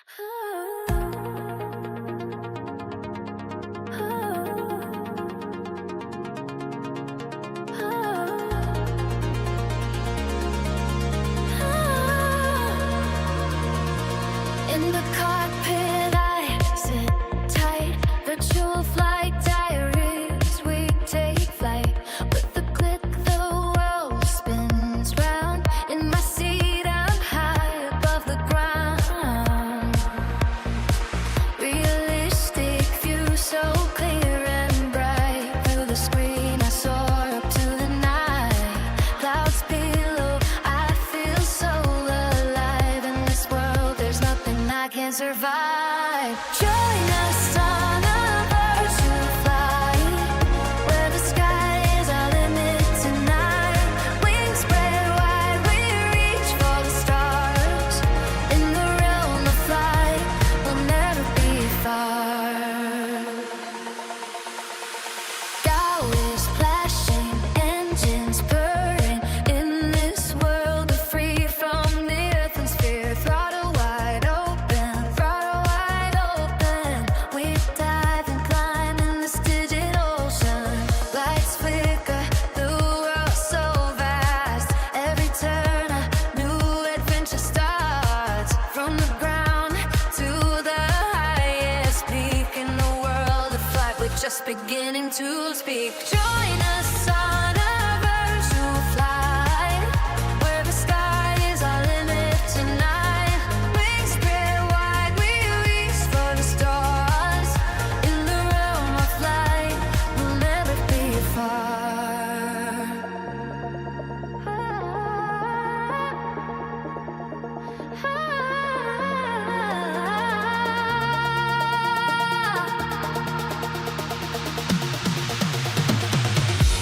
In the cockpit I sit tight, virtual flight diaries, we take flight. With the click the world spins round, in my seat I'm high above the ground. Realistic view so clear and bright, through the screen I soar up to the night. Clouds below, I feel so alive. In this world there's nothing I can't survive. Join us on a virtual flight, where the sky is our limit tonight. Wings spread wide, we reach for the stars. In the realm of flight, we'll never be far. Bow is splashing, engines purring. In this world we're free from the earth and sphere. Throttle wide open, throttle wide open. We dive and climb in this digital ocean. Lights flicker, the world so vast. Every turn a new adventure starts. From the ground to the highest peak in the world of flight, we're just beginning to speak. Join us on a virtual flight, where the sky is our limit tonight. Wings spread wide, we reach for the stars. In the realm of flight, we'll never be far.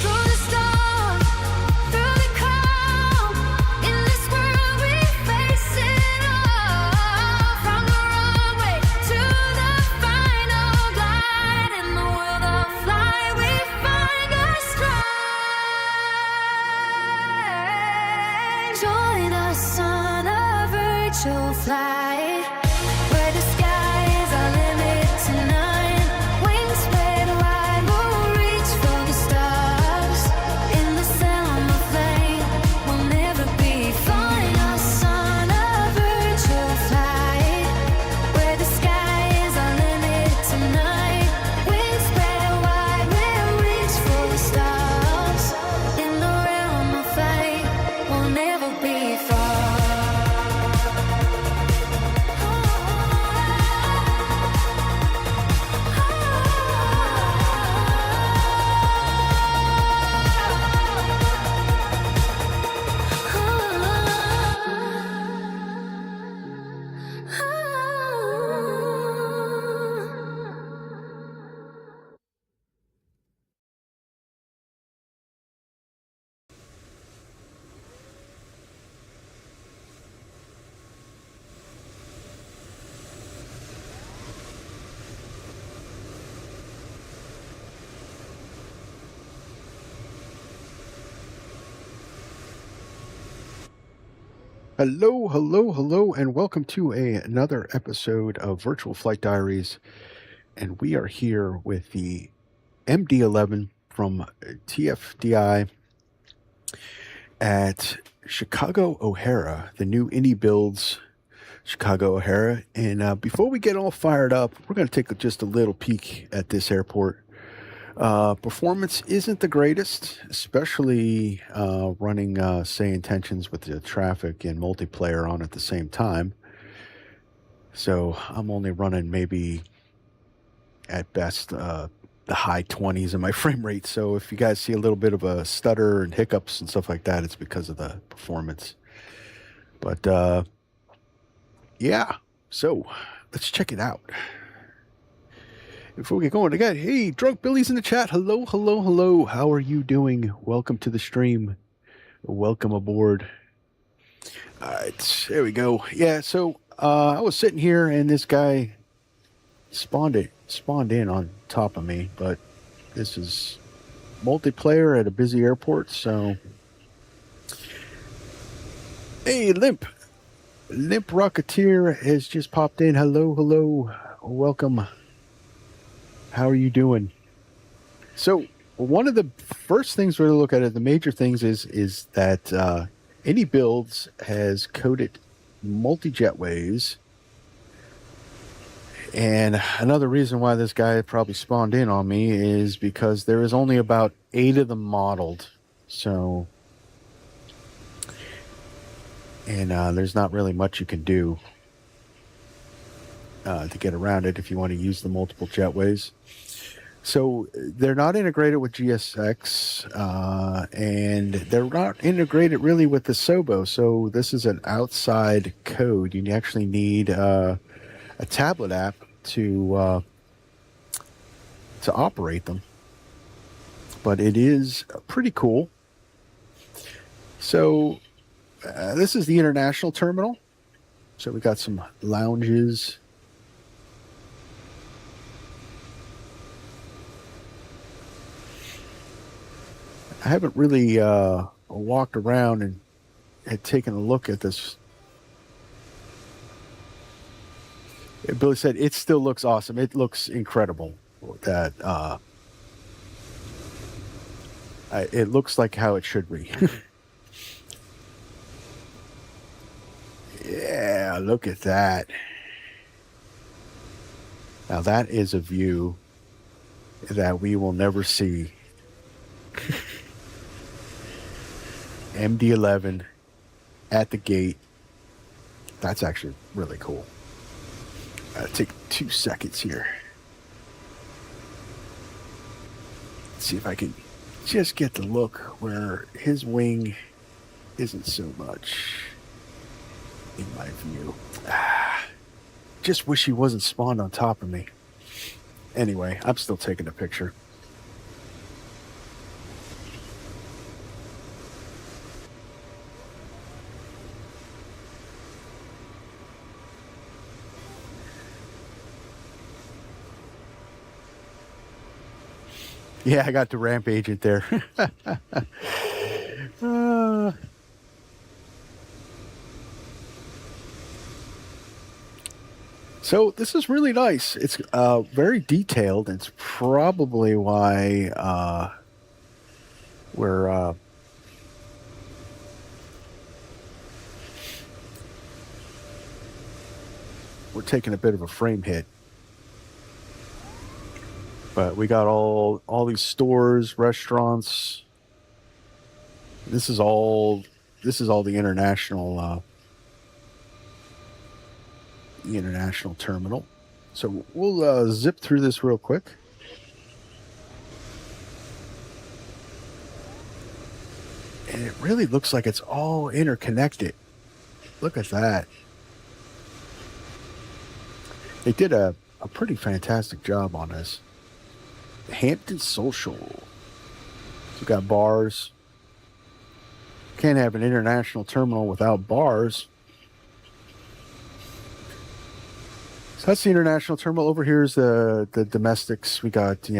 Through the storm, through the calm, in this world we face it all. From the runway to the final glide, in the world of flight we find our stride. Join us on a virtual flight, where the sky is our limit tonight. Wings spread wide, we'll reach for the stars. In the sound of flame, we'll never be. Find us on a virtual flight, where the sky is our limit tonight. Wings spread wide, we'll reach for the stars. In the realm of flight, we'll never be far. Hello, hello, hello, and welcome to another episode of Virtual Flight Diaries. And we are here with the MD-11 from TFDi at Chicago O'Hara, the new Indy builds Chicago O'Hara. And before we get all fired up, we're going to take just a little peek at this airport. Performance isn't the greatest, especially running say intentions with the traffic and multiplayer on at the same time. So I'm only running maybe at best the high 20s in my frame rate. So if you guys see a little bit of a stutter and hiccups and stuff like that, it's because of the performance. But yeah, so let's check it out. Before we get going, again, hey, Drunk Billy's in the chat. Hello, hello, hello. How are you doing? Welcome to the stream. Welcome aboard. All right, there we go. Yeah, so I was sitting here and this guy spawned in on top of me, but this is multiplayer at a busy airport, so hey, Limp. Limp Rocketeer has just popped in. Hello, hello. Welcome. How are you doing? So, one of the first things we're going to look at, the major things, is that Any Builds has coded multi-jetways. And another reason why this guy probably spawned in on me is because there is only about 8 of them modeled. So, and there's not really much you can do to get around it if you want to use the multiple jetways. So they're not integrated with GSX, and they're not integrated really with the Sobo. So this is an outside code. You actually need a tablet app to operate them. But it is pretty cool. So this is the international terminal. So we got some lounges. I haven't really walked around and had taken a look at this. Billy said it still looks awesome. It looks incredible. That it looks like how it should be. Yeah, look at that. Now that is a view that we will never see. MD-11 at the gate. That's actually really cool. Take 2 seconds here. Let's see if I can just get the look where his wing isn't so much in my view. Just wish he wasn't spawned on top of me. Anyway, I'm still taking a picture. Yeah, I got the ramp agent there. So this is really nice. It's very detailed. It's probably why we're taking a bit of a frame hit. But we got all these stores, restaurants. This is all the international terminal. So we'll zip through this real quick. And it really looks like it's all interconnected. Look at that. They did a pretty fantastic job on this. Hampton Social. We got bars. Can't have an international terminal without bars. So that's the international terminal. Over here is the domestics. We got, KH.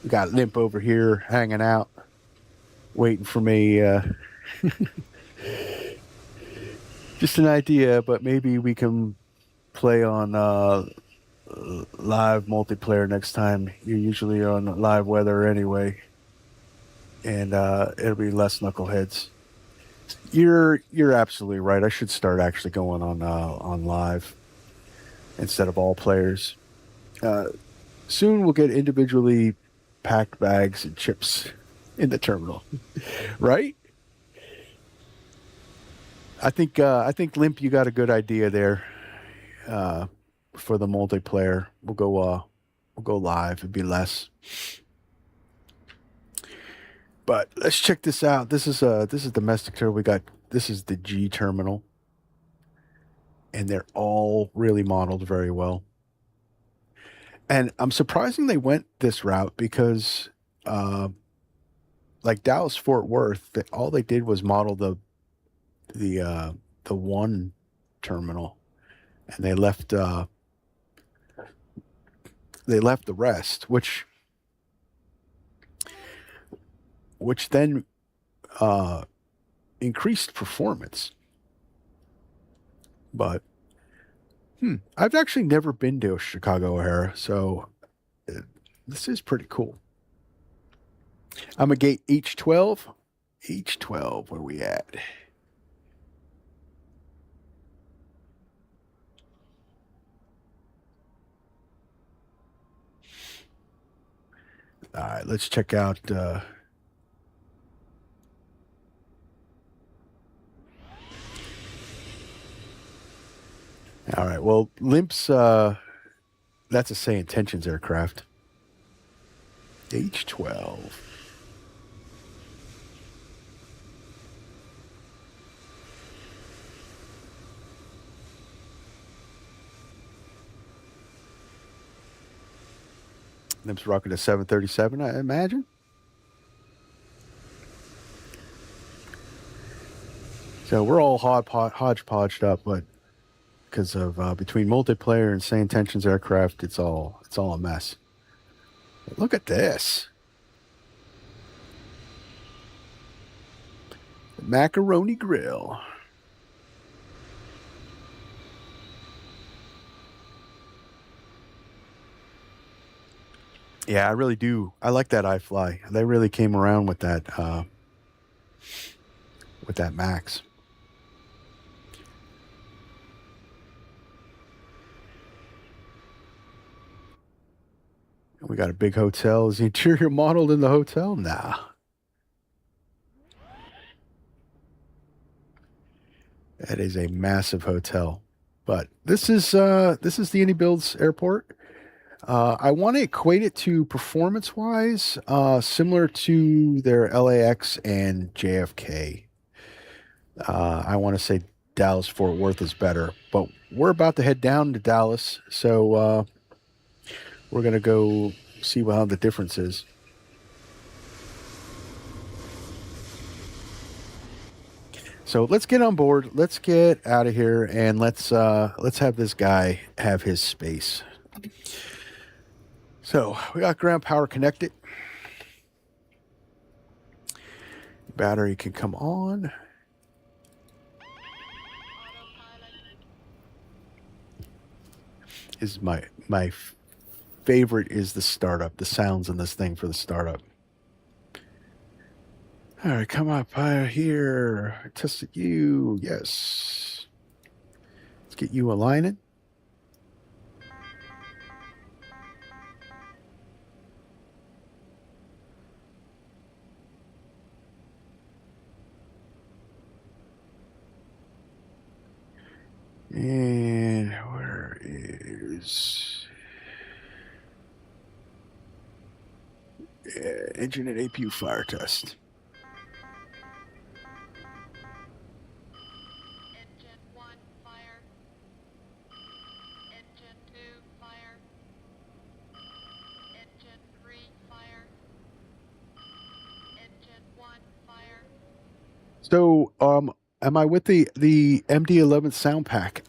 We got Limp over here hanging out, waiting for me. Just an idea, but maybe we can play on live multiplayer next time. You're usually on live weather anyway, and it'll be less knuckleheads. You're absolutely right. I should start actually going on live instead of all players. Soon we'll get individually packed bags and chips in the terminal, right? I think Limp, you got a good idea there. For the multiplayer, we'll go live. It'd be less. But let's check this out. This is domestic terminal. This is the G terminal, and they're all really modeled very well. And I'm surprising they went this route because, like Dallas Fort Worth, all they did was model the one terminal, and they left the rest, which then increased performance. But I've actually never been to Chicago O'Hara, so this is pretty cool. I'm a gate H12. H12, where we at? All right, let's check out. All right, well, Limp's, that's a say intentions aircraft. H12. Limp's rocking a 737, I imagine. So we're all hodgepodged up, but because of between multiplayer and say intentions aircraft, it's all a mess. But look at this. The macaroni grill. Yeah, I really do. I like that iFly. They really came around with that Max. We got a big hotel. Is the interior modeled in the hotel? Nah. That is a massive hotel. But this is the Indy Builds airport. I want to equate it to performance-wise, similar to their LAX and JFK. I want to say Dallas-Fort Worth is better, but we're about to head down to Dallas, so we're going to go see how the difference is. So let's get on board. Let's get out of here, and let's have this guy have his space. So we got ground power connected. Battery can come on. Is my favorite is the startup. The sounds in this thing for the startup. All right, come up here. I tested you. Yes. Let's get you aligning. And where is engine and APU fire test? Engine 1 fire. Engine 2 fire. Engine 3 fire. Engine 1 fire. So, am I with the MD-11 sound pack?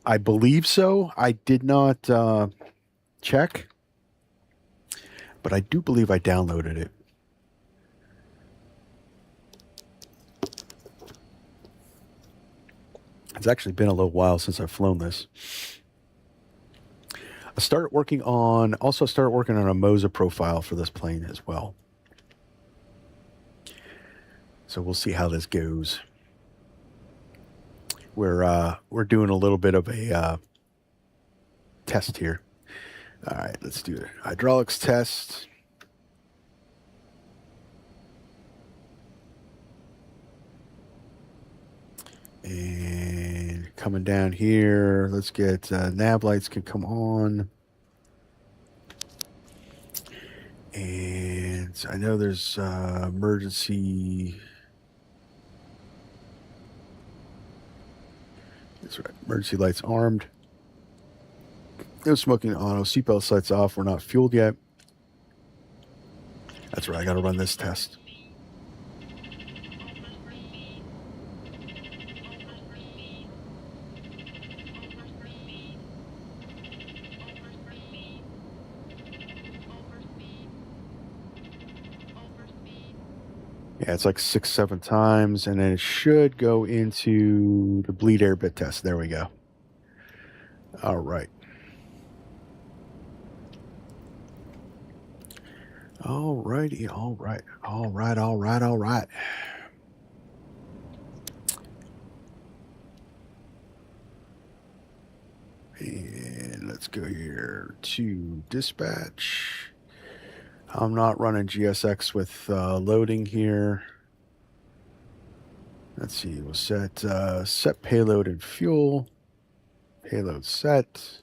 I believe so. I did not check, but I do believe I downloaded it. It's actually been a little while since I've flown this. I started working on a MOSA profile for this plane as well. So we'll see how this goes. We're doing a little bit of a test here. All right, let's do it. Hydraulics test. And coming down here, let's get nav lights can come on. And I know there's emergency. That's right. Emergency lights armed. No smoking auto. Seatbelt lights off. We're not fueled yet. That's right. I got to run this test. Yeah, it's like 6, 7 times, and then it should go into the bleed air bit test. There we go. All right. All righty. All right. All right. All right. All right. And let's go here to dispatch. I'm not running GSX with loading here. Let's see. We'll set payload and fuel. Payload set.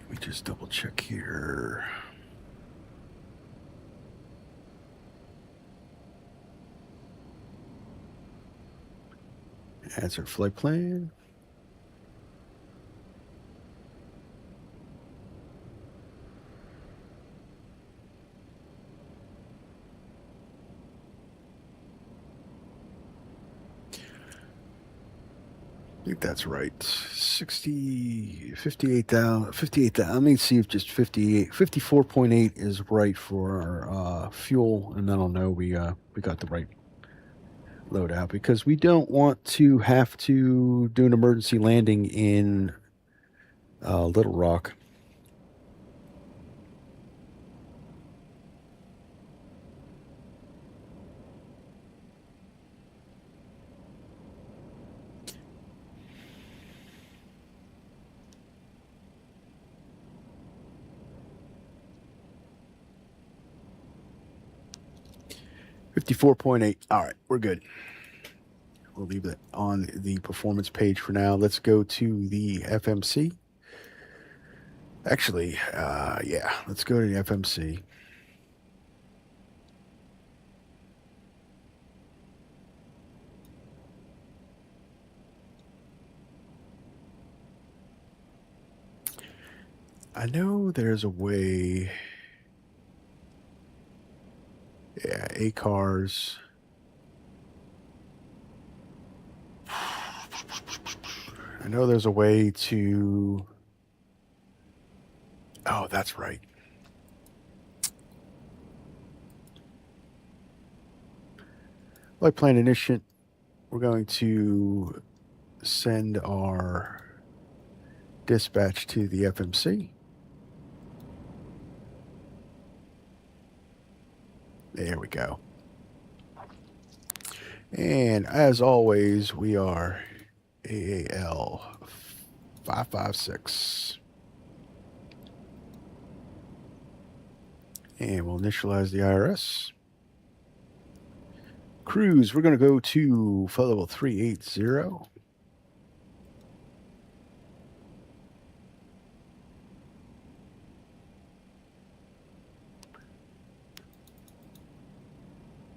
Let me just double check here. That's our flight plan. I think that's right. 58,000. Let me see if just 54.8 is right for our fuel, and then I'll know we got the right loadout, because we don't want to have to do an emergency landing in Little Rock. $54.8. All right, we're good. We'll leave that on the performance page for now. Let's go to the FMC. Actually, yeah, let's go to the FMC. I know there's a way. Yeah, ACARS. I know there's a way to. Oh, that's right. Flight plan initiate. We're going to send our dispatch to the FMC. There we go. And as always, we are AAL 556. And we'll initialize the IRS. Cruise, we're going to go to flight level 380.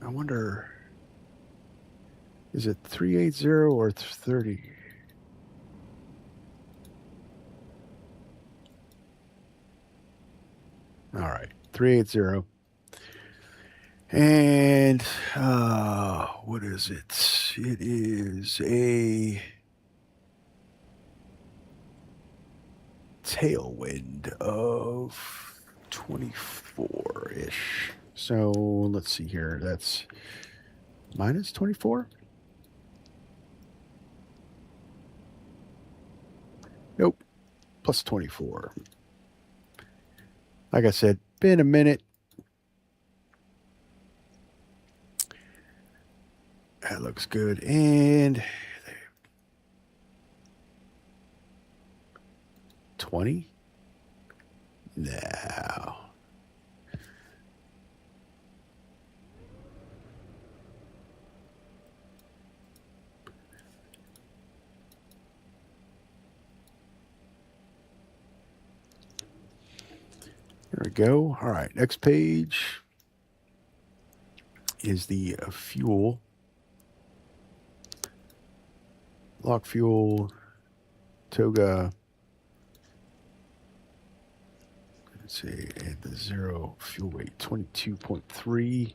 I wonder, is it 380 or 30? All right, 380. And what is it? It is a tailwind of 24-ish. So let's see here. That's minus 24? Nope. Plus 24. Like I said, been a minute. That looks good. And 20? Now. There we go. All right, next page is the fuel. Lock fuel, toga. Let's see, and the zero fuel weight, 22.3.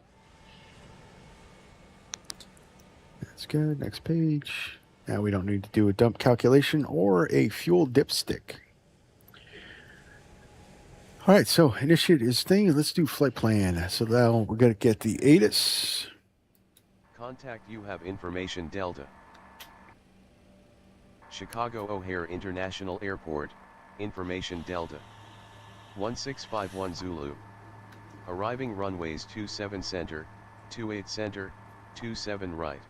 That's good. Next page. Now we don't need to do a dump calculation or a fuel dipstick. All right, so initiate is thing. Let's do flight plan. So now we're going to get the ATIS. Contact you have information Delta. Chicago O'Hare International Airport, information Delta. 1651 Zulu. Arriving runways 27 center, 28 center, 27 right.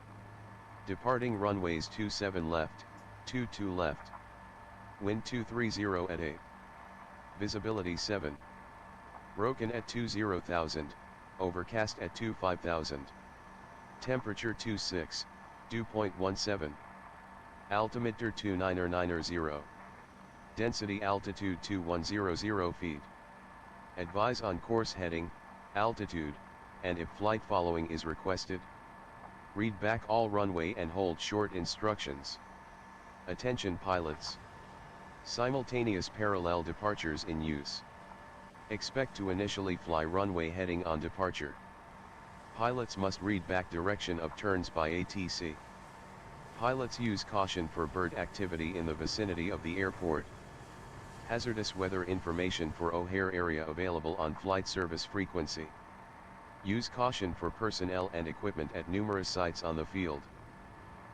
Departing runways 27 left, 22 left. Wind 230 at 8. Visibility 7. Broken at 20,000, overcast at 25,000. Temperature 26, dew point 17. Altimeter 29990. Density altitude 2100 feet. Advise on course heading, altitude, and if flight following is requested. Read back all runway and hold short instructions. Attention pilots. Simultaneous parallel departures in use. Expect to initially fly runway heading on departure. Pilots must read back direction of turns by ATC. Pilots use caution for bird activity in the vicinity of the airport. Hazardous weather information for O'Hare area available on flight service frequency. Use caution for personnel and equipment at numerous sites on the field.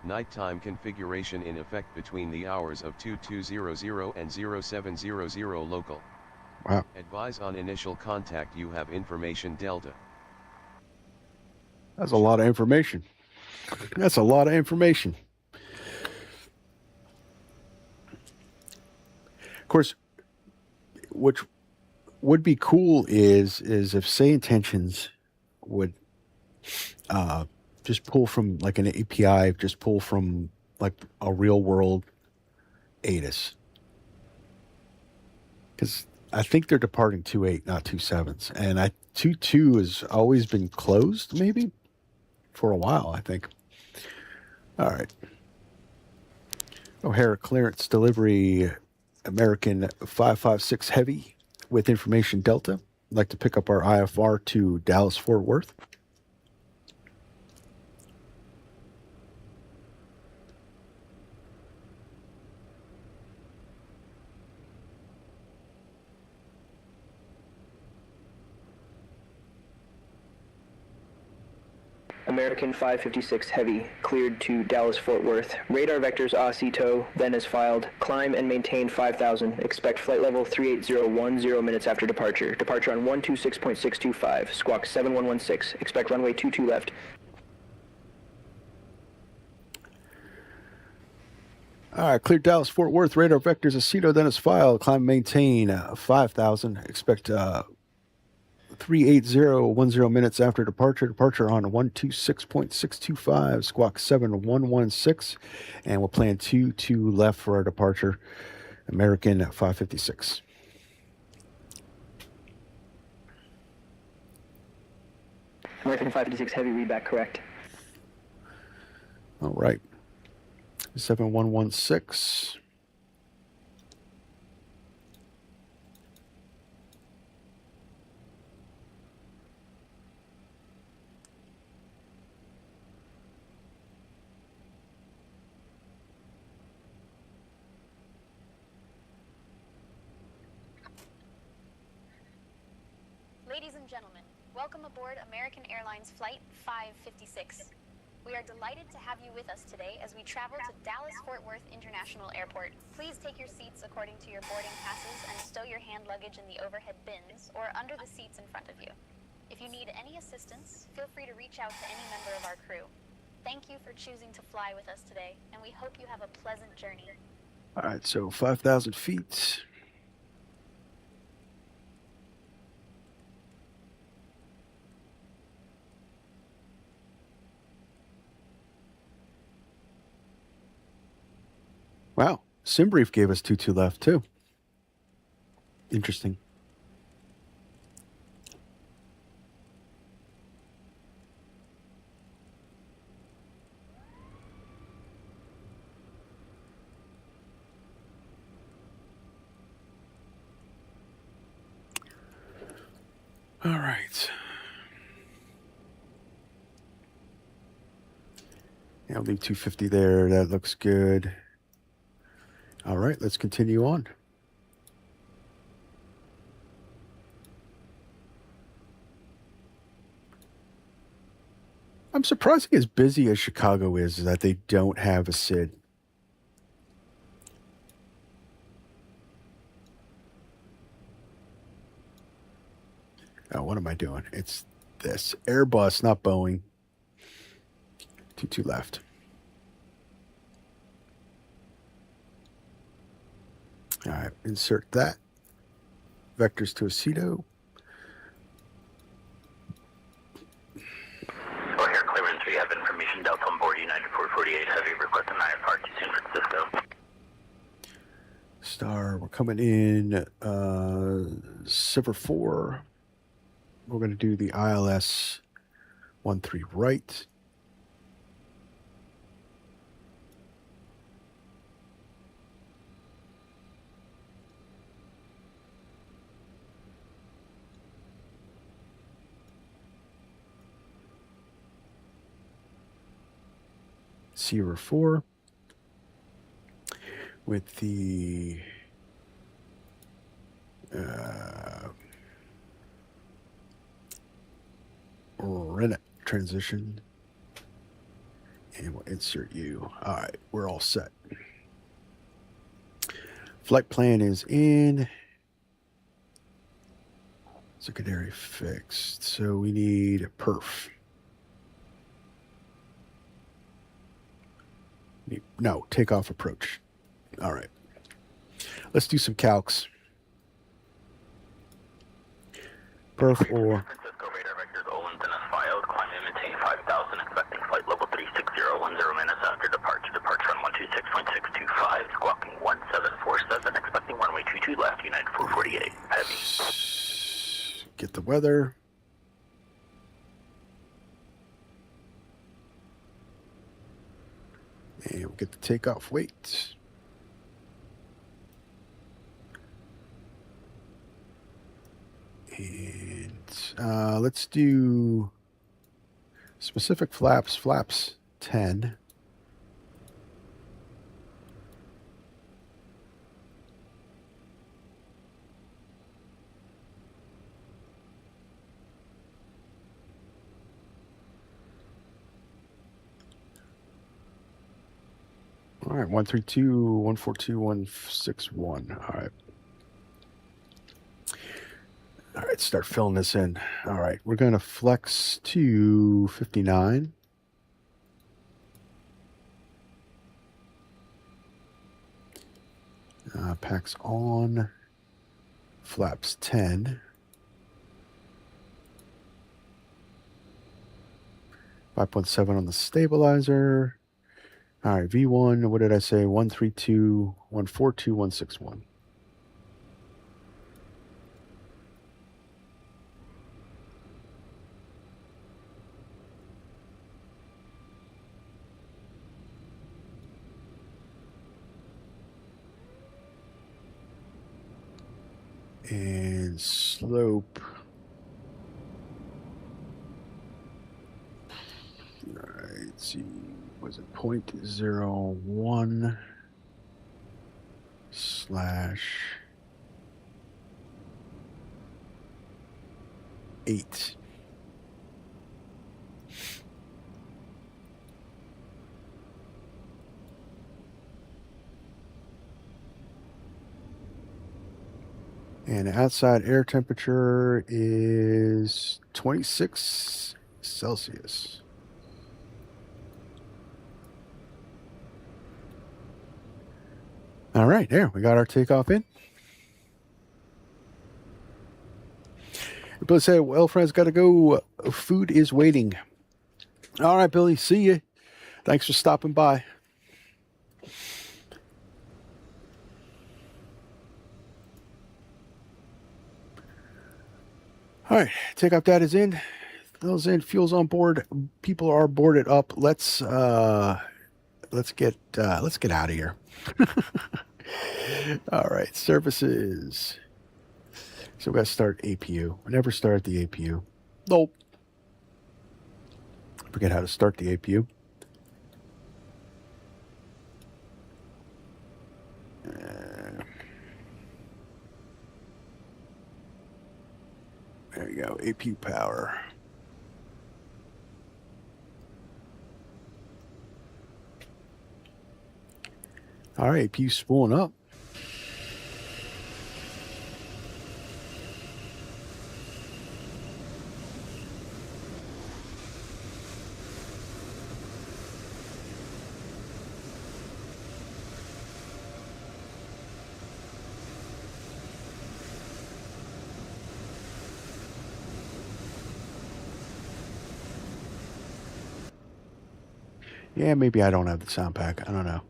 Nighttime configuration in effect between the hours of 2200 and 0700 local. Wow. Advise on initial contact you have information Delta. That's a lot of information. That's a lot of information. Of course, which would be cool is if say intentions would just pull from like an API, just pull from like a real world ATIS. Because I think they're departing 2.8, not 2.7s. And 2.2 has always been closed, maybe, for a while, I think. All right. O'Hare clearance delivery, American 556 Heavy with information Delta. I'd like to pick up our IFR to Dallas-Fort Worth. American 556 Heavy, cleared to Dallas-Fort Worth. Radar vectors ASITO, then as filed. Climb and maintain 5,000. Expect flight level 38010 minutes after departure. Departure on 126.625. Squawk 7116. Expect runway 22 left. All right, clear Dallas-Fort Worth. Radar vectors ASITO, then as filed. Climb, maintain 5,000. Expect 38010 minutes after departure. Departure on 126.625. Squawk 7116. And we'll plan 22 left for our departure. American 556. American 556 Heavy, read back correct. All right. 7116. Ladies and gentlemen, welcome aboard American Airlines Flight 556. We are delighted to have you with us today as we travel to Dallas-Fort Worth International Airport. Please take your seats according to your boarding passes and stow your hand luggage in the overhead bins or under the seats in front of you. If you need any assistance, feel free to reach out to any member of our crew. Thank you for choosing to fly with us today, and we hope you have a pleasant journey. All right, so 5,000 feet. Wow, SimBrief gave us 2-2 left too. Interesting. All right. Yeah, I'll leave 250 there. That looks good. All right, let's continue on. I'm surprised as busy as Chicago is that they don't have a SID. Oh, what am I doing? It's this. Airbus, not Boeing. 22 left. All right, insert that. Vectors to Aceto. O'Hare clearance, we have information Delta on board United 448 Heavy, request an IFR to San Francisco. Star, we're coming in Silver 4. We're going to do the ILS 13 right. Sierra 4 with the Rennet transition, and we'll insert you. All right, we're all set. Flight plan is in. Secondary fixed. So we need perf. No, takeoff approach. All right. Let's do some calcs. Perf or... Francisco radar vectors Olin and filed, climb and maintain 5,000, expecting flight level 36010 minutes after departure. Departure on 126.625, squawking 1747, expecting runway 22 left, United 448, heavy. Get the weather. And we'll get the takeoff weight. And let's do specific flaps. Flaps 10. All right, 132, 142, 161. All right. All right, start filling this in. All right, we're going to flex to 59. Packs on. Flaps 10. 5.7 on the stabilizer. All right, V1, what did I say? 132, 142, 161. And slope. All right, let's see. Was it 0.01 slash 8. And outside air temperature is 26 Celsius. All right, there, we got our takeoff in. Billy said, well, friends, got to go. Food is waiting. All right, Billy, see you. Thanks for stopping by. All right, takeoff data is in. Those in, fuel's on board. People are boarded up. Let's get out of here. All right, services. So we got to start APU. We never start the APU. Nope. Forget how to start the APU. APU power. All right, APU spooling up. Yeah, maybe I don't have the sound pack. I don't know.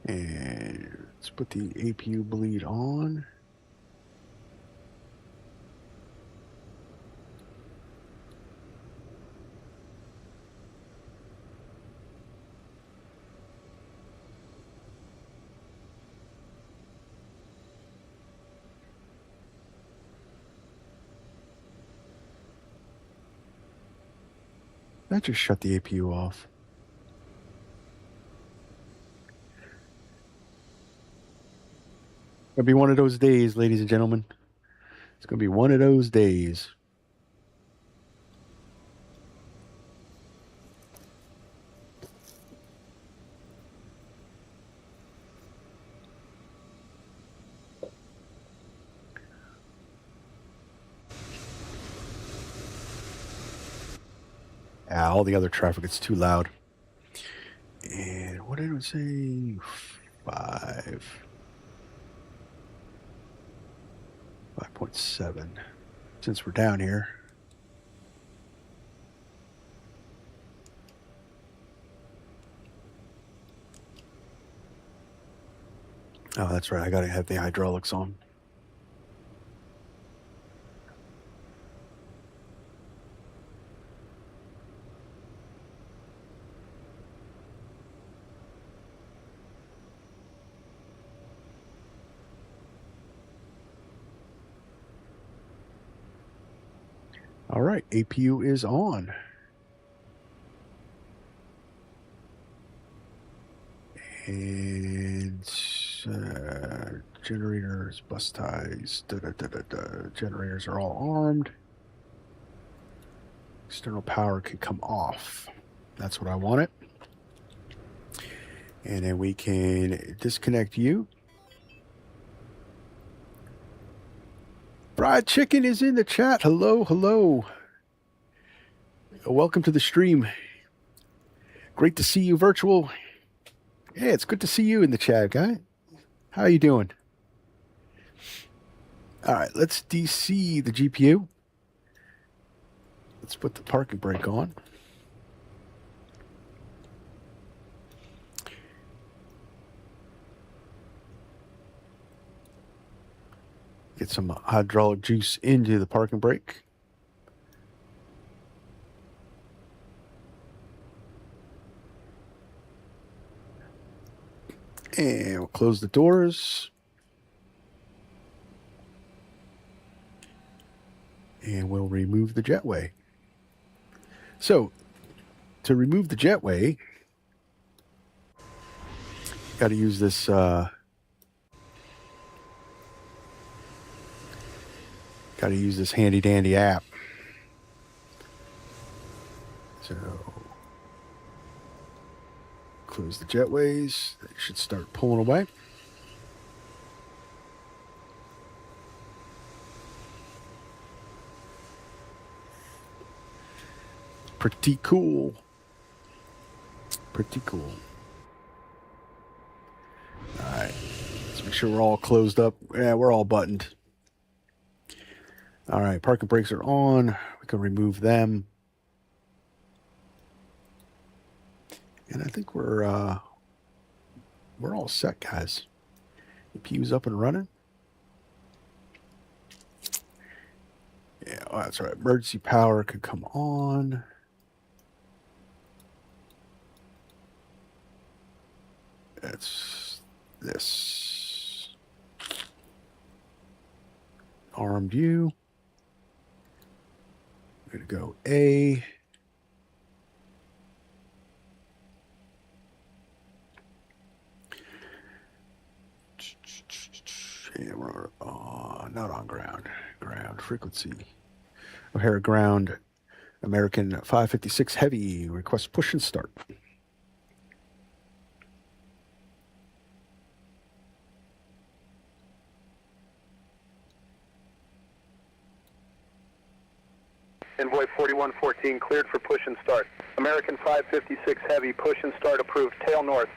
And let's put the APU bleed on. That just shut the APU off. It'll be one of those days, ladies and gentlemen. It's going to be one of those days. All the other traffic, it's too loud. And what did it say? 5.7. Since we're down here. Oh, that's right. I got to have the hydraulics on. All right, APU is on. And generators, bus ties, generators are all armed. External power can come off. That's what I wanted. And then we can disconnect you. Fried Chicken is in the chat. Hello, hello. Welcome to the stream. Great to see you, Virtual. Yeah, it's good to see you in the chat, guy. How are you doing? All right, let's DC the GPU. Let's put the parking brake on. Get some hydraulic juice into the parking brake. And we'll close the doors. And we'll remove the jetway. So, to remove the jetway, got to use this handy dandy app. So close the jetways. They should start pulling away. Pretty cool. Pretty cool. All right. Let's make sure we're all closed up. Yeah, we're all buttoned. All right. Parking brakes are on. We can remove them. And I think we're all set, guys. APU's up and running. Yeah, oh, that's right. Emergency power can come on. That's this. Armed view. We're going to go A. Yeah, we're not on ground. Ground frequency. O'Hara ground. American 556 heavy. Request push and start. Envoy 4114 cleared for push and start. American 556 heavy, push and start approved, tail north.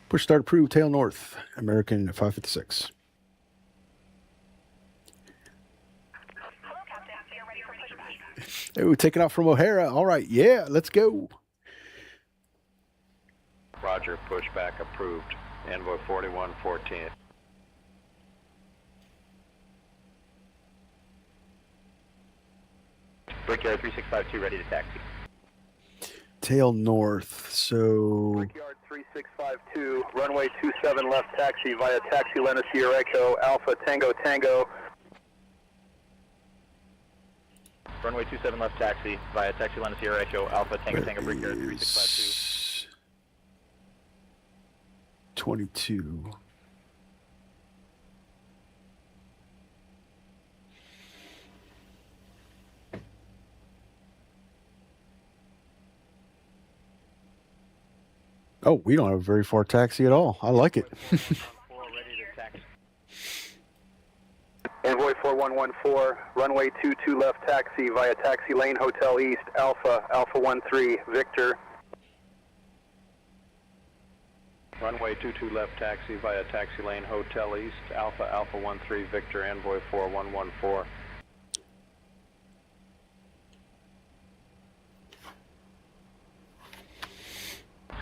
Push start approved, tail north. American 556. Hello, Captain. We are ready for pushback. Oh, taking off from O'Hara. All right, yeah, let's go. Roger, pushback approved. Envoy 4114. Brickyard 3652 ready to taxi. Tail north, so... Brickyard 3652, runway 27 left taxi via taxi Lena Sierra Echo, Alpha Tango Tango. Runway 27 left taxi via taxi Lena Sierra Echo, Alpha Tango Tango, Brickyard 3652. 22. Oh, we don't have a very far taxi at all. I like it. Envoy 4114, runway 22 left taxi via taxi lane Hotel East, Alpha, Alpha 13, Victor. Runway 22 left taxi via taxi lane Hotel East, Alpha, Alpha 13, Victor, Envoy 4114.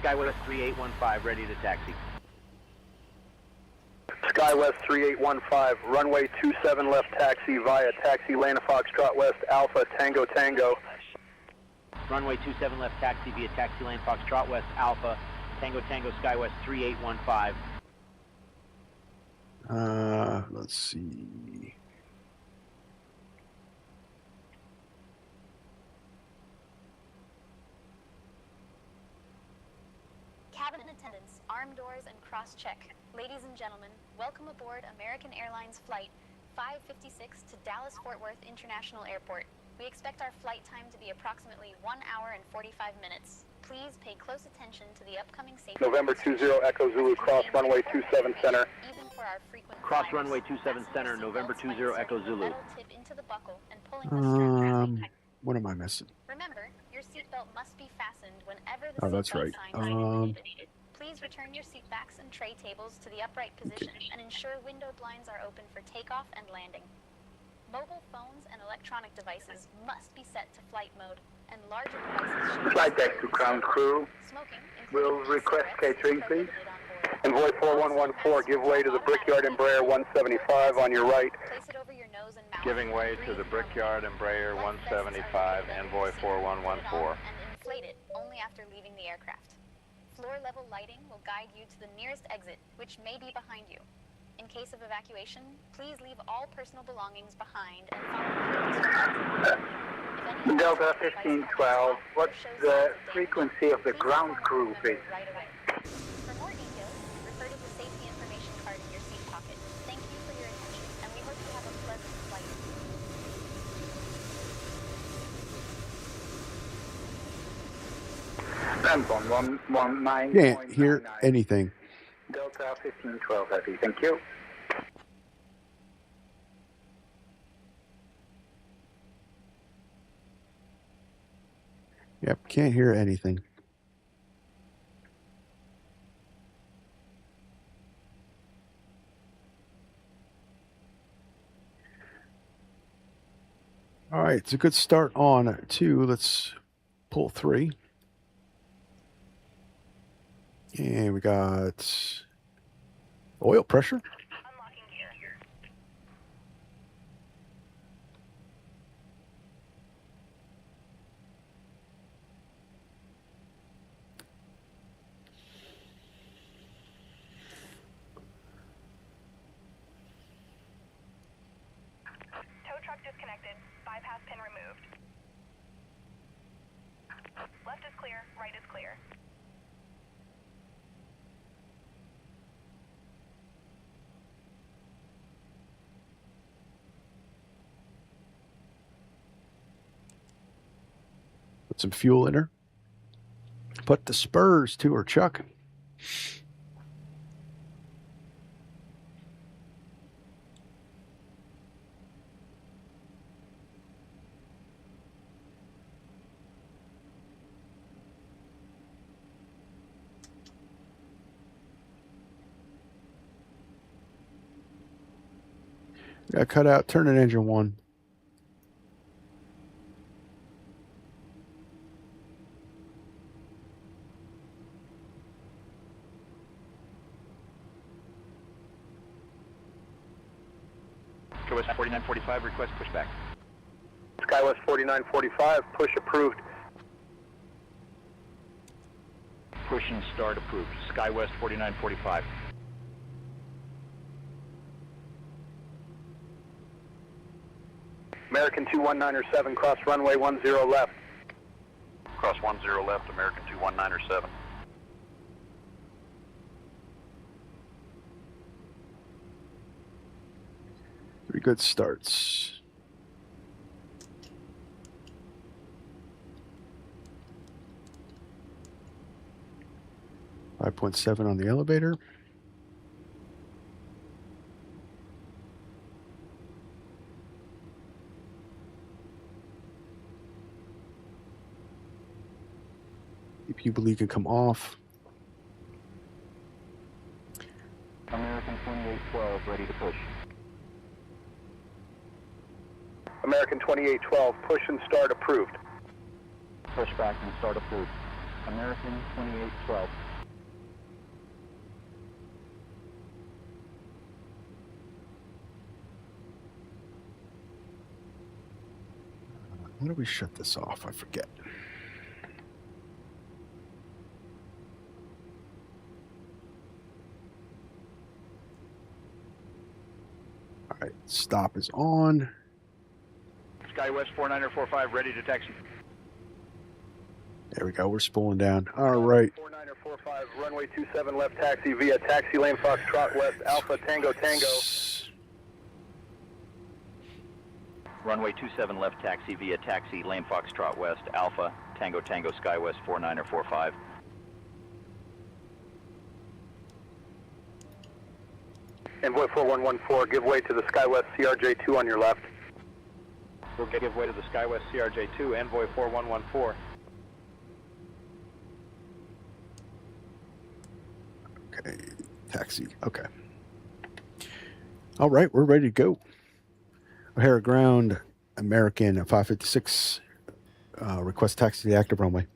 SkyWest 3815, ready to taxi. SkyWest 3815, runway 27 left taxi via taxi lane Foxtrot West, Alpha Tango Tango. Runway 27 left taxi via taxi lane Foxtrot West, Alpha Tango Tango, SkyWest 3815. Let's see. Cabin attendants, arm doors, and cross-check. Ladies and gentlemen, welcome aboard American Airlines Flight 556 to Dallas-Fort Worth International Airport. We expect our flight time to be approximately 1 hour and 45 minutes. Please pay close attention to the upcoming safety... November 20 Echo Zulu, cross runway 27 center. Even for our frequent Cross flyers. runway 27 center, November 20 Echo Zulu. Metal tip into the buckle and pulling the strap. What am I missing? Remember, your seatbelt must be fastened whenever the Oh, that's seatbelt right. sign is illuminated. Please return your seat backs and tray tables to the upright position and ensure window blinds are open for takeoff and landing. Mobile phones and electronic devices must be set to flight mode, and larger devices should Flight deck to ground crew. Smoking, Will including request cigarettes, catering, is please. prohibited on board. Envoy 4114, give way to the Brickyard Embraer 175 on your right. Place it over your nose and mouth. Giving way to Breathe the Brickyard Embraer Life vests are 175, needed Envoy when you're seated. 4114. And inflate it only after leaving the aircraft. Floor level lighting will guide you to the nearest exit, which may be behind you. In case of evacuation, please leave all personal belongings behind and follow Delta 1512, what's the frequency of the ground crew, please? Right away. For more details, refer to the safety information card in your seat pocket. Thank you for your attention, and we hope you have a pleasant flight. Anton 119. Can't hear anything. Delta 1512 heavy, thank you. Yep, can't hear anything. All right, it's a good start on 2. Let's pull 3. And we got oil pressure. disconnected. Bypass pin removed. Left is clear, right is clear. Put some fuel in her. Put the spurs to her, Chuck. Got cut out. Turn in engine 1. SkyWest 4945, request pushback. SkyWest 4945, push approved. Push and start approved. SkyWest 4945. American 219er7, cross runway 10 left. Cross 10 left, American 219er7. Three good starts. .7 on the elevator. EP can come off. American 2812, ready to push. American 2812, push and start approved. Pushback and start approved. American 2812. How do we shut this off? I forget. All right, stop is on. SkyWest 4945, ready to taxi. There we go. We're spooling down. All right. 4945, runway 27 left taxi via taxi lane Foxtrot West, Alpha Tango Tango. Runway 27 left taxi via taxi lane Foxtrot West, Alpha Tango Tango SkyWest 4945. Envoy 4114, give way to the SkyWest CRJ2 on your left. We'll give way to the SkyWest CRJ2, Envoy 4114. Okay, taxi. Okay. All right, we're ready to go. O'Hara ground, American 556. Request taxi to the active runway.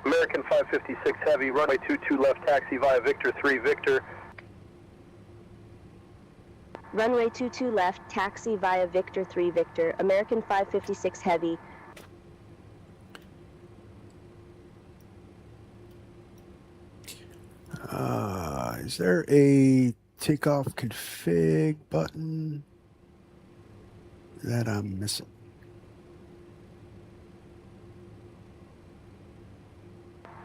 American 556 Heavy, runway 22 left taxi via Victor 3 Victor. Runway 22 left, taxi via Victor 3 Victor, American 556 Heavy. Is there a takeoff config button that I'm missing?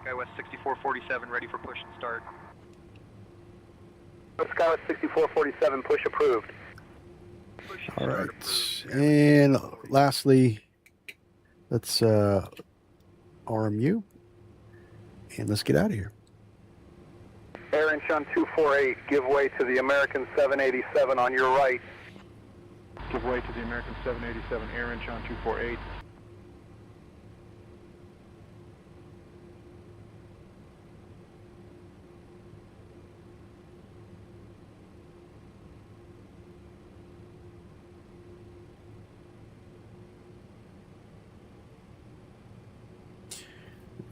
SkyWest 6447, ready for push and start. SkyWest 6447, push approved. All right. And lastly, let's RMU. And let's get out of here. Air Incheon 248, give way to the American 787 on your right. Give way to the American 787, Air Incheon 248.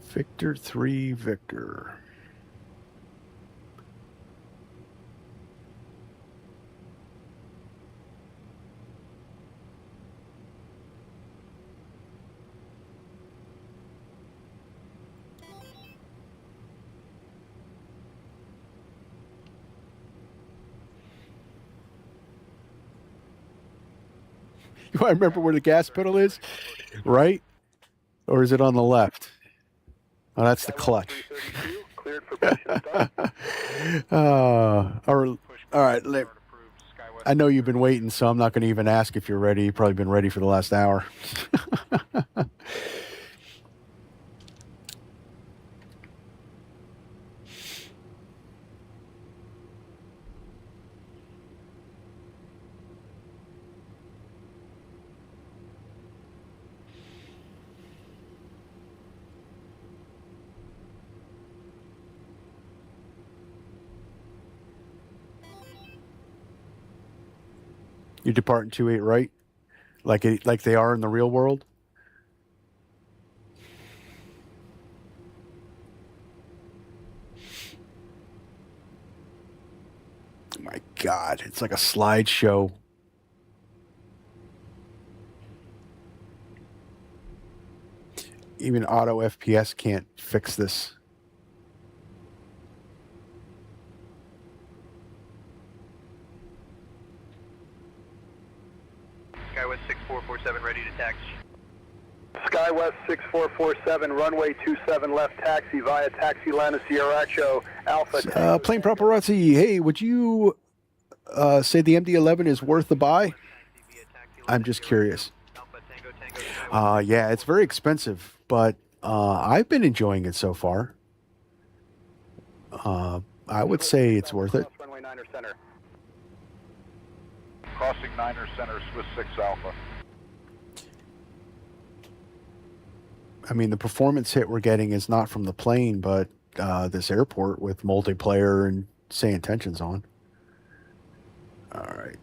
Victor 3 Victor. You want to remember where the gas pedal is? Right? Or is it on the left? Oh, that's the clutch. Cleared for push and start. All right. I know you've been waiting, so I'm not going to even ask if you're ready. You've probably been ready for the last hour. You depart in 28 right? Like they are in the real world? Oh my God, it's like a slideshow. Even auto FPS can't fix this. Skywest 6447 ready to taxi. SkyWest 6447, runway 27 left taxi via taxi Lana Sierra Echo Alpha. Plane paparazzi, hey, would you say the MD-11 is worth the buy? I'm just curious. Yeah, it's very expensive, but I've been enjoying it so far. I would say it's worth it. Runway 9er center. Crossing 9er center, Swiss 6 Alpha. I mean, the performance hit we're getting is not from the plane, but this airport with multiplayer and say intentions on. All right.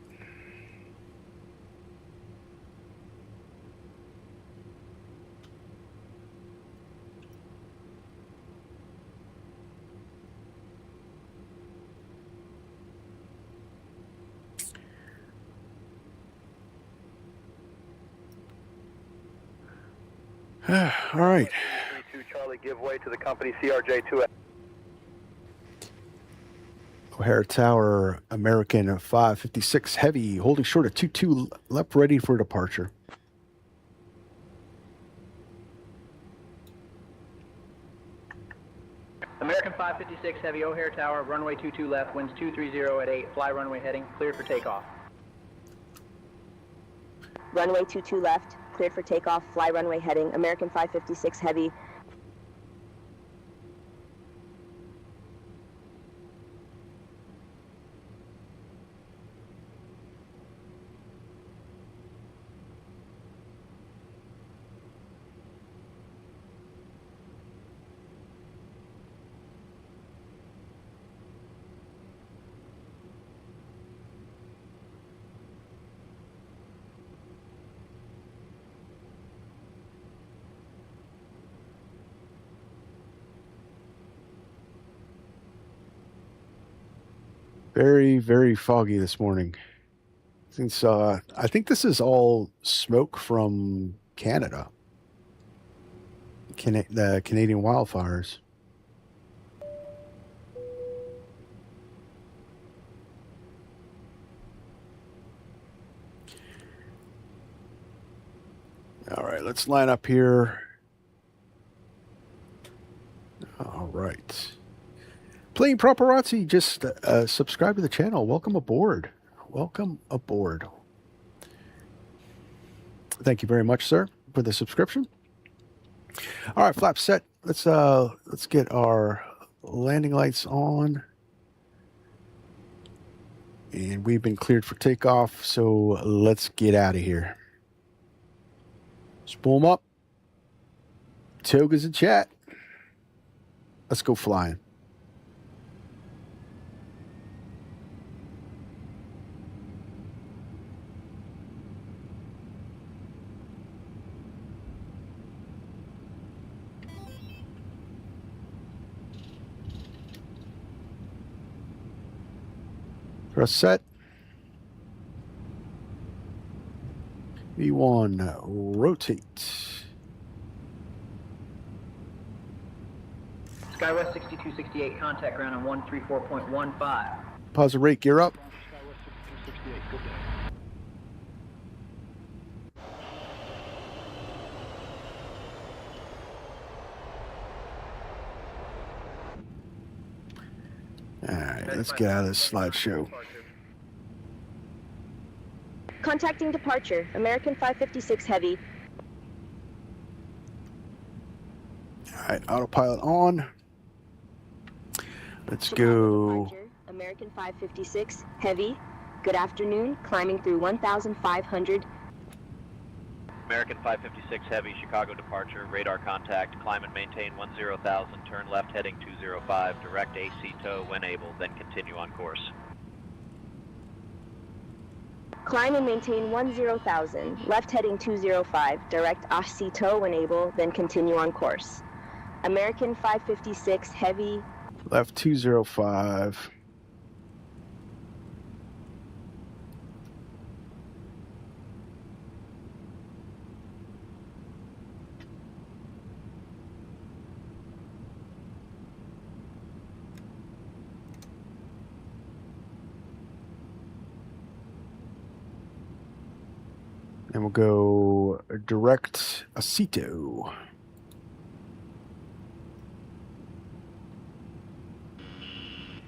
All right. 32 Charlie, give way to the company CRJ2. O'Hare Tower, American 556 Heavy, holding short at 22 left, ready for departure. American 556 Heavy, O'Hare Tower, runway 22 left, winds 230 at 8, fly runway heading, cleared for takeoff. Runway 22 left, cleared for takeoff, fly runway heading, American 556 Heavy. Very, very foggy this morning. Since I think this is all smoke from Canada, the Canadian wildfires. All right, let's line up here. All right. Plane Paparazzi, just subscribe to the channel. Welcome aboard. Welcome aboard. Thank you very much, sir, for the subscription. All right, flap set. Let's get our landing lights on. And we've been cleared for takeoff, so let's get out of here. Spool 'em up. Toga's in chat. Let's go flying. Press set. V1, rotate. Skywest 6268, contact ground on 134.15. Pause the rate, gear up. let's get out of this slideshow. Contacting departure. American 556 Heavy. All right, autopilot on. Let's go. Departure, American 556 Heavy. Good afternoon. Climbing through 1,500. American 556 Heavy, Chicago departure, radar contact, climb and maintain 10,000, turn left heading 205, direct AC tow when able, then continue on course. Climb and maintain 10,000, left heading 205, direct AC tow when able, then continue on course. American 556 Heavy. Left 205. And we'll go direct Acito.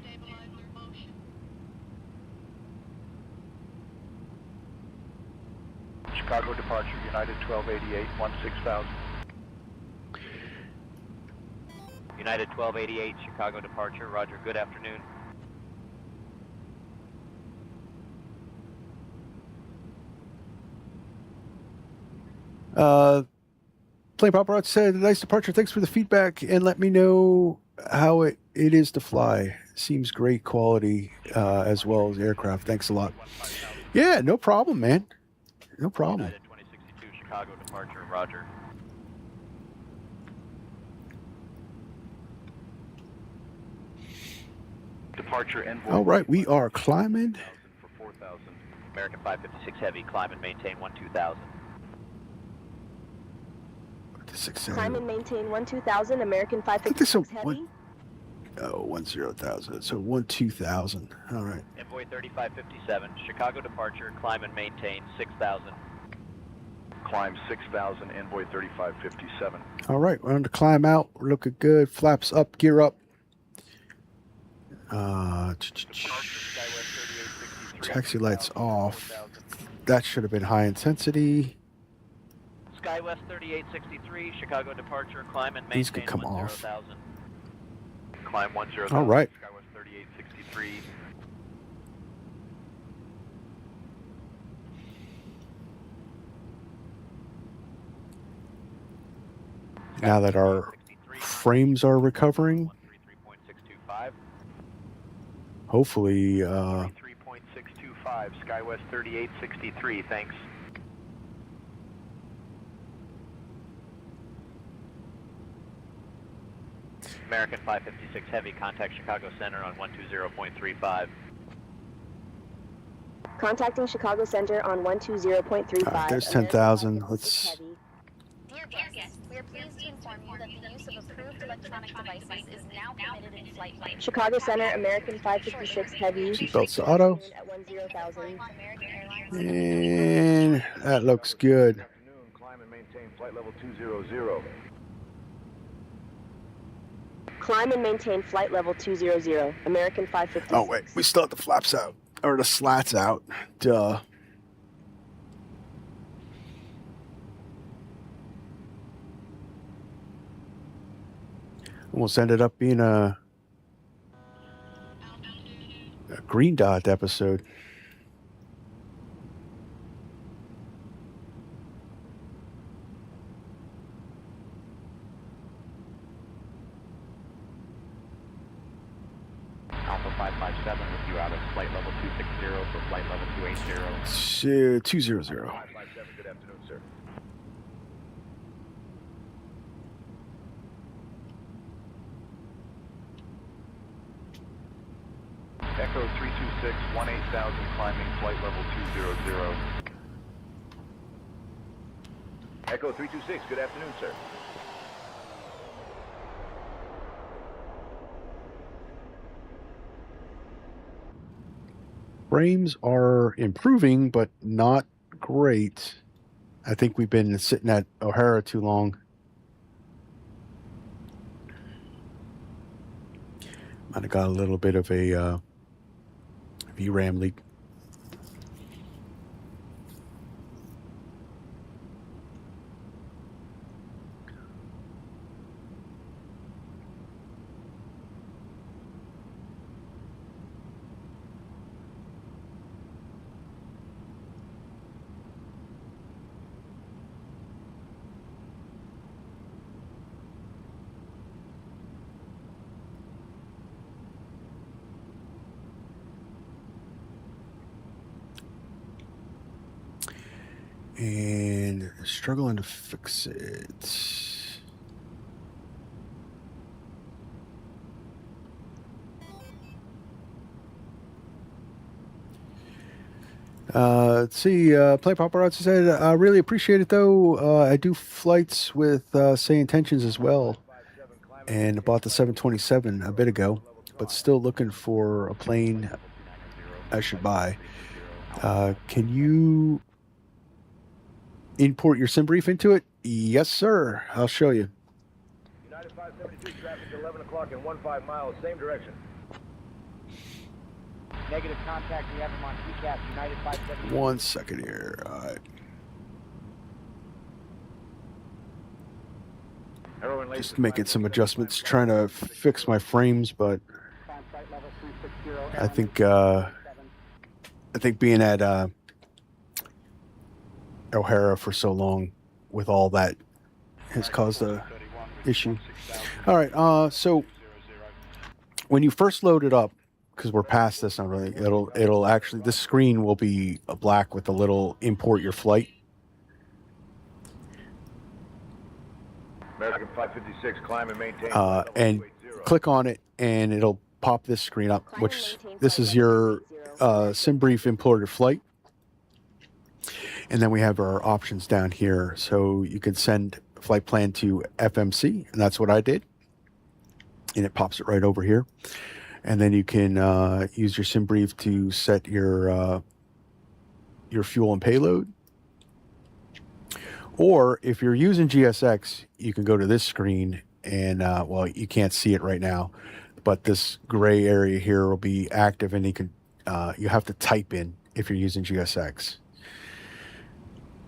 Stabilizer motion. Chicago departure, United 1288, 16,000. United 1288, Chicago departure, roger, good afternoon. Plane Paparazzi said, nice departure. Thanks for the feedback and let me know how it is to fly. Seems great quality as well as aircraft. Thanks a lot. Yeah, no problem, man. No problem. United 2062, Chicago departure, roger. Departure envoy. All right, we are climbing. For 4,000. American 556 Heavy, climb and maintain 12,000. Climb and maintain 12,000, American I think this 556 is Heavy. 10,000. So 12,000. All right. Envoy 3557, Chicago departure, climb and maintain 6,000. Climb 6,000, envoy 3557. All right, we're on the climb out. We're looking good. Flaps up, gear up. Taxi lights off. That should have been high intensity. SkyWest 3863, Chicago departure, climb and These could maintain come off. 10,000. Climb 10,000. All right. SkyWest 3863. Now that our frames are recovering, 33.625. hopefully, 3.625, SkyWest 3863, thanks. American 556 Heavy, contact Chicago Center on 120.35. Contacting Chicago Center on 120.35. there's 10,000. Let's. Dear guests, we are pleased to inform you that the use of approved electronic devices is now permitted in flight. Chicago Center, American 556 Heavy. Seatbelts to auto. At 10,000. And that looks good. Climb and maintain flight level 200. Climb and maintain flight level 200, American 556. Oh, wait. We still have the flaps out. Or the slats out. Duh. Almost ended up being a green dot episode. Alpha 557 with you out of flight level 260 for flight level 280. 200. 557, good afternoon, sir. Echo 326, 18,000, climbing flight level 200. Echo 326, good afternoon, sir. Frames are improving, but not great. I think we've been sitting at O'Hara too long. Might have got a little bit of a VRAM leak. And struggling to fix it. Let's see. Play Paparazzi said, I really appreciate it, though. I do flights with Say Intentions as well. And bought the 727 a bit ago, but still looking for a plane I should buy. Can you import your sim brief into it? Yes, sir. I'll show you. United 572, traffic 11 o'clock and 15 miles, same direction. Negative contact, we have them on TCAS, United 572. 1 second here. All right. Just making some adjustments, trying to fix my frames, but I think being at O'Hara for so long with all that has caused a issue. All right, so when you first load it up, because we're past this already, it'll actually, this screen will be black with a little import your flight. American 556, climb and maintain. And click on it, and it'll pop this screen up, which this is your sim brief import your flight. And then we have our options down here. So you can send flight plan to FMC, and that's what I did. And it pops it right over here. And then you can use your sim brief to set your fuel and payload. Or if you're using GSX, you can go to this screen and, well, you can't see it right now, but this gray area here will be active, and you can you have to type in if you're using GSX.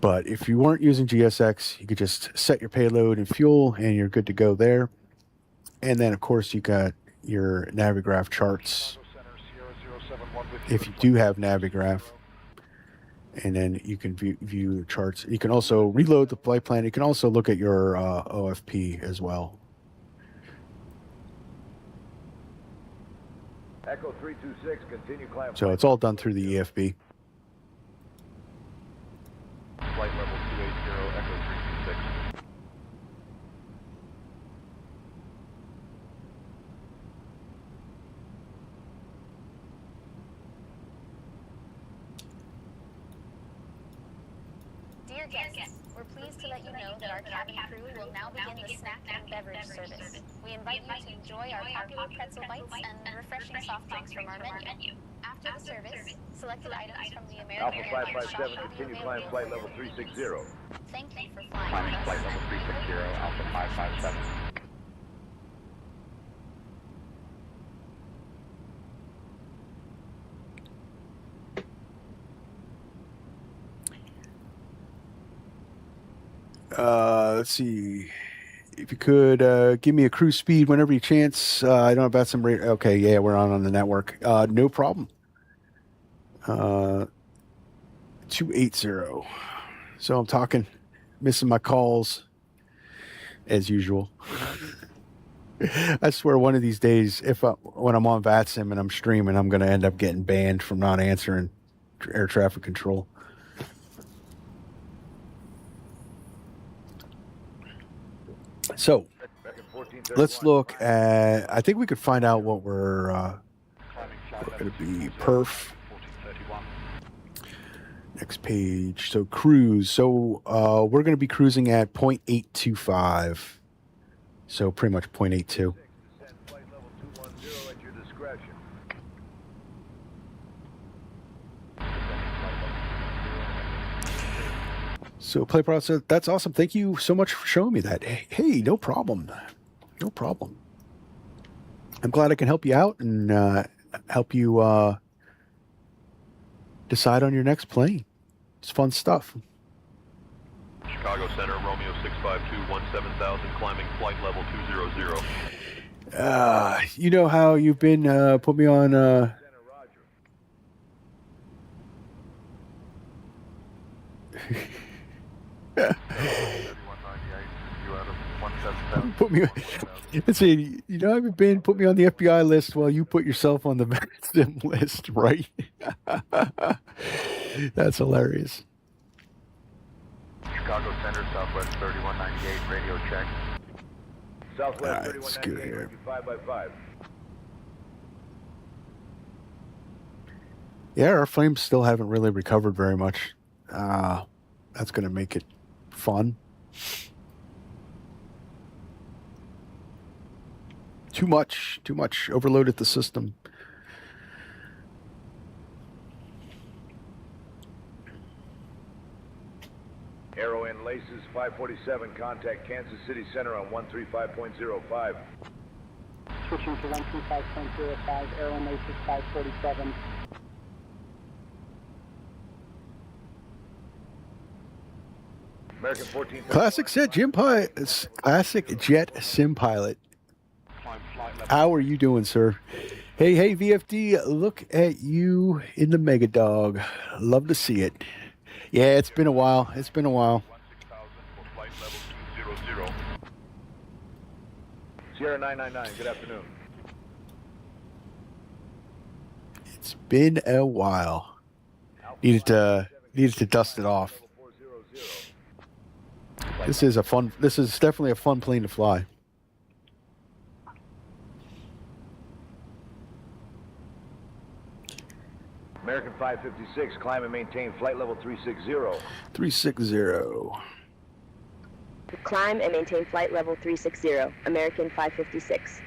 But if you weren't using GSX, you could just set your payload and fuel, and you're good to go there. And then, of course, you got your Navigraph charts if you do have Navigraph. And then you can view charts. You can also reload the flight plan. You can also look at your OFP as well. Echo 326, continue climb. So it's all done through the EFB. Flight level 280, Echo 326. Dear guests, we're pleased to let you know that our cabin crew will now begin the snack and beverage service. We invite you to enjoy our popular pretzel bites and refreshing soft drinks from our menu. After the service, selected items from the American Alpha Airlines shop 557, will be continue climb flight level 360. Thank you for flying Climbing with flight us. level 360, Alpha 557. Let's see. If you could give me a cruise speed whenever you chance. I don't know about some rate. Okay, yeah, we're on the network. No problem. 280. So I'm talking, missing my calls as usual. I swear one of these days, when I'm on VATSIM and I'm streaming, I'm going to end up getting banned from not answering air traffic control. So let's look at, I think we could find out what we're going to be. Perf. Next page. So cruise. So we're going to be cruising at 0.825. So pretty much 0.82. So play process, that's awesome. Thank you so much for showing me that. Hey, no problem. No problem. I'm glad I can help you out and help you decide on your next plane. It's fun stuff. Chicago Center, Romeo 652, 17,000, climbing flight level 200. You know how you've been put me on put me. Let's see. You know, I've been put me on the FBI list while you put yourself on the sim list, right? That's hilarious. Chicago Center, Southwest 3198, radio check. Southwest Alright, let's go 3198, here. 5 by 5. Yeah, our flames still haven't really recovered very much. That's going to make it fun. Too much overloaded the system. Arrow in laces 547, contact Kansas City Center on 135.05. Switching to 135.05, Arrow in laces 547. American 14. Classic Jet Sim Pilot. How are you doing, sir? Hey, VFD, look at you in the Mega Dog. Love to see it. Yeah, it's been a while. Sierra 999, good afternoon. It's been a while. Needed to dust it off. This is definitely a fun plane to fly. American 556, climb and maintain flight level 360. 360. Climb and maintain flight level 360, American 556.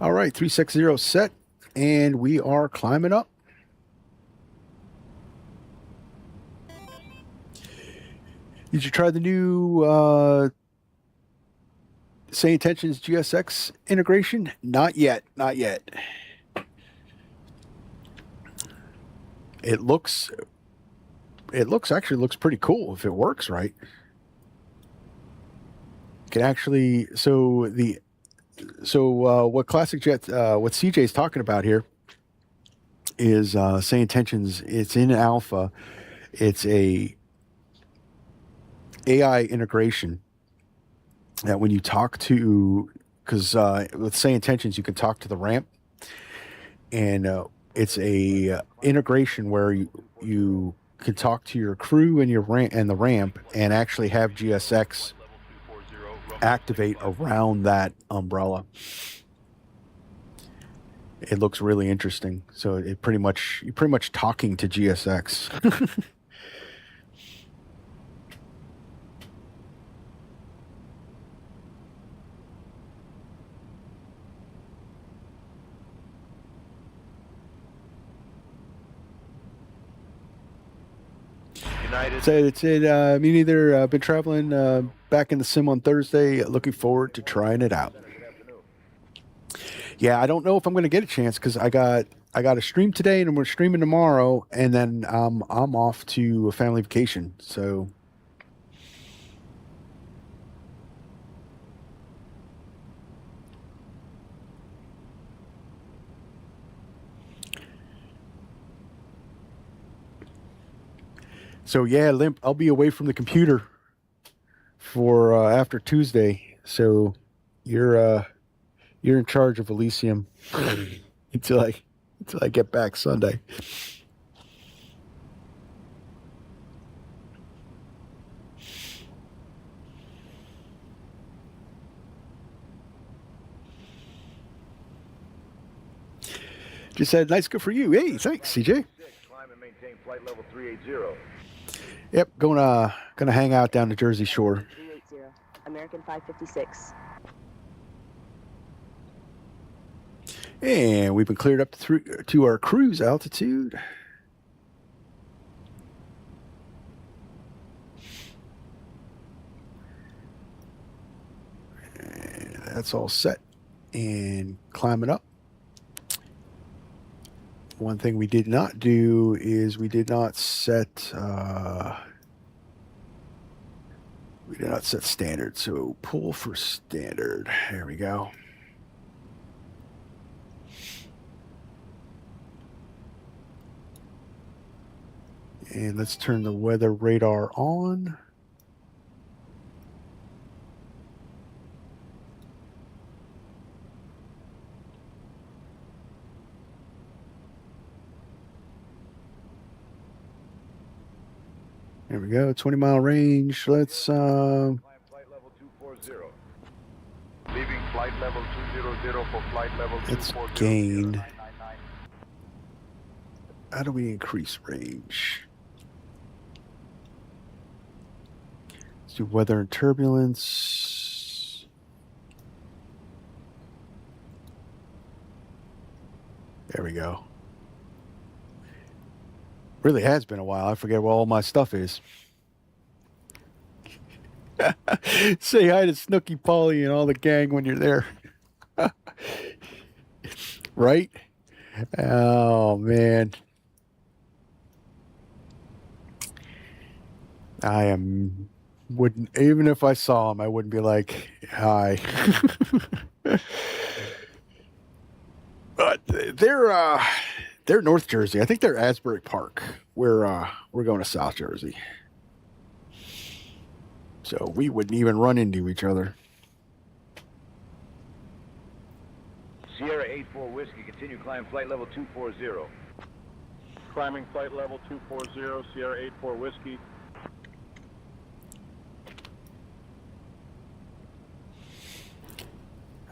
All right, 360 set, and we are climbing up. Did you try the new Say Intentions GSX integration? Not yet. It looks pretty cool if it works right. Can actually what Classic Jet what CJ's talking about here is Say Intentions. It's in alpha. It's a AI integration that when you talk to, because with Say Intentions you can talk to the ramp, and it's a integration where you can talk to your crew and the ramp and actually have GSX activate around that umbrella. It looks really interesting. So you're pretty much talking to GSX. So it's me neither. Been traveling back in the sim on Thursday. Looking forward to trying it out. Yeah, I don't know if I'm going to get a chance because I got a stream today and we're streaming tomorrow, and then I'm off to a family vacation. So yeah, Limp, I'll be away from the computer for after Tuesday. So you're in charge of Elysium until I get back Sunday. Just said, nice, good for you. Hey, thanks, CJ. Climb and maintain flight level 380. Yep, gonna hang out down the Jersey Shore. 380, American 556. And we've been cleared up to our cruise altitude. And that's all set. and climbing up. One thing we did not do is we did not set standard. So pull for standard. There we go. And let's turn the weather radar on. There we go, 20-mile range. Let's Flight level 240. Leaving flight level 200 for flight level 240. let's gain. How do we increase range? Let's do weather and turbulence. There we go. Really has been a while. I forget where all my stuff is. Say hi to Snooky Polly and all the gang when you're there. Right? Oh, man. Wouldn't, even if I saw him, I wouldn't be like, hi. But they're North Jersey. I think they're Asbury Park. We're going to South Jersey. So we wouldn't even run into each other. Sierra 84 Whiskey, continue climb flight level 240. Climbing flight level 240, Sierra 84 Whiskey.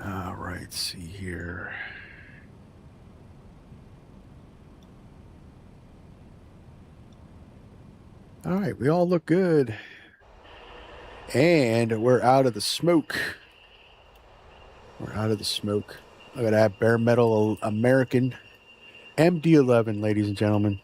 All right, see here. All right, we all look good. And we're out of the smoke. We're out of the smoke. Look at that bare metal American MD-11, ladies and gentlemen.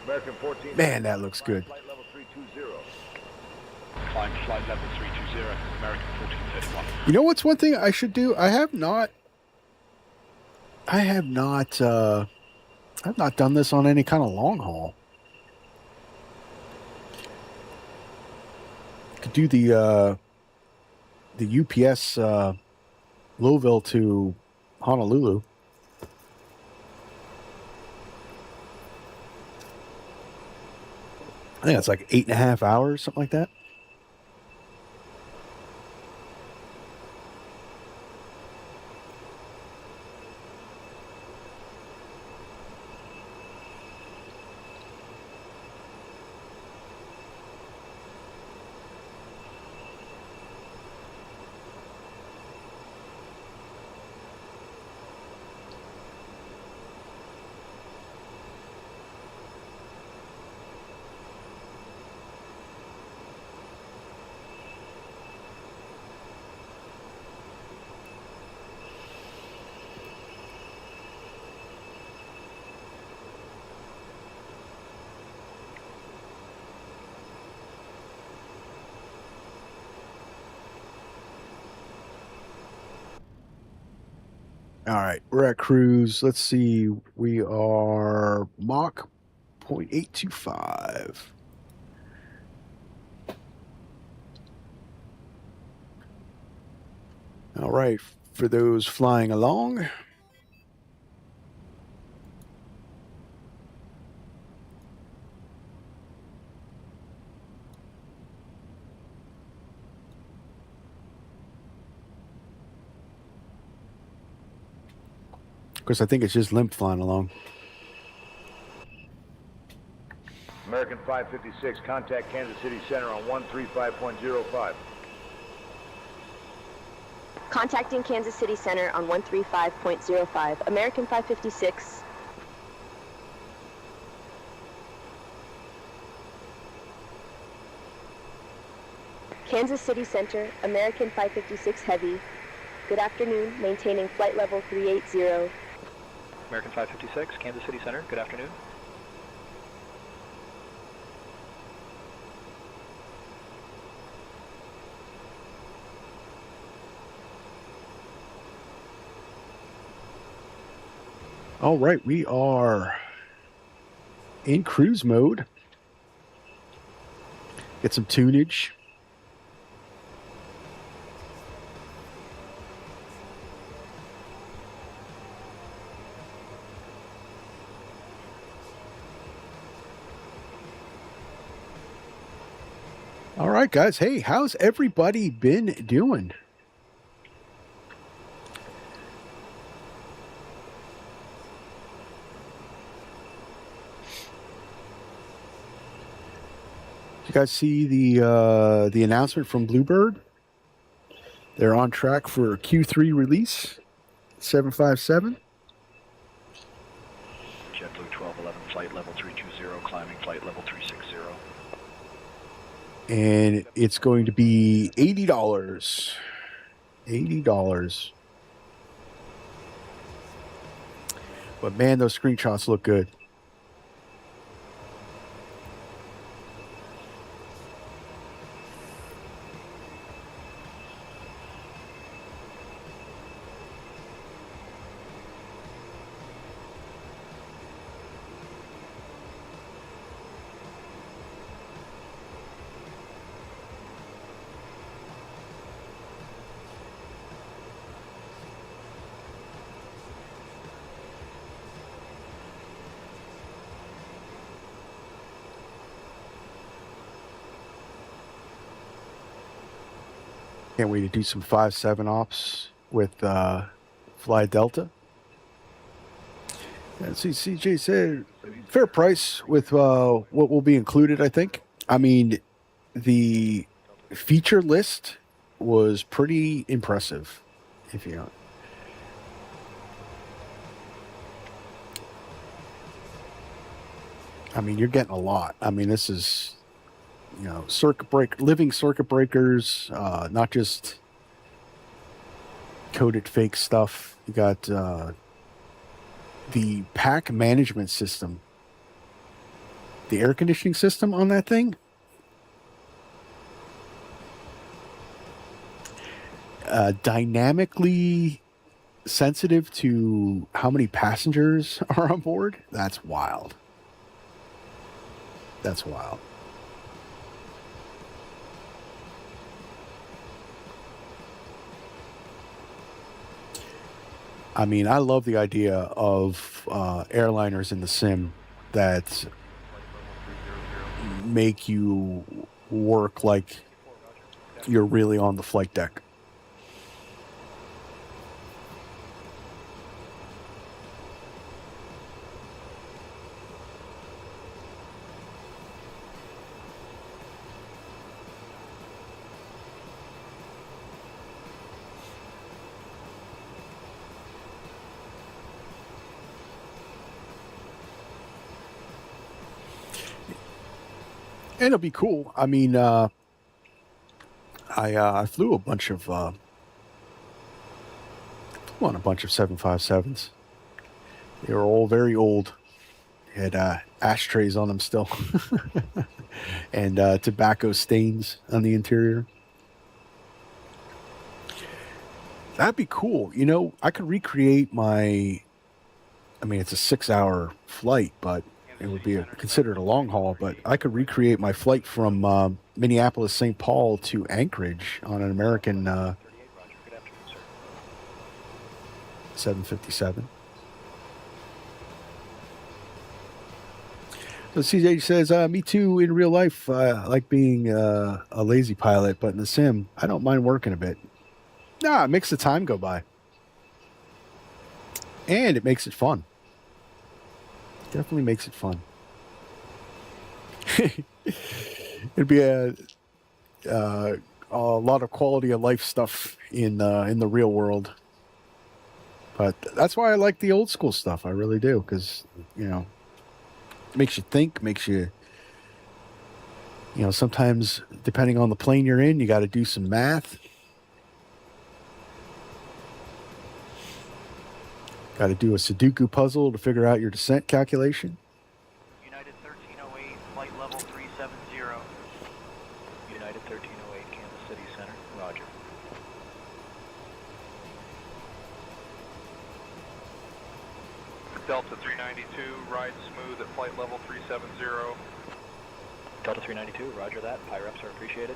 American 14. Man, that looks good. Flight level 320. Climb flight level 320, American 1431. You know what's one thing I should do? I've not done this on any kind of long haul. Could do the UPS Louisville to Honolulu. I think it's like 8.5 hours, something like that. All right, we're at cruise. Let's see. We are Mach 0.825. All right, for those flying along. Of course, I think it's just limp flying along. American 556, contact Kansas City Center on 135.05. Contacting Kansas City Center on 135.05. American 556. Kansas City Center, American 556 Heavy. Good afternoon, maintaining flight level 380. American 556, Kansas City Center, good afternoon. All right, we are in cruise mode. Get some tunage. All right, guys. Hey, how's everybody been doing? You guys see the announcement from Bluebird? They're on track for Q3 release, 757. JetBlue 1211, flight level 320, climbing flight level 360. And it's going to be $80. $80. But man, those screenshots look good. Can't wait to do some 5-7 ops with Fly Delta. And see, CJ said fair price with what will be included, I think. I mean, the feature list was pretty impressive, if you know. I mean, you're getting a lot. I mean, this is, you know, living circuit breakers, not just coded fake stuff. You got the pack management system, the air conditioning system on that thing. Dynamically sensitive to how many passengers are on board. That's wild. That's wild. I mean, I love the idea of airliners in the sim that make you work like you're really on the flight deck. And it'll be cool. I mean, I flew a bunch of 757s. They were all very old. They had ashtrays on them still, and tobacco stains on the interior. That'd be cool. You know, I could recreate my. I mean, it's a 6-hour flight, but it would be considered a long haul, but I could recreate my flight from Minneapolis, St. Paul to Anchorage on an American 757. So CJ says, me too in real life. I like being a lazy pilot, but in the sim, I don't mind working a bit. Nah, it makes the time go by. And it makes it fun. Definitely makes it fun. It'd be a lot of quality of life stuff in the real world. But that's why I like the old school stuff. I really do, because, you know, it makes you think, makes you You know, sometimes depending on the plane you're in, you got to do some math. Got to do a Sudoku puzzle to figure out your descent calculation. United 1308, flight level 370. United 1308, Kansas City Center. Roger. Delta 392, ride smooth at flight level 370. Delta 392, roger that. PIREPs are appreciated.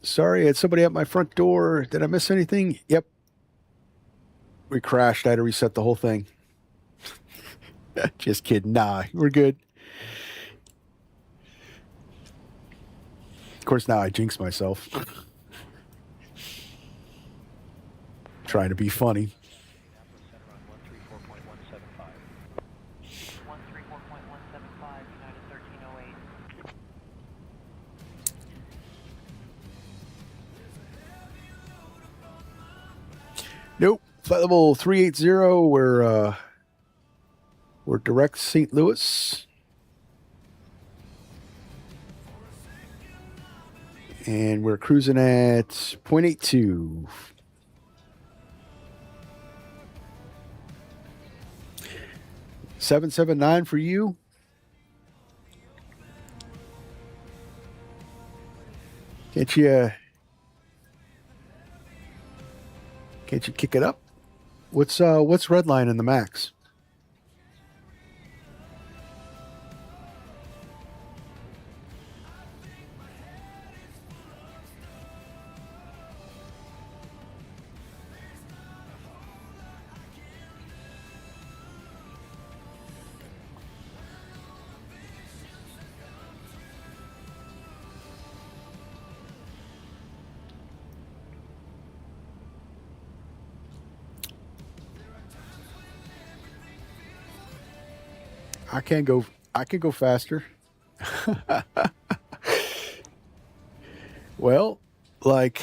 Sorry, I had somebody at my front door. Did I miss anything? Yep. We crashed. I had to reset the whole thing. Just kidding. Nah, we're good. Of course, now I jinx myself. Trying to be funny. 134.175. 134.175, United 1308. Nope. Flight level 380. We're direct St. Louis. And we're cruising at 0.82. $779 for you. Can't you kick it up? What's redline in the max? I can go faster. Well, like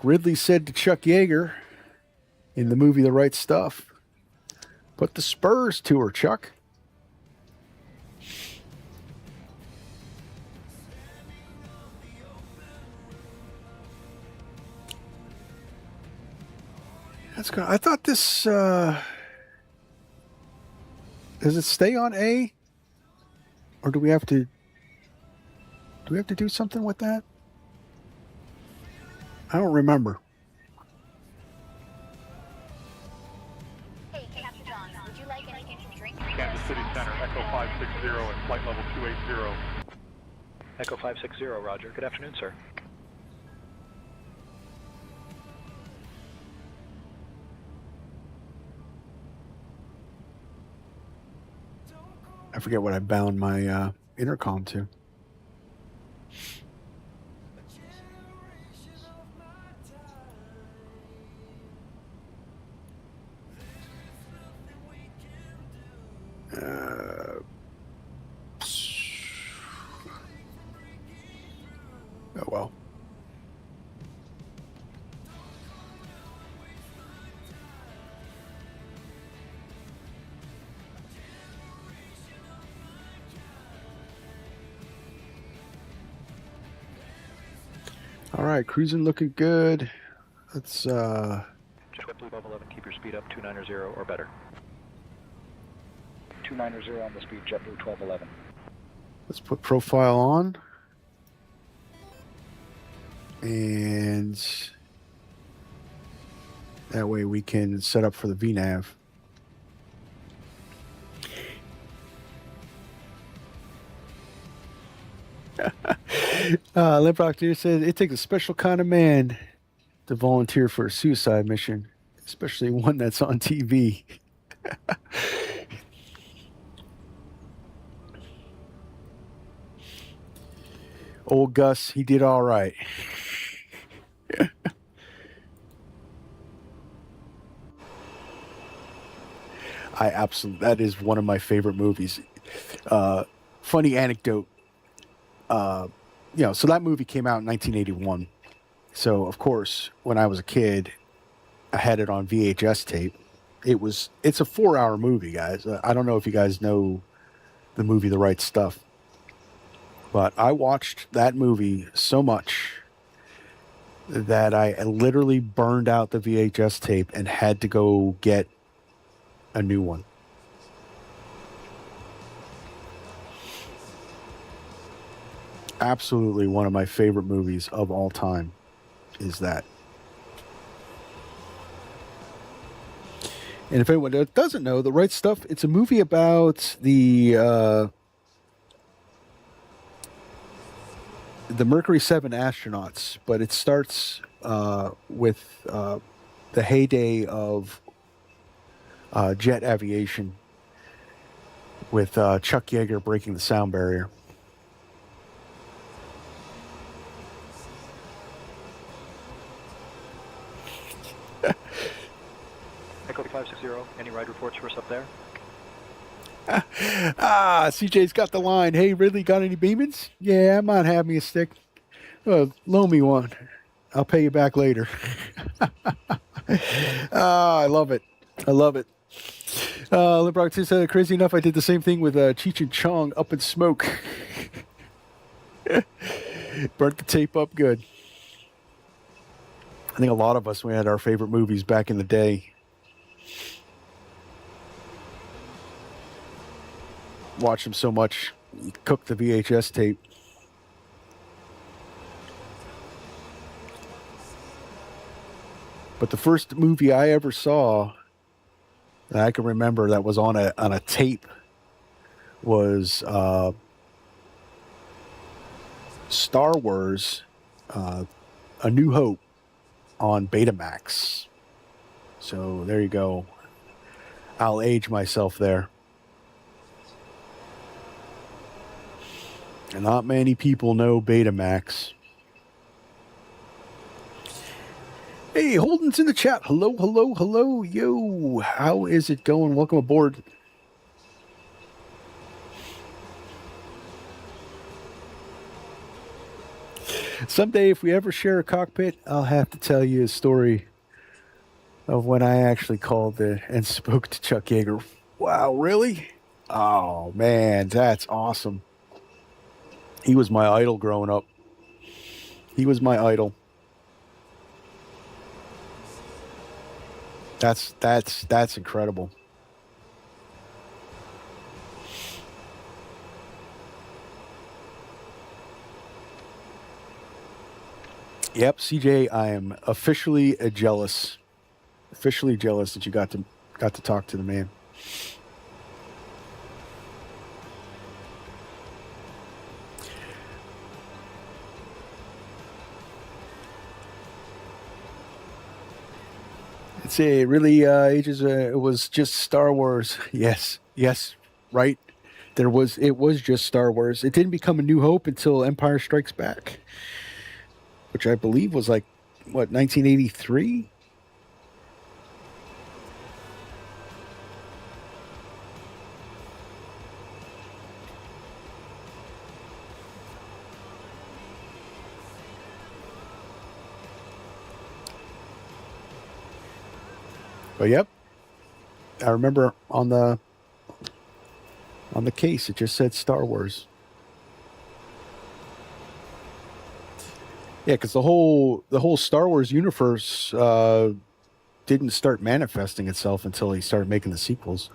Ridley said to Chuck Yeager in the movie The Right Stuff, put the spurs to her, Chuck. That's good. I thought this does it stay on A? Or do we have to do something with that? I don't remember. Hey, Captain John, would you like anything to drink? Kansas City Center, Echo 560 at flight level 280. Echo 560, roger. Good afternoon, sir. I forget what I bound my intercom to. Oh well. All right, cruising looking good. Let's JetBlue 1211, keep your speed up 290 or better. 290 on the speed, JetBlue 1211. let's put profile on. And that way we can set up for the VNAV. Limprock Deer says it takes a special kind of man to volunteer for a suicide mission, especially one that's on TV. Old Gus, he did all right. that is one of my favorite movies. Funny anecdote. So that movie came out in 1981. So of course, when I was a kid, I had it on VHS tape. It's a 4-hour movie, guys. I don't know if you guys know the movie The Right Stuff, but I watched that movie so much that I literally burned out the VHS tape and had to go get a new one. Absolutely one of my favorite movies of all time is that. And if anyone doesn't know, The Right Stuff, it's a movie about the Mercury 7 astronauts, but it starts with the heyday of jet aviation with Chuck Yeager breaking the sound barrier. Echo 560, any ride reports for us up there? CJ's got the line. Hey, Ridley, got any Beemans? Yeah, I might have me a stick. Loan me one. I'll pay you back later. I love it. I love it. LeBron said, crazy enough, I did the same thing with Cheech and Chong, Up in Smoke. Burnt the tape up good. I think a lot of us, we had our favorite movies back in the day. Watch them so much, you cook the VHS tape. But the first movie I ever saw that I can remember that was on a tape was Star Wars, A New Hope on Betamax. So there you go. I'll age myself there. And not many people know Betamax. Hey, Holden's in the chat. Hello, hello, hello. Yo, how is it going? Welcome aboard. Someday, if we ever share a cockpit, I'll have to tell you a story of when I actually called and spoke to Chuck Yeager. Wow, really? Oh, man, that's awesome. He was my idol growing up. He was my idol. That's incredible. Yep, CJ, I am officially jealous. Officially jealous that you got to talk to the man. It's really ages. It was just Star Wars. Yes, right. It was just Star Wars. It didn't become A New Hope until Empire Strikes Back, which I believe was like, what, 1983? But yep, I remember on the case it just said Star Wars. Yeah, because the whole Star Wars universe didn't start manifesting itself until he started making the sequels.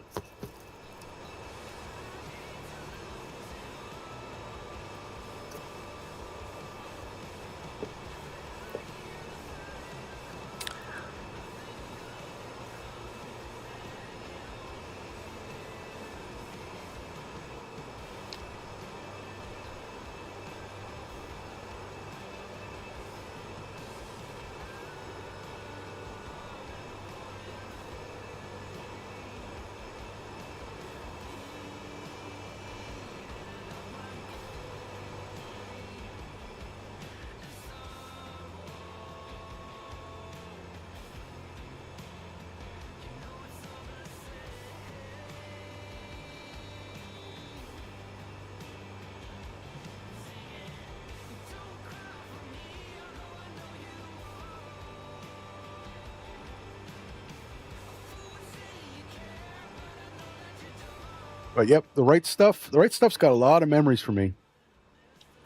But yep, the right stuff's got a lot of memories for me.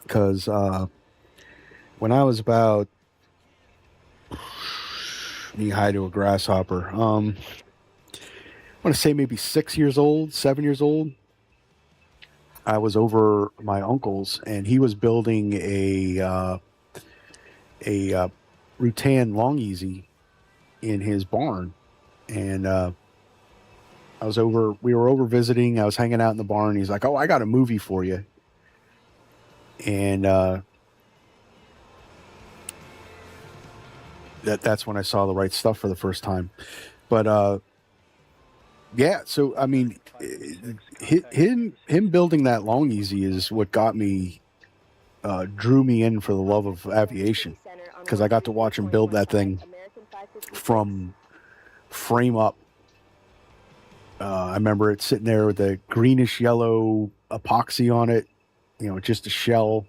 Because when I was about knee high to a grasshopper, I want to say maybe 7 years old, I was over my uncle's, and he was building a Rutan Long Easy in his barn, and we were over visiting. I was hanging out in the barn. He's like, "Oh, I got a movie for you," and that's when I saw The Right Stuff for the first time. But yeah, so I mean, him building that Long Easy is what got me, drew me in for the love of aviation, because I got to watch him build that thing from frame up. I remember it sitting there with the greenish yellow epoxy on it, just a shell,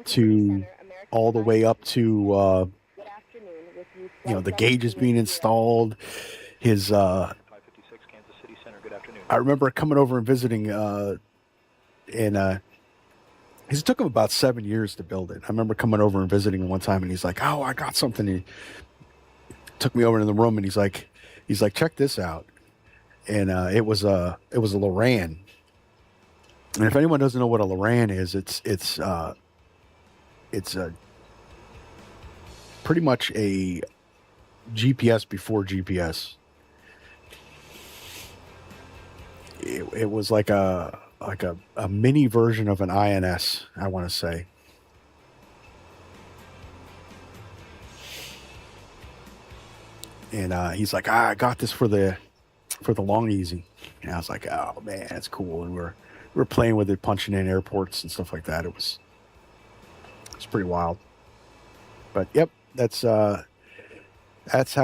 to all the way up to the gauges being installed. His I remember coming over and visiting, and it took him about 7 years to build it. I remember coming over and visiting him one time, and he's like, "Oh, I got something." He took me over to the room, and he's like, "Check this out." And it was a Loran. And if anyone doesn't know what a Loran is, it's a pretty much a GPS before GPS. It was like a mini version of an INS, I want to say. And he's like, "I got this for the Long Easy," and I was like, "Oh man, that's cool." And we're playing with it, punching in airports and stuff like that. It's pretty wild. But yep, that's how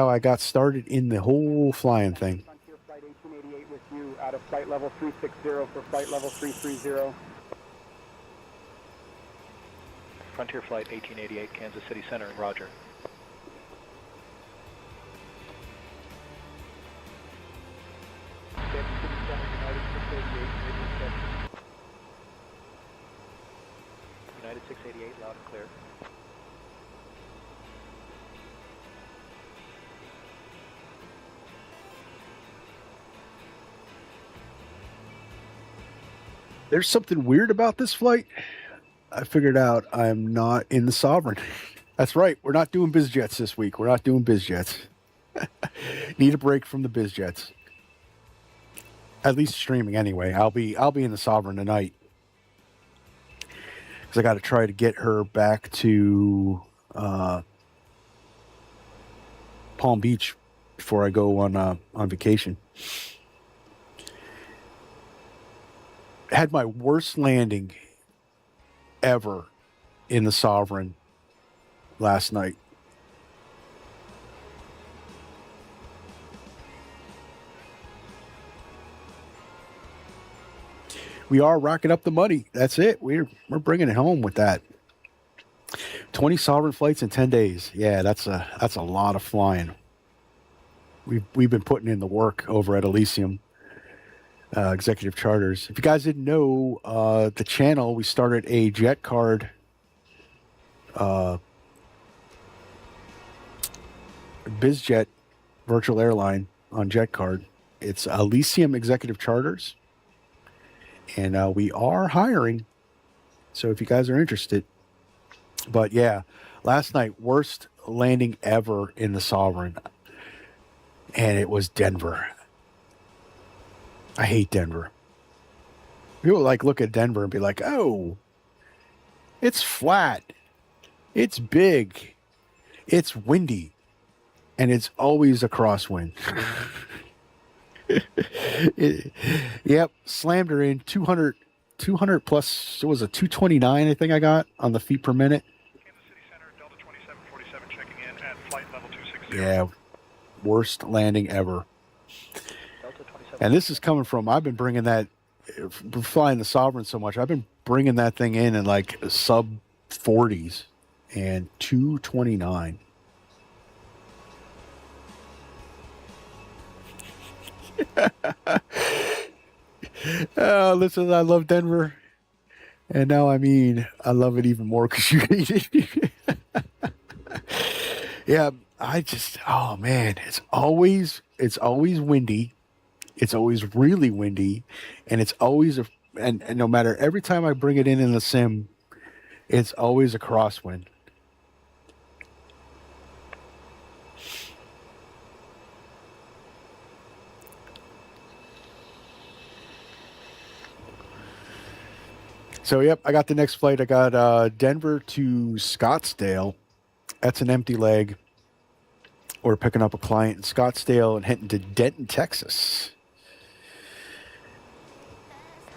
I got started in the whole flying thing. Frontier Flight 1888 with you out of flight level 360 for flight level 330. Frontier Flight 1888, Kansas City Center, roger. Kansas City Center, United 688, radio check. United 688, loud and clear. There's something weird about this flight. I figured out I'm not in the Sovereign. That's right. We're not doing biz jets this week. We're not doing biz jets. Need a break from the biz jets. At least streaming anyway. I'll be in the Sovereign tonight, because I got to try to get her back to Palm Beach before I go on vacation. Had my worst landing ever in the Sovereign last night. We are racking up the money. That's it. We're bringing it home with that. 20 Sovereign flights in 10 days. Yeah, that's a lot of flying. We've been putting in the work over at Elysium Executive Charters. If you guys didn't know, the channel, we started a jet card BizJet virtual airline on jet card. It's Elysium Executive Charters, and we are hiring, so if you guys are interested. But yeah, last night, worst landing ever in the Sovereign, and it was Denver. I hate Denver. People look at Denver and be like, "Oh, it's flat, it's big, it's windy, and it's always a crosswind." Yep, slammed her in 200 plus. It was a 229, I think I got on the feet per minute. Kansas City Center, Delta 2747 checking in at flight level 260. Yeah, worst landing ever. And this is coming from, I've been bringing that, flying the Sovereign so much, I've been bringing that thing in like sub 40s, and 229. Listen, I love Denver. And now, I mean, I love it even more because you hate it. Yeah, oh man, it's always windy. It's always really windy, and it's always and no matter every time I bring it in the sim, it's always a crosswind. So, yep, I got the next flight. I got Denver to Scottsdale. That's an empty leg. We're picking up a client in Scottsdale and heading to Denton, Texas.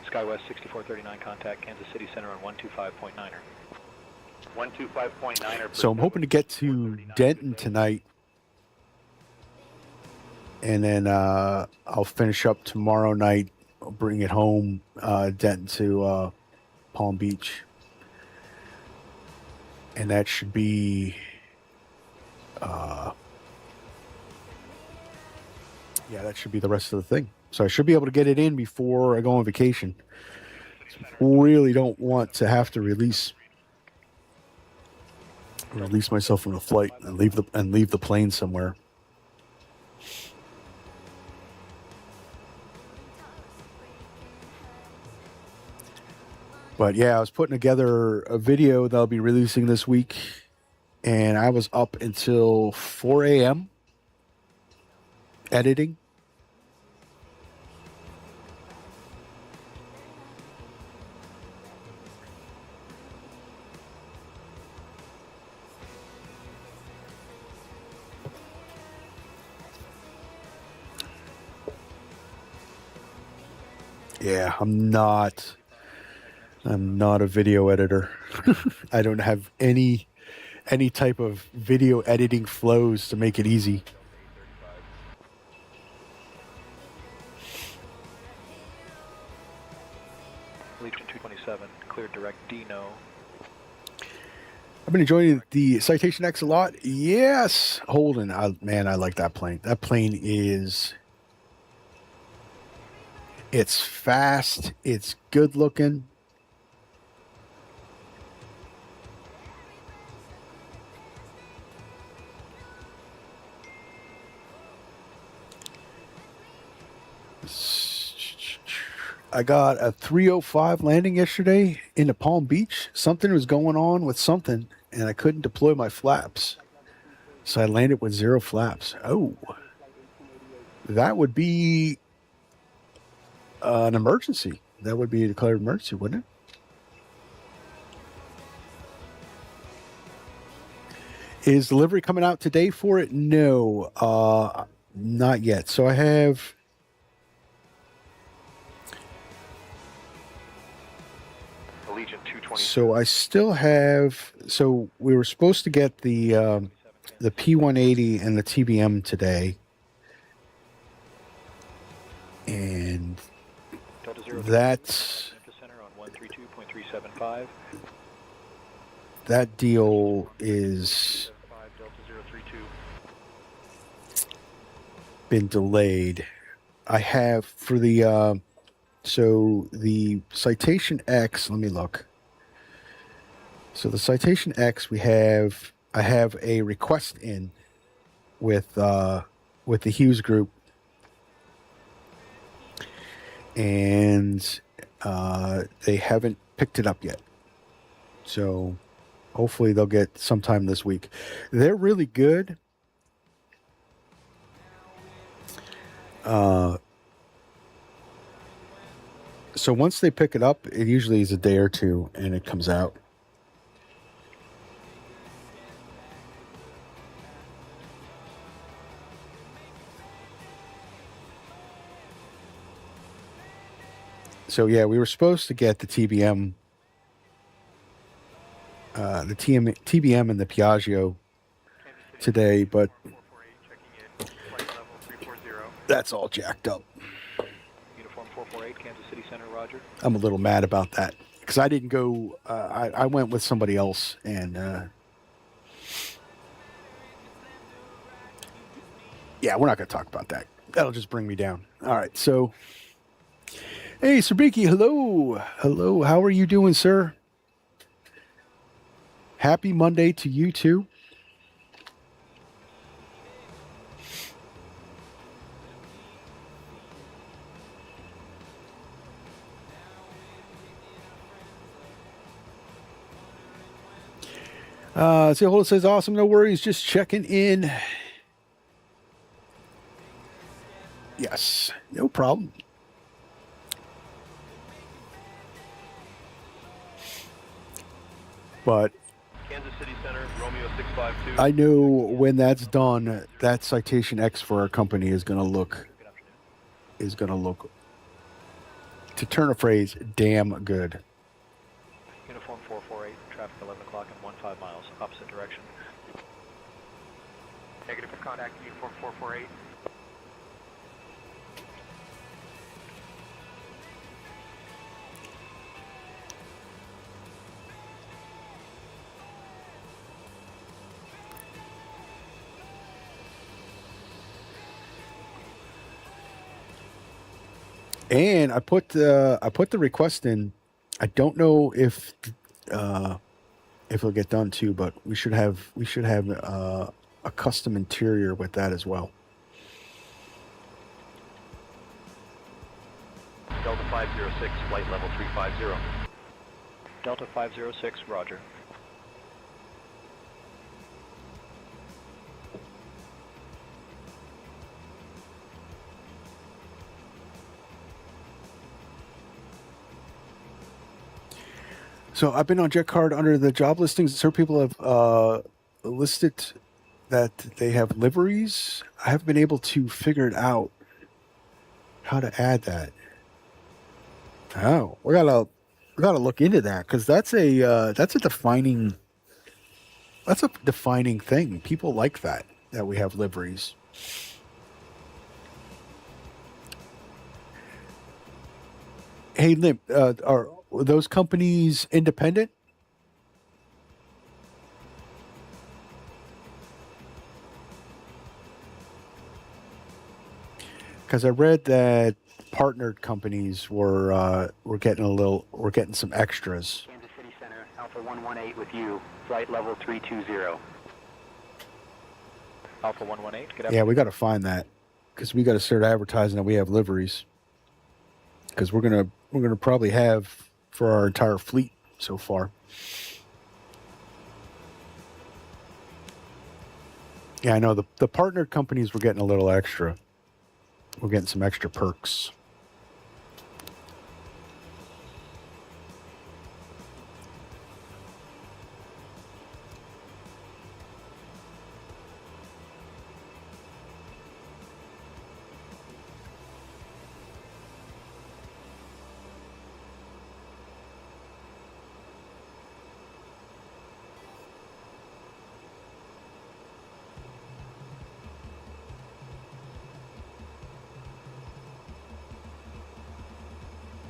SkyWest 6439, contact Kansas City Center on 125.9er. 125.9er. So I'm hoping to get to Denton tonight. And then I'll finish up tomorrow night. I'll bring it home, Denton to Palm Beach. And that should be... yeah, that should be the rest of the thing. So I should be able to get it in before I go on vacation. Really don't want to have to release myself from the flight and leave the plane somewhere. But yeah, I was putting together a video that I'll be releasing this week, and I was up until 4 a.m. editing. Yeah, I'm not a video editor. I don't have any type of video editing flows to make it easy. Legion 227, cleared direct D, no. I've been enjoying the Citation X a lot. Yes, Holden. Man, I like that plane. That plane is... It's fast. It's good looking. I got a 305 landing yesterday into Palm Beach. Something was going on with something, and I couldn't deploy my flaps. So I landed with 0 flaps. Oh, that would be an emergency. That would be a declared emergency, wouldn't it? Is delivery coming out today for it? No, not yet. So I have... Legion 220. So I still have... So we were supposed to get the P180 and the TBM today. And that's... That deal is been delayed. I have for the so the Citation X, let me look. So the Citation X I have a request in with the Hughes group, and they haven't picked it up yet. So hopefully they'll get sometime this week. They're really good. So once they pick it up, it usually is a day or two and it comes out. So yeah, we were supposed to get the TBM, TBM and the Piaggio today, but that's all jacked up. Uniform 448, Kansas City Center, roger. I'm a little mad about that because I didn't go. I went with somebody else, and yeah, we're not going to talk about that. That'll just bring me down. All right, so Hey, Sabiki, hello. Hello, how are you doing, sir? Happy Monday to you, too. Hold says, awesome, no worries, just checking in. Yes, no problem. But Kansas City Center, Romeo 652. I know when that's done, that Citation X for our company is going to look, to turn a phrase, damn good. Uniform 448, traffic 11 o'clock and 15 miles, opposite direction. Negative for contact, uniform 448. And I put the request in. I don't know if it'll get done too, but we should have a custom interior with that as well. Delta 506, flight level 350. Delta 506, roger. So I've been on JetKard under the job listings. Certain people have listed that they have liveries. I haven't been able to figure it out how to add that. Oh, we gotta look into that because that's a defining thing. People like that we have liveries. Hey, Lim, are those companies independent? Because I read that partnered companies were getting some extras. Kansas City Center, Alpha 118 with you, flight level 320. Alpha 118, get up. Yeah, we got to find that because we got to start advertising that we have liveries. Because we're gonna probably have for our entire fleet so far. Yeah, I know the partnered companies were getting a little extra. We're getting some extra perks.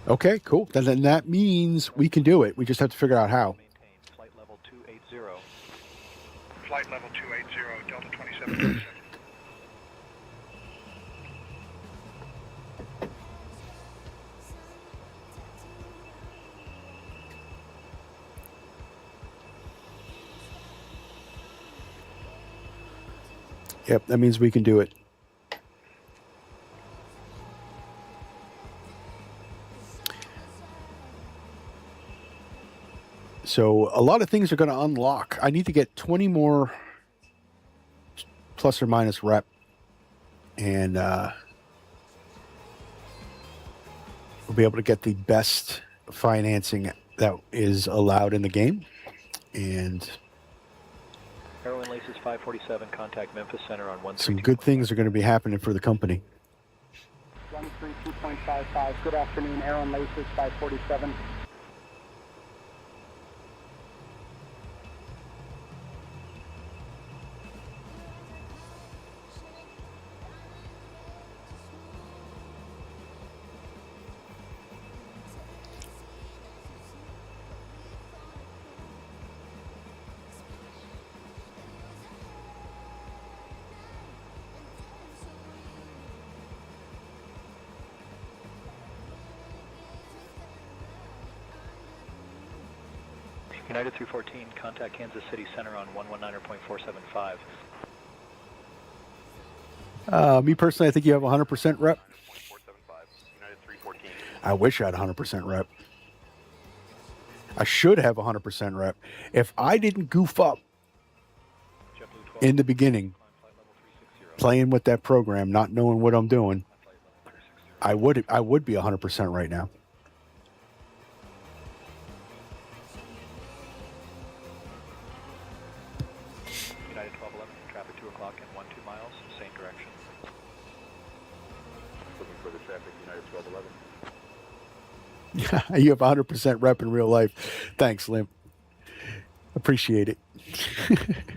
Okay, cool. Then that means we can do it. We just have to figure out how. Maintain flight level 280. Flight level 280, Delta 27. Yep, that means we can do it. So a lot of things are going to unlock. I need to get 20 more plus or minus rep. And we'll be able to get the best financing that is allowed in the game. And Heroin Laces 547, contact Memphis Center on 132. some good things are going to be happening for the company. 132.55, good afternoon, Aaron Laces 547. United 314, contact Kansas City Center on 119.475. Me personally, I think you have 100% rep. United 314. I wish I had 100% rep. I should have 100% rep. If I didn't goof up in the beginning, playing with that program, not knowing what I'm doing, I would be 100% right now. United 1211, traffic 2 o'clock and 12 miles, same direction. Looking for the traffic, United 1211. You have 100% rep in real life. Thanks, Limp. Appreciate it. 1211,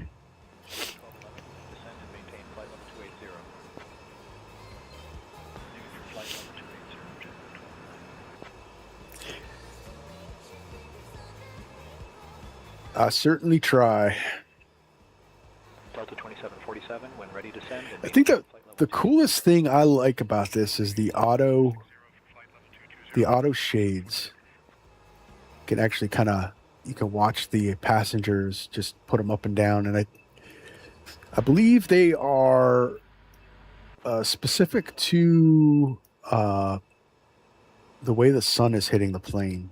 descend and maintain flight level 280. Flight level 280. I certainly try. Delta 2747, when ready, descend. I think that the coolest thing I like about this is the auto shades. You can actually you can watch the passengers, just put them up and down. And I believe they are specific to the way the sun is hitting the plane.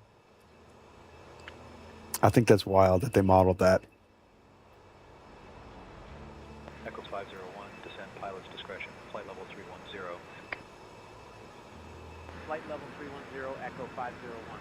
I think that's wild that they modeled that. Echoes 501, descend, pilot's discretion, flight level 310. Flight level 310, Echo 501.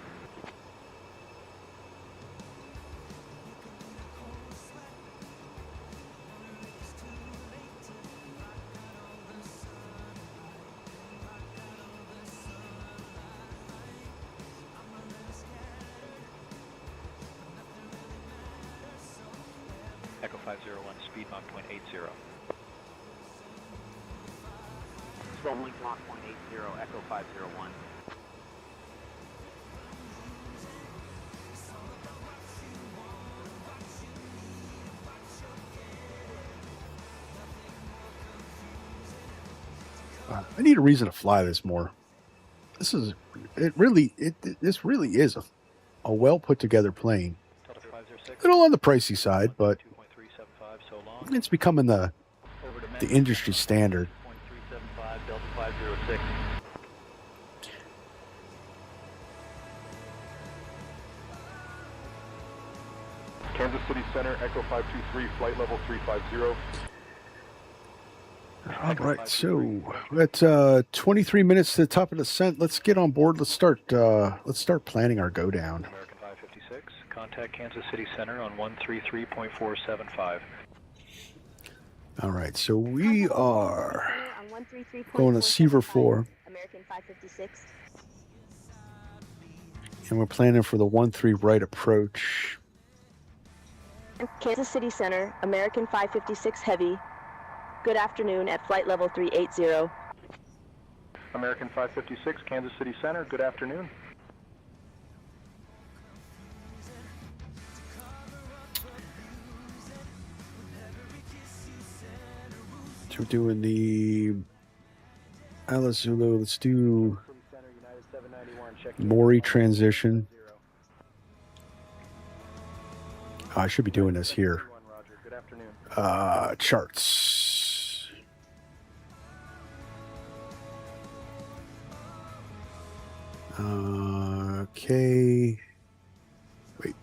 Echo 501, speed Mach 0.80. Slow link Mach 0.80, Echo 501. I need a reason to fly this more. This really is a well put together plane. A little on the pricey side, but it's becoming the industry standard. 375, Delta 506. Kansas City Center, Echo 523, flight level 350. All right, so that's 23 minutes to the top of the descent. Let's get on board. Let's start planning our go down. American 556, contact Kansas City Center on 133.475. All right, so we are going to Seaver 4. American 556. And we're planning for the 13 right approach. Kansas City Center, American 556 Heavy. Good afternoon at flight level 380. American 556, Kansas City Center, good afternoon. So we're doing the Alice Zulu. Let's do Maury transition. Oh, I should be doing this here. Charts. Okay. Wait.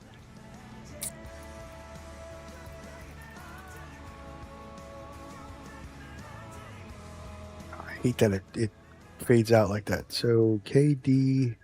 I hate that it fades out like that. So KDFW.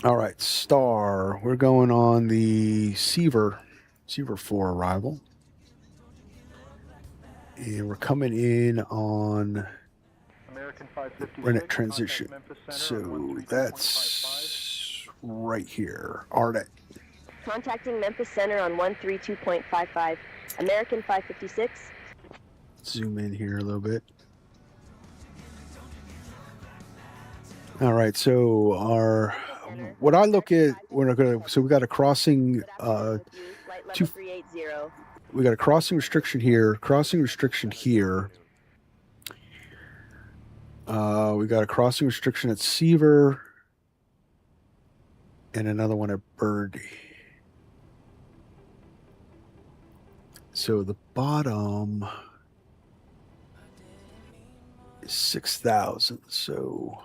All right, Star. We're going on the Seaver 4 arrival. And we're coming in on Rennet transition. So that's right here. Arnett. Contacting Memphis Center on 132.55. American 556. Zoom in here a little bit. All right, so what I look at, we're going to, so we got a crossing, we got a crossing restriction here, crossing restriction here. We got a crossing restriction at Seaver and another one at Birdie. So the bottom is 6,000. So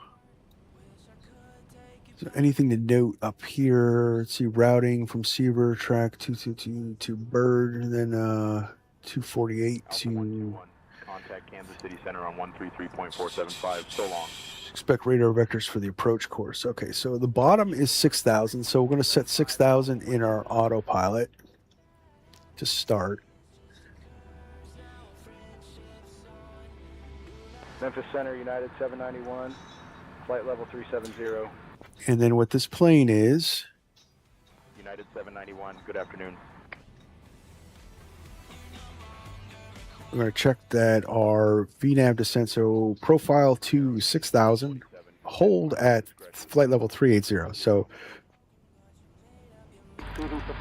is there anything to note up here? Let's see, routing from Seaver, track 222 to Bird, and then 248 to... Contact Kansas City Center on 133.475. So long. Expect radar vectors for the approach course. Okay, so the bottom is 6,000. So we're going to set 6,000 in our autopilot to start. Memphis Center, United 791, flight level 370. And then what this plane is... United 791, good afternoon. We're going to check that our VNAV descent, so profile to 6,000, hold at flight level 380. So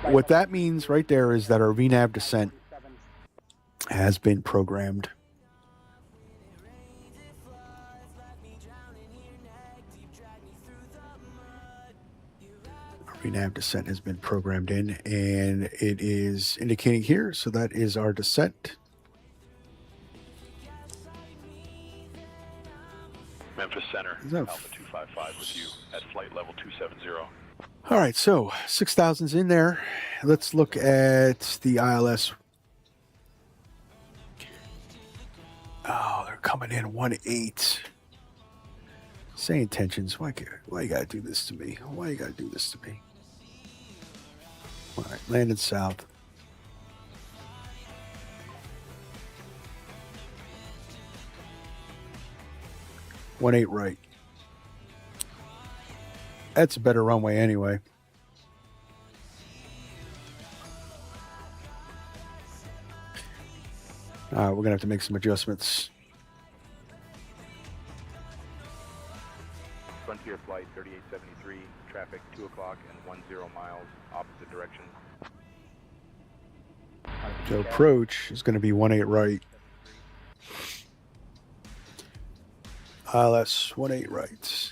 what that means right there is that our VNAV descent has been programmed. Our VNAV descent has been programmed in, and it is indicating here, so that is our descent. Memphis Center, Alpha 255 with you at flight level 270. All right, so 6,000's in there. Let's look at the ILS. Oh, they're coming in 1.8. Say intentions. Why you gotta do this to me? Why you gotta do this to me? All right, landed south. One 8 right. That's a better runway anyway. We're gonna have to make some adjustments. Frontier Flight 3873, traffic 2 o'clock and 10 miles, opposite direction. So approach is going to be 1.8 right. ILS 1.8 right.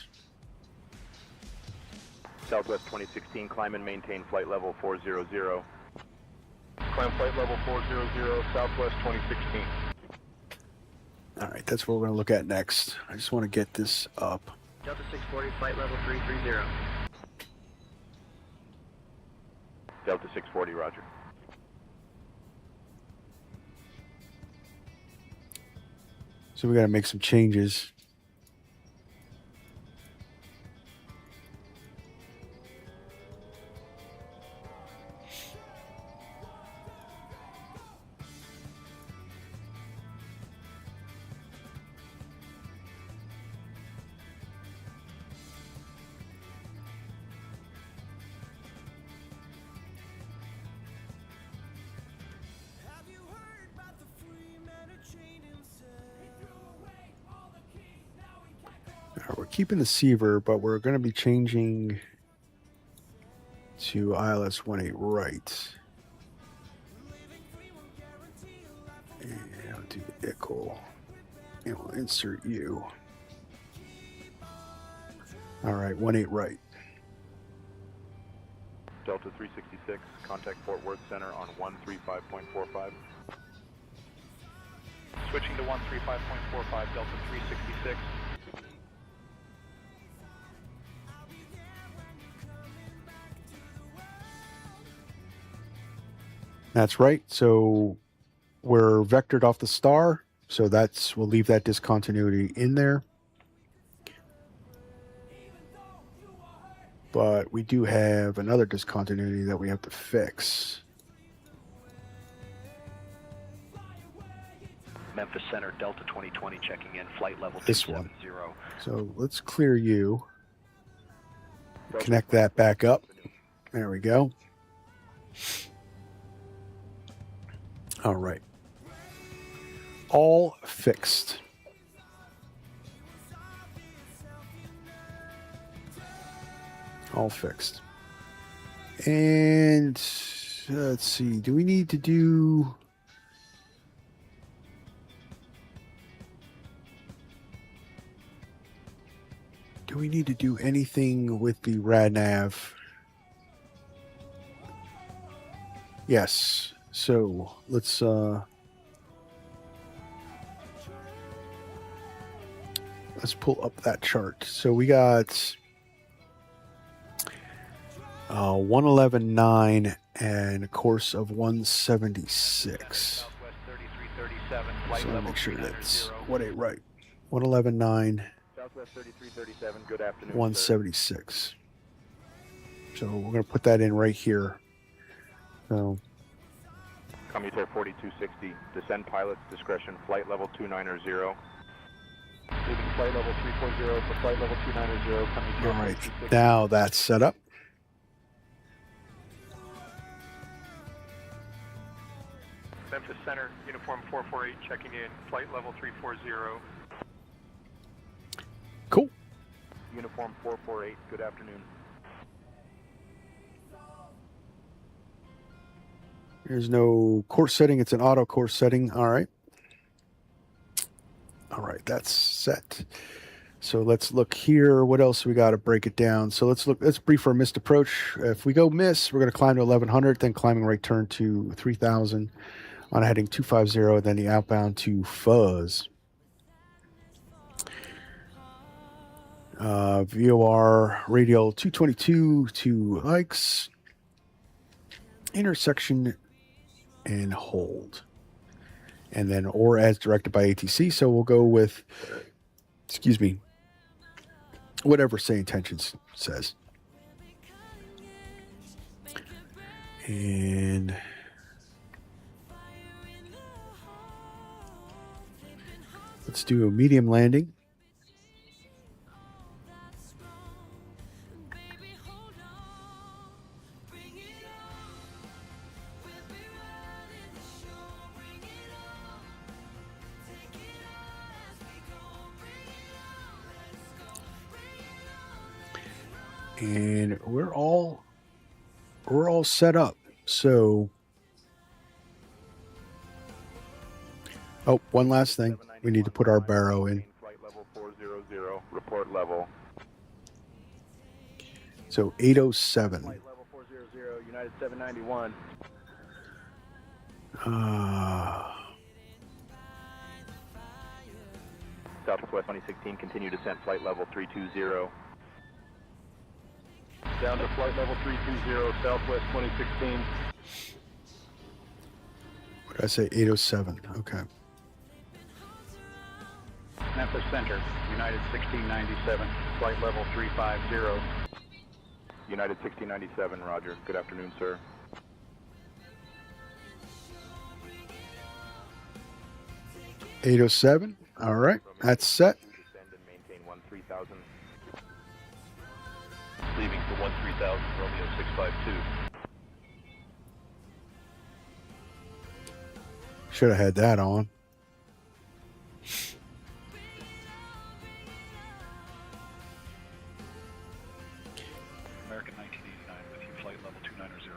Southwest 2016, climb and maintain flight level 400. Climb flight level 400, Southwest 2016. All right, that's what we're going to look at next. I just want to get this up. Delta 640, flight level 330. Delta 640, roger. So we got to make some changes. We're keeping the Seaver, but we're going to be changing to ILS 1.8 right. And I'll do the ICL. And we'll insert you. All right, 1.8 right. Delta 366, contact Fort Worth Center on 135.45. Switching to 135.45, Delta 366. That's right. So we're vectored off the star. So we'll leave that discontinuity in there. But we do have another discontinuity that we have to fix. Memphis Center, Delta 2020 checking in, flight level This 270. one. So let's clear you. Connect that back up. There we go. All right. All fixed. All fixed. And let's see. Do we need to do... Do we need to do anything with the RadNav? Yes. So let's pull up that chart. So we got 111.9 and a course of 176. So I'll make sure that's what I write. 111.9. Southwest 3337, good afternoon, 176. So we're going to put that in right here. So Commutator 4260, descend pilot's discretion, flight level 290. Leaving flight level 340 for flight level 290, Commutator. all right, now that's set up. Memphis Center, uniform 448, checking in, flight level 340. Cool. Uniform 448, good afternoon. There's no course setting. It's an auto course setting. All right. All right, that's set. So let's look here. What else we got to break it down? So let's brief our missed approach. If we go miss, we're going to climb to 1100, then climbing right turn to 3000 on a heading 250, then the outbound to fuzz. VOR radial 222 to Ikes, intersection and hold. And then or as directed by ATC. So we'll go with, excuse me, whatever say intentions says. And let's do a medium landing. And we're all set up. So, oh, one last thing. We need to put our barrow in. Flight level 400, report level. So 807. Flight level 400, United 791. Southwest 2016, continue descent, flight level 320. Down to flight level 320, Southwest 2016. What did I say? 807. Okay. Memphis Center, United 1697, flight level 350. United 1697, roger. Good afternoon, sir. $807. All right, that's set. Descend and maintain 13,000. Leaving for 13,000, Romeo 652. Should have had that on. American 1989 with you, flight level 290.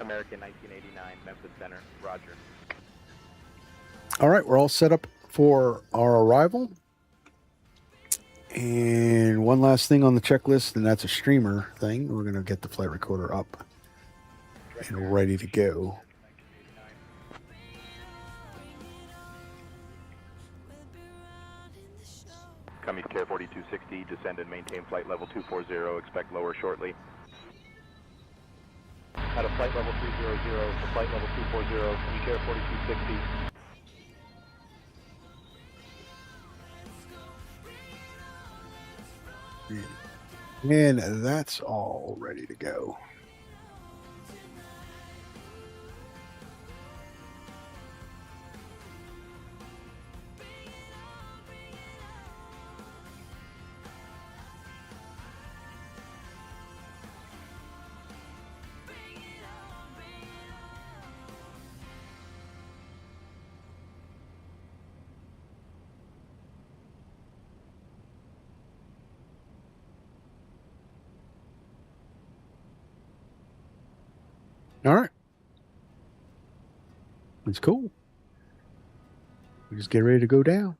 American 1989, Memphis Center, roger. All right, we're all set up for our arrival. And one last thing on the checklist, and that's a streamer thing. We're going to get the flight recorder up and ready to go. Commutator 4260, descend and maintain flight level 240, expect lower shortly. Out of flight level 300 for flight level 240, Commutator 4260. And that's all ready to go. All right. It's cool. We just get ready to go down.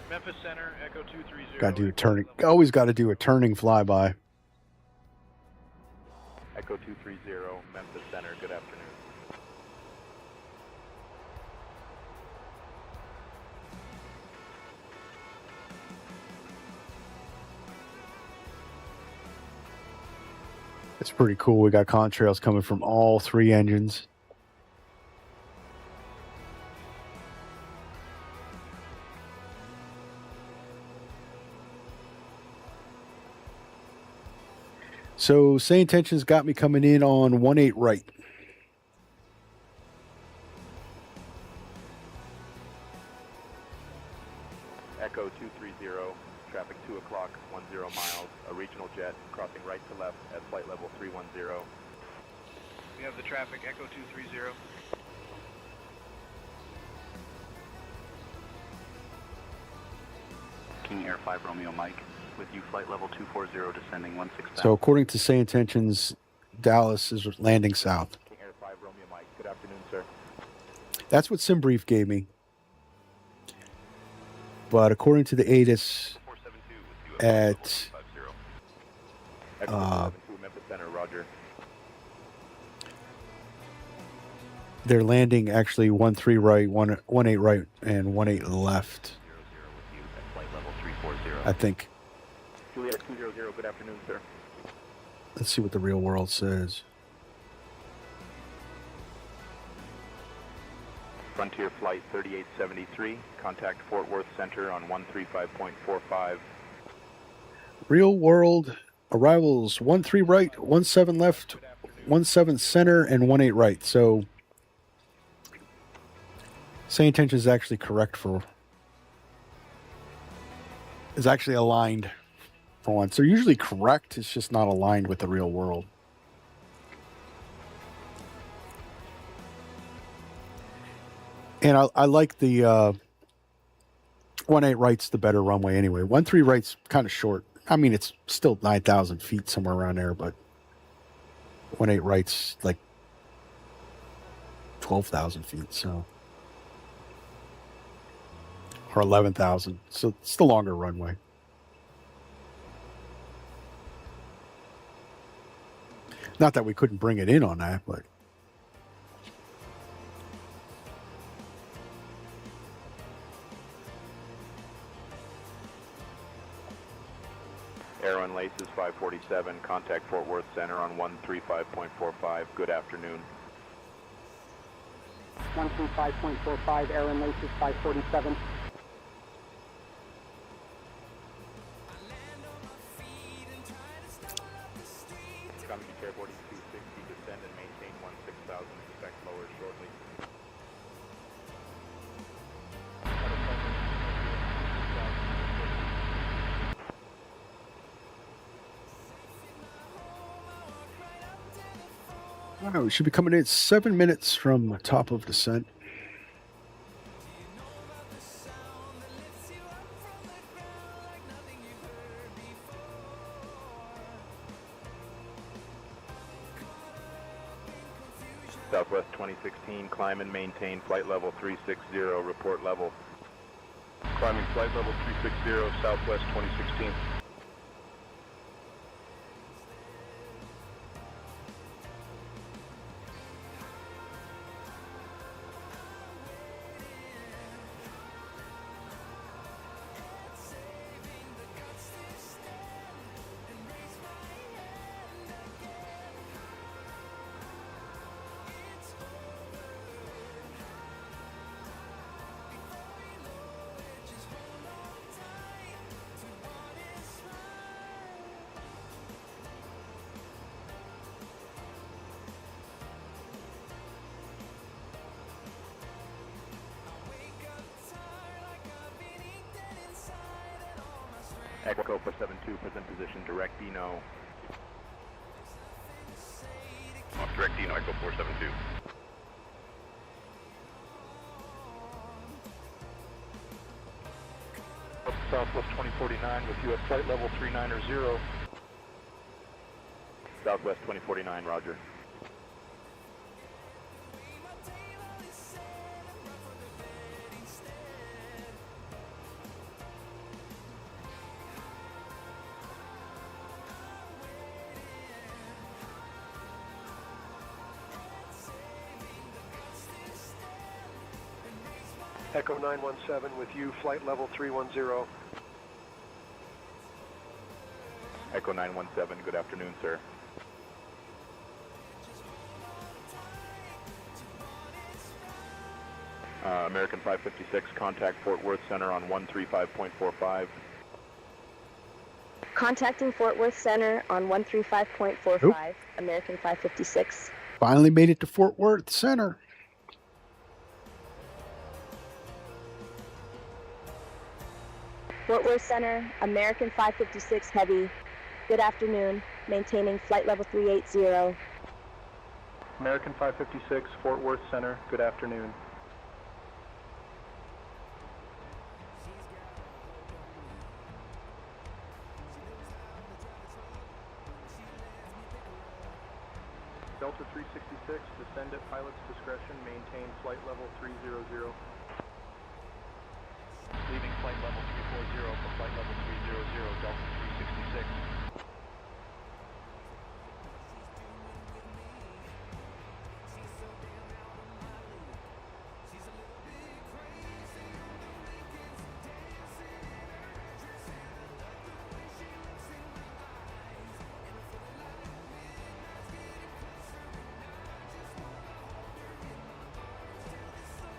Memphis Center, Echo 230. Got to do a turning. Always got to do a turning flyby. Echo 230, Memphis Center, good afternoon. It's pretty cool. We got contrails coming from all three engines. So, say intentions got me coming in on 18 right. Echo 230, traffic 2 o'clock, 10 miles, a regional jet crossing right to left at flight level 310. We have the traffic, Echo 230. King Air 5 Romeo Mike, with you flight level 240 descending 16,000. So, according to say intentions, Dallas is landing south. King Air 5 Romeo Mike, good afternoon, sir. That's what SimBrief gave me. But according to the ATIS at Echo 472, Memphis Center, roger. they're landing actually 13 right, 18 right, and 18 left. I think. Juliet 200, good afternoon, sir. Let's see what the real world says. Frontier Flight 3873, contact Fort Worth Center on 135.45. Real world arrivals 13 right, 17 left, 17 center, and 18 right. So, say intention is actually correct for. Is actually aligned for once. They're usually correct. It's just not aligned with the real world. And I like the 18 right's the better runway anyway. 13 right's kind of short. I mean, it's still 9,000 feet somewhere around there, but 18 right's like 12,000 feet. So, or 11,000. So it's the longer runway. Not that we couldn't bring it in on that, but. Air on Laces 547, contact Fort Worth Center on 135.45. Good afternoon. 135.45, Air on Laces 547. Comedy Chair 4260, descend and maintain 16,000, expect lower shortly. All right, we should be coming in 7 minutes from top of descent. Southwest 2016, climb and maintain flight level 360, report level. Climbing flight level 360, Southwest 2016. Echo 472, present position, direct Dino. Off direct Dino, Echo 472. Southwest 2049 with you at flight level 390. Southwest 2049, roger. Echo 917 with you, flight level 310. Echo 917, good afternoon, sir. American 556, contact Fort Worth Center on 135.45. Contacting Fort Worth Center on 135.45, American 556. Finally made it to Fort Worth Center. Fort Worth Center, American 556 Heavy. Good afternoon. Maintaining flight level 380. American 556, Fort Worth Center, good afternoon. Delta 366, descend at pilot's discretion, maintain flight level 300. Leaving flight level 340 for flight level 300, Delta 366.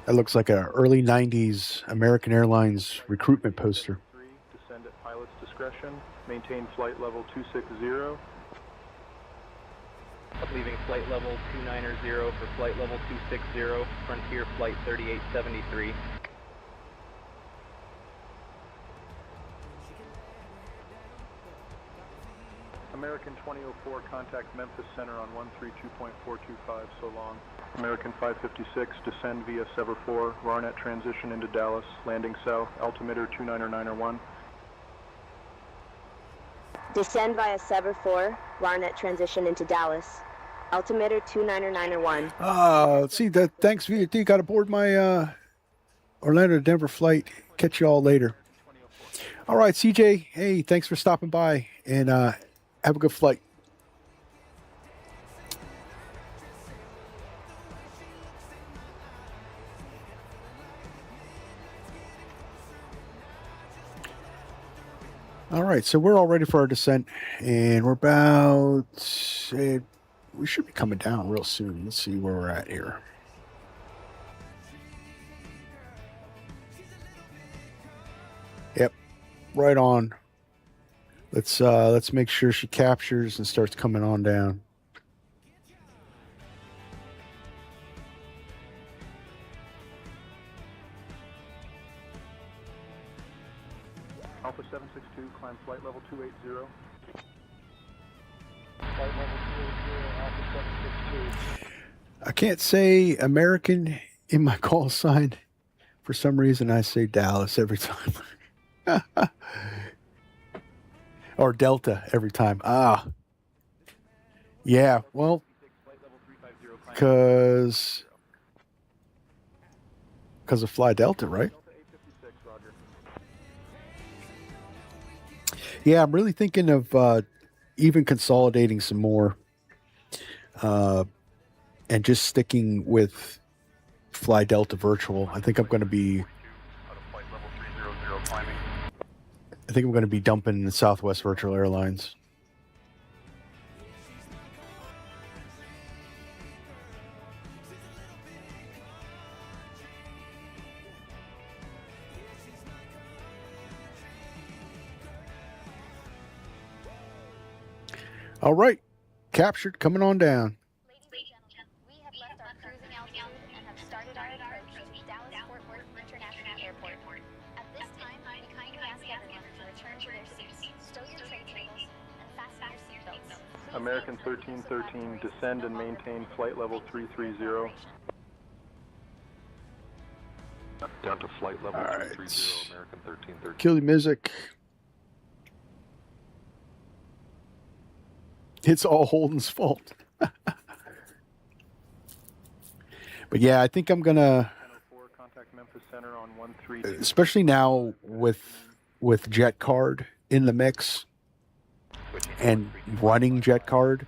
That looks like an early 90s American Airlines recruitment poster. Descend at pilot's discretion, maintain flight level 260. Leaving flight level 290 for flight level 260, Frontier Flight 3873. American 2004, contact Memphis Center on 132.425, so long. American 556, descend via Sever 4, Varnet transition into Dallas, landing south, altimeter 29901. Descend via Sever 4, Varnet transition into Dallas. Altimeter 29901. See that. Thanks, VFD. Got aboard my Orlando to Denver flight. Catch you all later. All right, CJ. Hey, thanks for stopping by, and have a good flight. All right, so we're all ready for our descent, and we're about, we should be coming down real soon. Let's see where we're at here. Yep, right on. Let's make sure she captures and starts coming on down. Alpha 762, climb flight level 280. Flight level 280, Alpha 762. I can't say American in my call sign. For some reason, I say Dallas every time. Or Delta every time. Yeah, well, because of Fly Delta, right? Yeah, I'm really thinking of even consolidating some more and just sticking with Fly Delta Virtual. I think I'm going to be dumping the Southwest Virtual Airlines. All right, captured, coming on down. Ladies and gentlemen, we have left our cruising altitude and have started our approach to Dallas-Fort Worth International Airport. At this time, we kindly ask everyone to return to their seats, stow your tray tables, and fasten your seatbelts. American 1313, descend and maintain flight level 330. Down to flight level All 230, right. American 1313. Kill the music. It's all Holden's fault. But yeah, I think I'm gonna, Contact Memphis Center on 132. especially now with JetKORD in the mix and running JetKORD,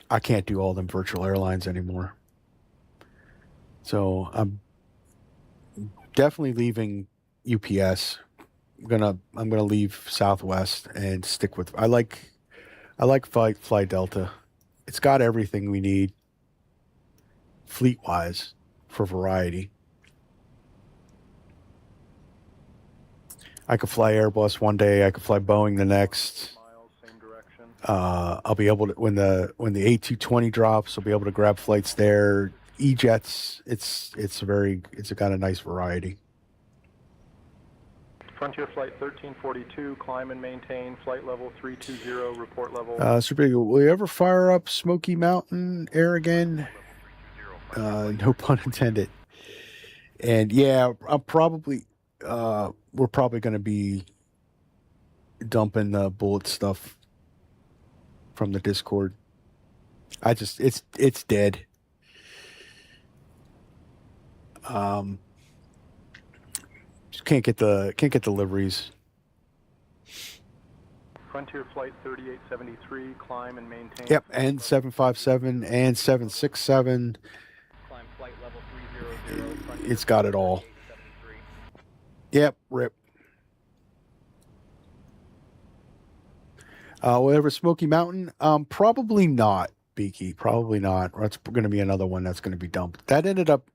I can't do all them virtual airlines anymore. So I'm definitely leaving UPS. I'm gonna leave Southwest and stick with. I like Fly Delta. It's got everything we need fleet wise for variety. I could fly Airbus one day. I could fly Boeing the next. I'll be able to when the A220 drops. I'll be able to grab flights there. E-jets. It's got a nice variety. Frontier Flight 1342, climb and maintain, flight level 320, report level. Super Eagle, will you ever fire up Smoky Mountain Air again? No pun intended. And yeah, I'm probably we're probably going to be dumping bullet stuff from the Discord. It's dead. Just can't get deliveries. Frontier Flight 3873, climb and maintain. Yep, and 757 and 767. Climb flight level 300. It's got it all. Yep, rip. Whatever, Smoky Mountain? Probably not, Beaky. Probably not. That's going to be another one that's going to be dumped. That ended up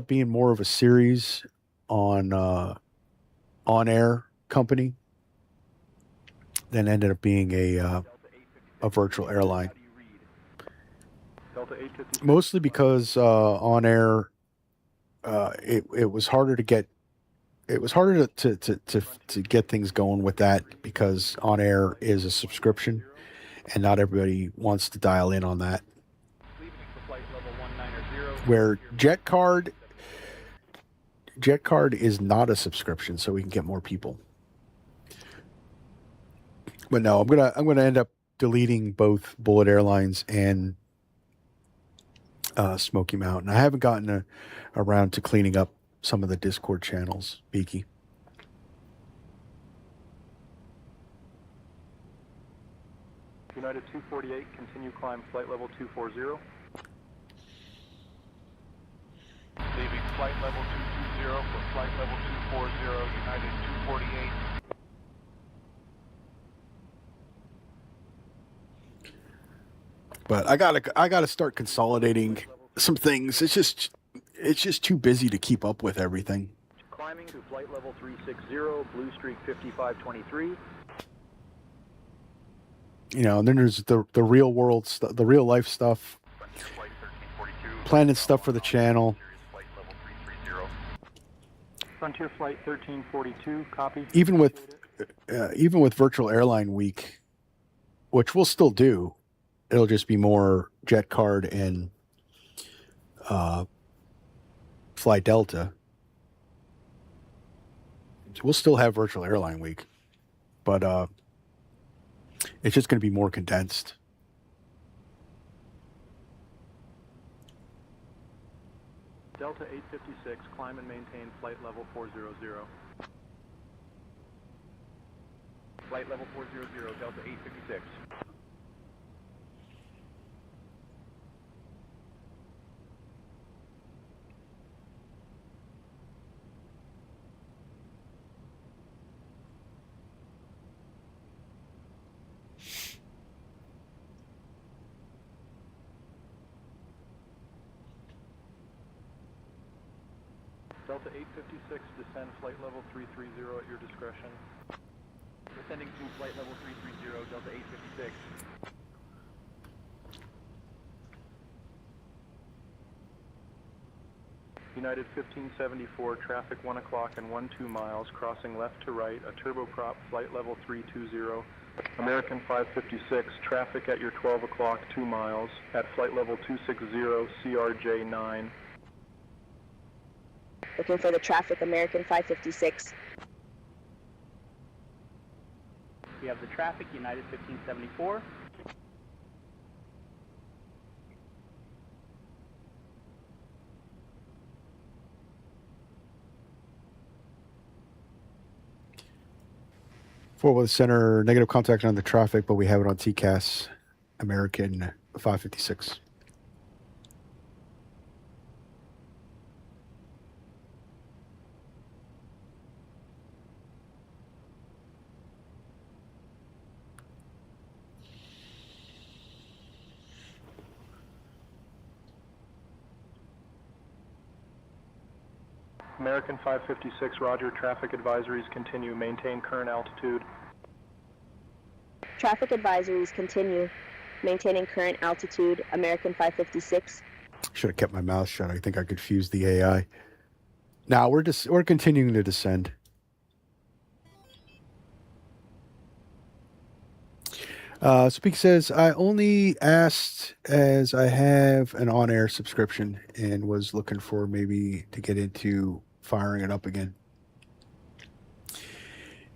being more of a series on air company than ended up being a virtual airline. Mostly because on air, it was harder to get. It was harder to get things going with that because on air is a subscription, and not everybody wants to dial in on that. Where JetKORD is not a subscription, so we can get more people. But no, I'm gonna end up deleting both Bullet Airlines and Smoky Mountain. I haven't gotten around to cleaning up some of the Discord channels, Beaky. United 248, continue climb flight level 240. Leaving flight level 220 for flight level 240, United 248. But I gotta start consolidating some things. It's just too busy to keep up with everything. Climbing to flight level 360, Blue Streak 5523. You know, and then there's the real world stuff, the real life stuff, planning stuff for the channel. Frontier Flight 1342, copy. Even with Virtual Airline Week, which we'll still do, it'll just be more JetKORD and Fly Delta. We'll still have Virtual Airline Week, but it's just going to be more condensed. Delta 856, climb and maintain flight level 400. Flight level 400, Delta 856. Delta 856, descend flight level 330 at your discretion. Descending to flight level 330, Delta 856. United 1574, traffic 1 o'clock and 12 miles, crossing left to right, a turboprop, flight level 320. American 556, traffic at your 12 o'clock, 2 miles, at flight level 260, CRJ 9. Looking for the traffic, American 556. We have the traffic, United 1574. Fort Worth Center, negative contact on the traffic, but we have it on TCAS, American 556. American 556, roger. Traffic advisories continue. Maintain current altitude. Traffic advisories continue. Maintaining current altitude, American 556. Should have kept my mouth shut. I think I confused the AI. Now we're continuing to descend. Speak says, I only asked as I have an on-air subscription and was looking for maybe to get into firing it up again.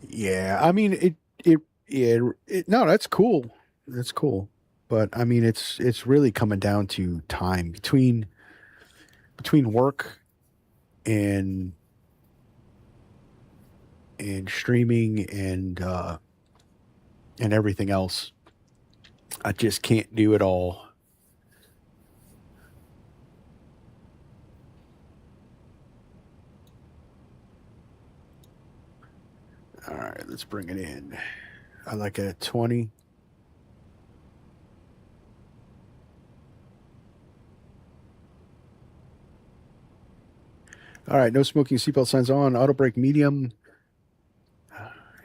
Yeah, I mean, no, that's cool. That's cool. But I mean, it's really coming down to time between work and streaming and everything else. I just can't do it all. All right, let's bring it in. I like it at 20. All right, no smoking, seatbelt signs on, auto brake medium,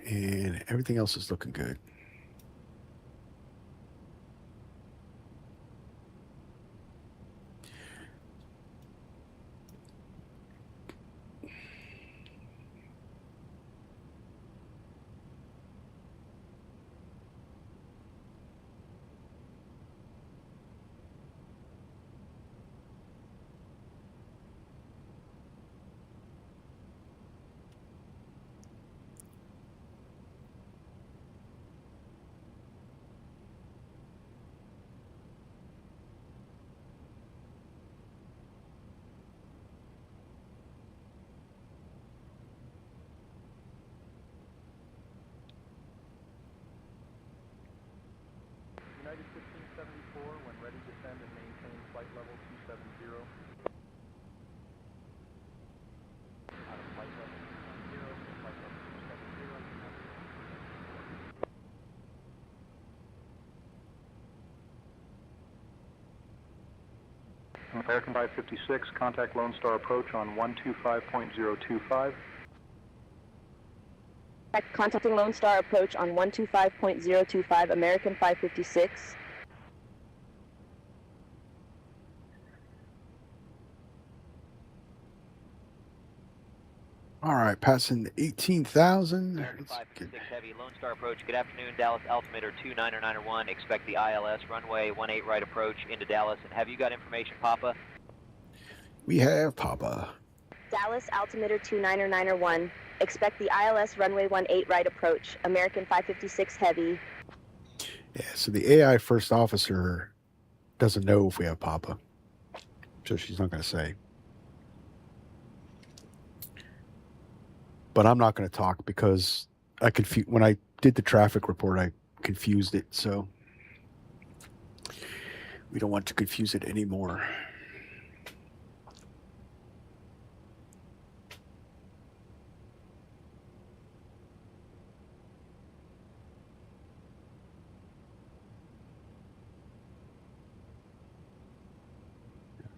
and everything else is looking good. United 1574, when ready, descend and maintain flight level 270. Out of flight level 210 to flight level 270. American 556, contact Lone Star approach on 125.025. Contacting Lone Star approach on 125.025, American 556. All right, passing 18,000. American 556 Heavy, Lone Star approach. Good afternoon, Dallas altimeter 29901. Expect the ILS runway 18 right approach into Dallas. And have you got information, Papa? We have Papa. Dallas altimeter 29901. Expect the ILS runway 18 right approach, American 556 Heavy. Yeah, so the AI first officer doesn't know if we have Papa. So she's not going to say. But I'm not going to talk because when I did the traffic report, I confused it. So we don't want to confuse it anymore.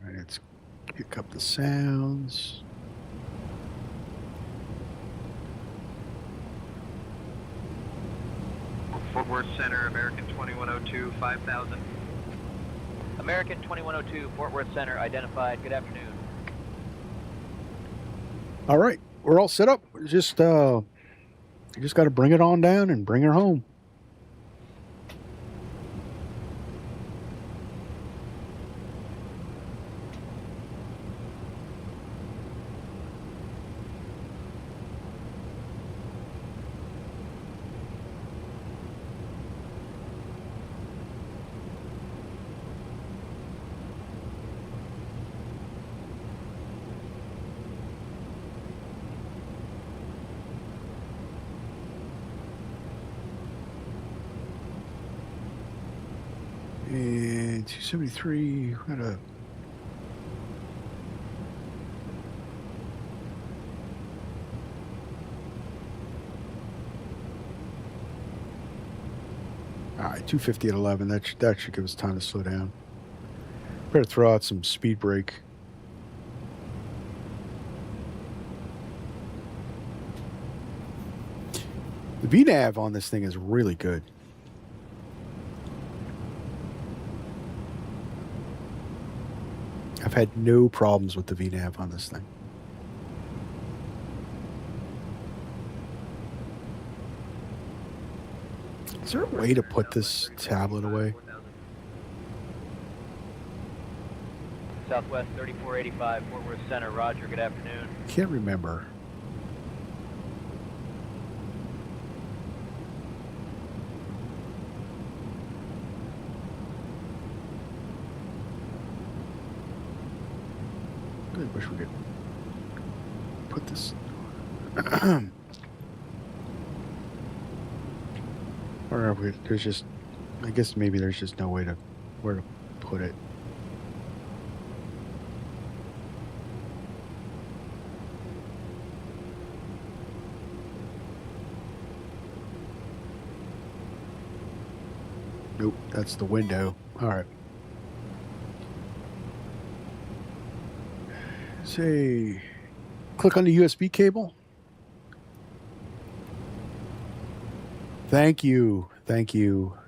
All right, let's pick up the sounds. Fort Worth Center, American 2102, 5000. American 2102, Fort Worth Center, identified. Good afternoon. All right, we're all set up. Just got to bring it on down and bring her home. 273. We're gonna. All right, 250 at 11. That should give us time to slow down. Better throw out some speed brake. The VNAV on this thing is really good. I've had no problems with the VNAV on this thing. Is there a way to put this tablet away? Southwest 3485, Fort Worth Center, roger, good afternoon. Can't remember. I wish we could put this. Or if we, there's just, I guess maybe there's just no way to where to put it. Nope, that's the window. All right. Say, click on the USB cable. Thank you. Thank you.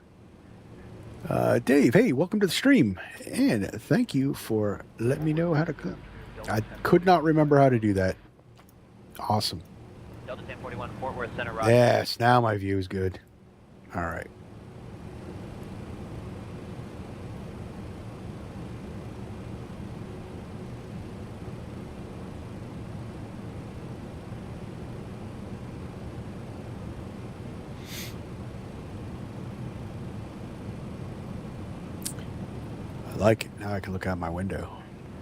Dave, hey, welcome to the stream. And thank you for letting me know how to click. I could not remember how to do that. Awesome. Delta 1041, Fort Worth Center, roger. Yes, now my view is good. All right. I like it. Now I can look out my window.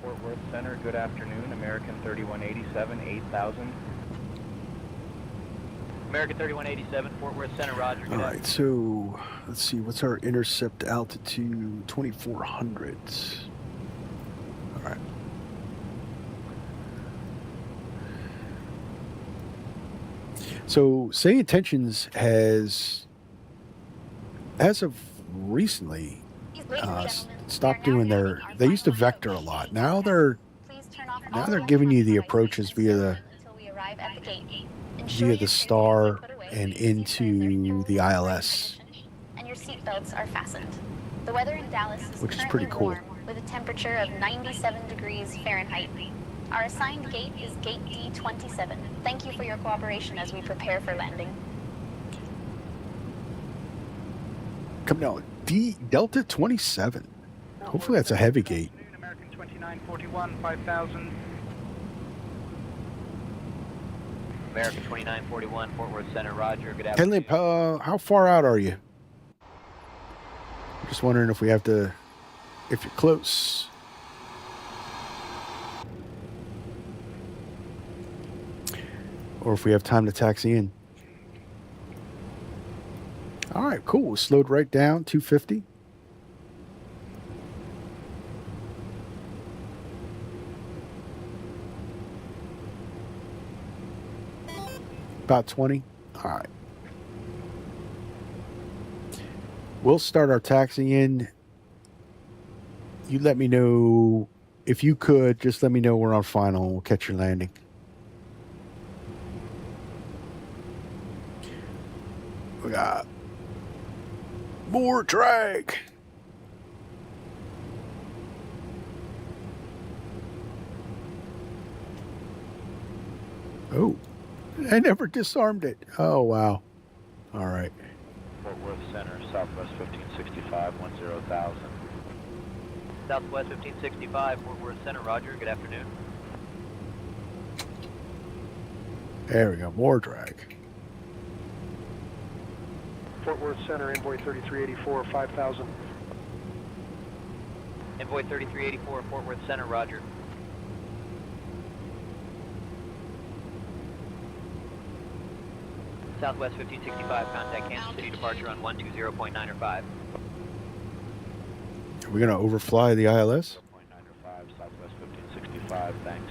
Fort Worth Center, good afternoon. American 3187, 8000. American 3187, Fort Worth Center, roger. All right, so let's see. What's our intercept altitude? 2400. All right. So, Say Intentions has, as of recently, stopped doing their. They used to vector a lot. Now they're giving you the approaches via the star and into the ILS, and your seatbelts are fastened. The weather in Dallas is which is pretty cool. warm, with a temperature of 97 degrees Fahrenheit. Our assigned gate is gate D27. Thank you for your cooperation as we prepare for landing. Come down, Delta 27. Hopefully that's a heavy gate. American 2941, 5000. American 2941, Fort Worth Center, roger. Good Hey, afternoon. Limp, how far out are you? Just wondering if we have to, if you're close. Or if we have time to taxi in. All right, cool. We slowed right down, 250. About 20. All right. We'll start our taxi in. You let me know, if you could, just let me know we're on final and we'll catch your landing. We got more drag. Oh, I never disarmed it. Oh, wow. All right. Fort Worth Center, Southwest 1565, 10,000. Southwest 1565, Fort Worth Center, roger. Good afternoon. There we go. More drag. Fort Worth Center, Envoy 3384, 5000. Envoy 3384, Fort Worth Center, roger. Southwest 1565, contact Kansas City departure on 120.9 or 5. We're going to overfly the ILS? 0.905, Southwest 1565, thanks.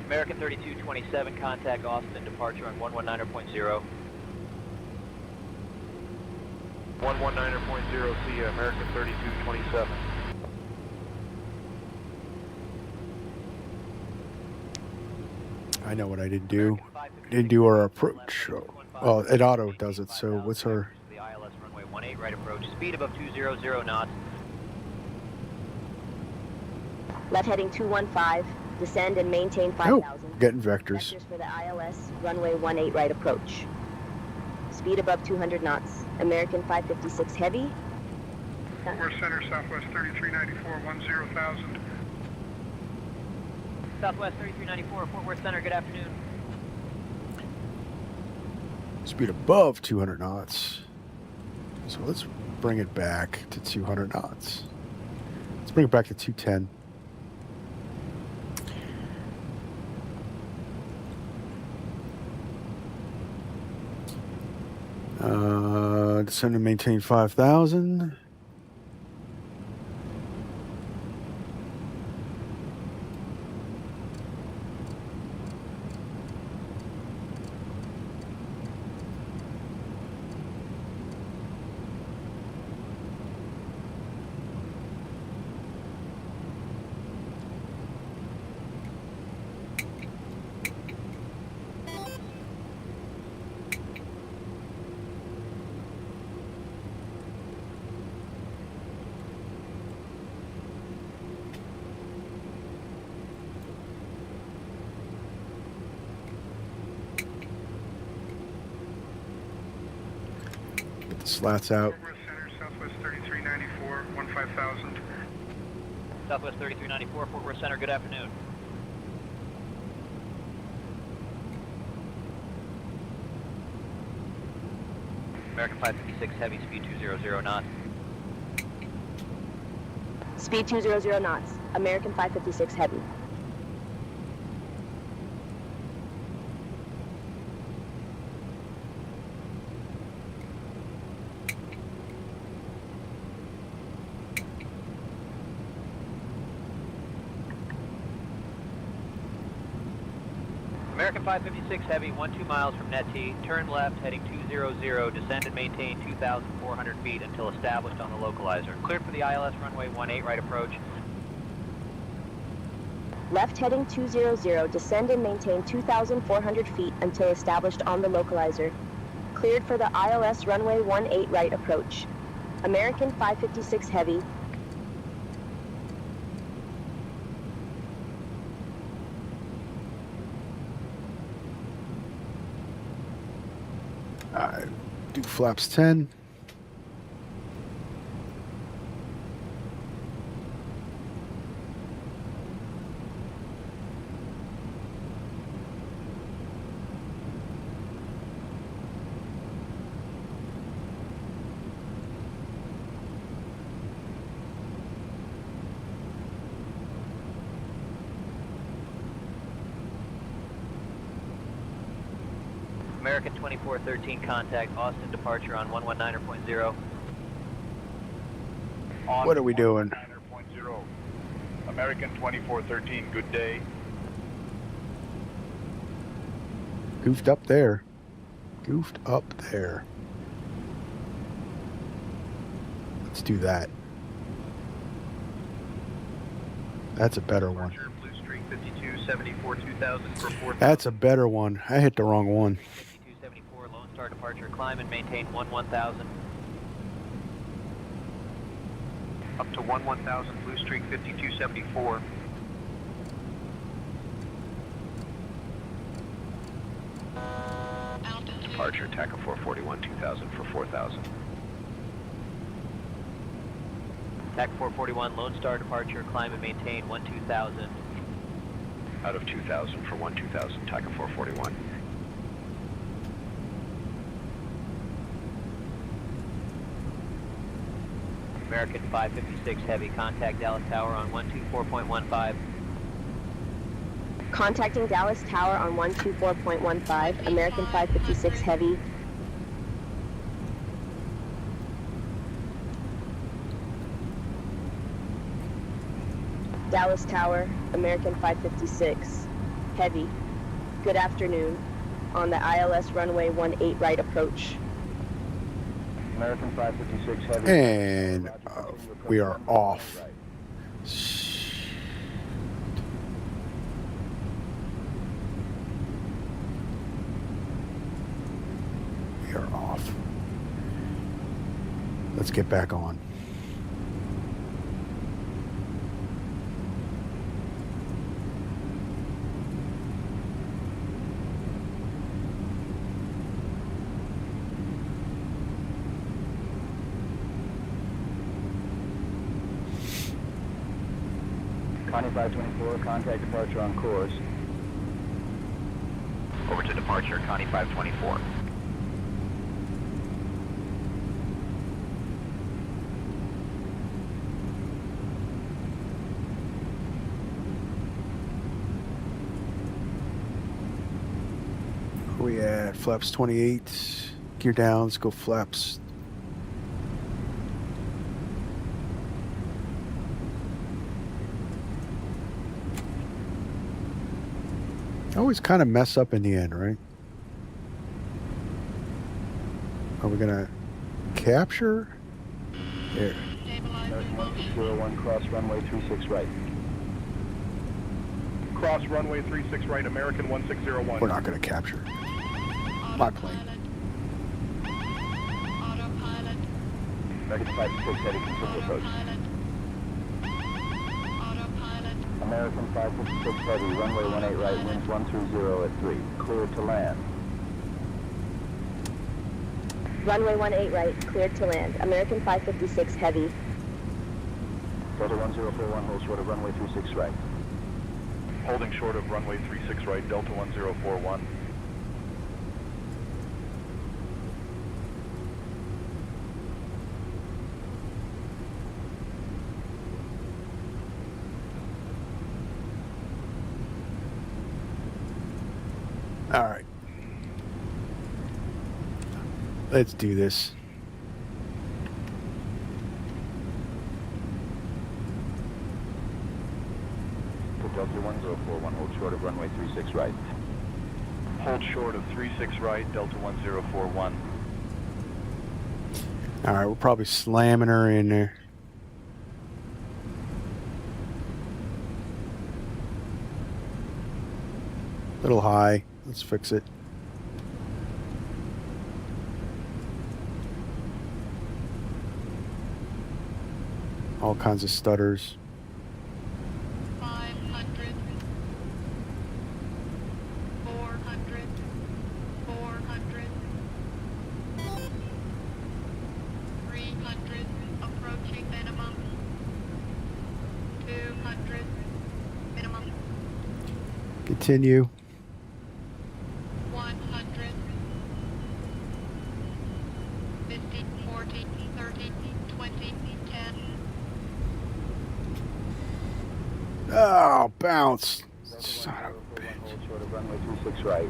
American 3227, contact Austin, departure on 119.0. 119.0, see you, American 3227. I know what I didn't do. Didn't do our approach. Well, it auto does it, so what's our... The ILS runway 18, right approach, speed above 200 knots. Left heading 215, descend and maintain 5,000. Oh, getting vectors. Vectors for the ILS, runway 18, right approach. Speed above 200 knots. American 556 Heavy. Fort Worth Center, Southwest 3394, 10,000. Southwest 3394, Fort Worth Center, good afternoon. Speed above 200 knots. So let's bring it back to 200 knots. Let's bring it back to 210. Descend and maintain 5,000. Slats out. Fort Worth Center, Southwest 3394, 15,000. Southwest 3394, Fort Worth Center, good afternoon. American 556 Heavy, speed 200 knots. Speed 200 knots. American 556 Heavy. American 556 Heavy, 12 miles from net T, turn left, heading 200, descend and maintain 2,400 feet until established on the localizer. Cleared for the ILS runway 18, right approach. Left heading 200, descend and maintain 2,400 feet until established on the localizer. Cleared for the ILS runway 18, right approach. American 556 Heavy. Do flaps 10. American 2413, contact Austin, departure on 119.0. What are we doing? 119.0. American 2413, good day. Goofed up there. Goofed up there. Let's do that. That's a better one. Blue Streak 5274 2000 for 4. That's a better one. I hit the wrong one. 5274, Lone Star departure, climb and maintain 1000. Up to 1000, Blue Streak 5274. Departure, TACA 441 2000 for 4000. TAC 441, Lone Star departure, climb and maintain 12000. Out of 2000 for 12000, TACA 441. American 556 Heavy, contact Dallas Tower on 124.15. Contacting Dallas Tower on 124.15, American 556 Heavy. Dallas Tower, American 556 Heavy. Good afternoon. On the ILS runway 18 right approach. American 556 Heavy. And we are off. We are off. Let's get back on. Connie 524, contact departure on course. Over to departure, Connie 524. Where we at? Flaps 28. Gear down. Let's go flaps. Always kind of mess up in the end, right? Are we gonna capture? There. American 1601, cross runway 36 right. Cross runway 36 right, American 1601. We're not gonna capture. My plane. Autopilot. American 556 Heavy, continue approach. Autopilot. American 556 Heavy, runway 18 right, winds 130 at 3. Cleared to land. Runway 18 right, cleared to land. American 556 Heavy. Delta 1041, hold short of runway 36 right. Holding short of runway 36 right, Delta 1041. All right. Let's do this. Delta 1041, hold short of runway 36 right. Hold short of 36 right, Delta 1041. All right, we're probably slamming her in there. Little high. Let's fix it. All kinds of stutters. 500. 400. 400. 300. Approaching minimum. 200. Minimum. Continue. 100. 50, 40, 30, 20, 10. Oh, bounce. Son of a bitch. Hold short of runway 36 right.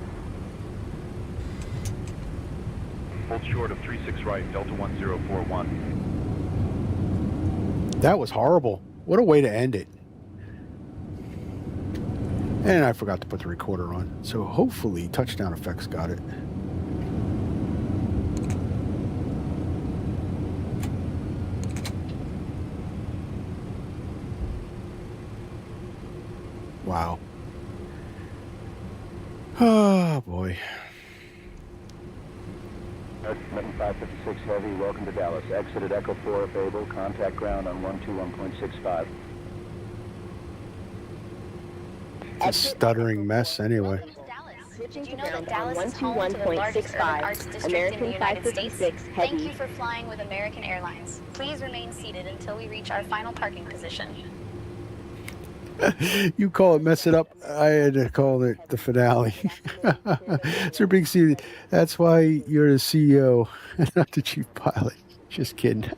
Hold short of 36 right, Delta 1041. That was horrible. What a way to end it. And I forgot to put the recorder on. So hopefully Touchdown Effects got it. Wow. Oh, boy. American 556 Heavy, welcome to Dallas. Exit at Echo 4 if able. Contact ground on 121.65. It's a stuttering mess anyway. Switching Did to you know that ground on Dallas is home to the largest urban arts 121.65, district in American the United States? 556 Thank Heavy. you for flying with American Airlines. Please remain seated until we reach our final parking position. You call it mess it up. I had to call it the finale. Sir Big C, that's why you're the CEO, not the chief pilot. Just kidding.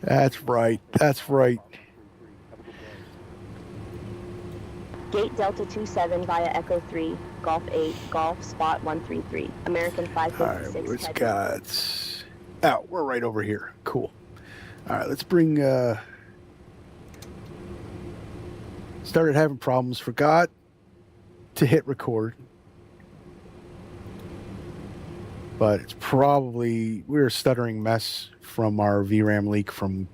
That's right. That's right. Gate Delta 27 via Echo 3, Golf 8, Golf Spot 133, American All right, 556 what's heavy. got? Oh, we're right over here. Cool. All right, let's bring. Started having problems. Forgot to hit record. But it's probably, we're a stuttering mess from our VRAM leak from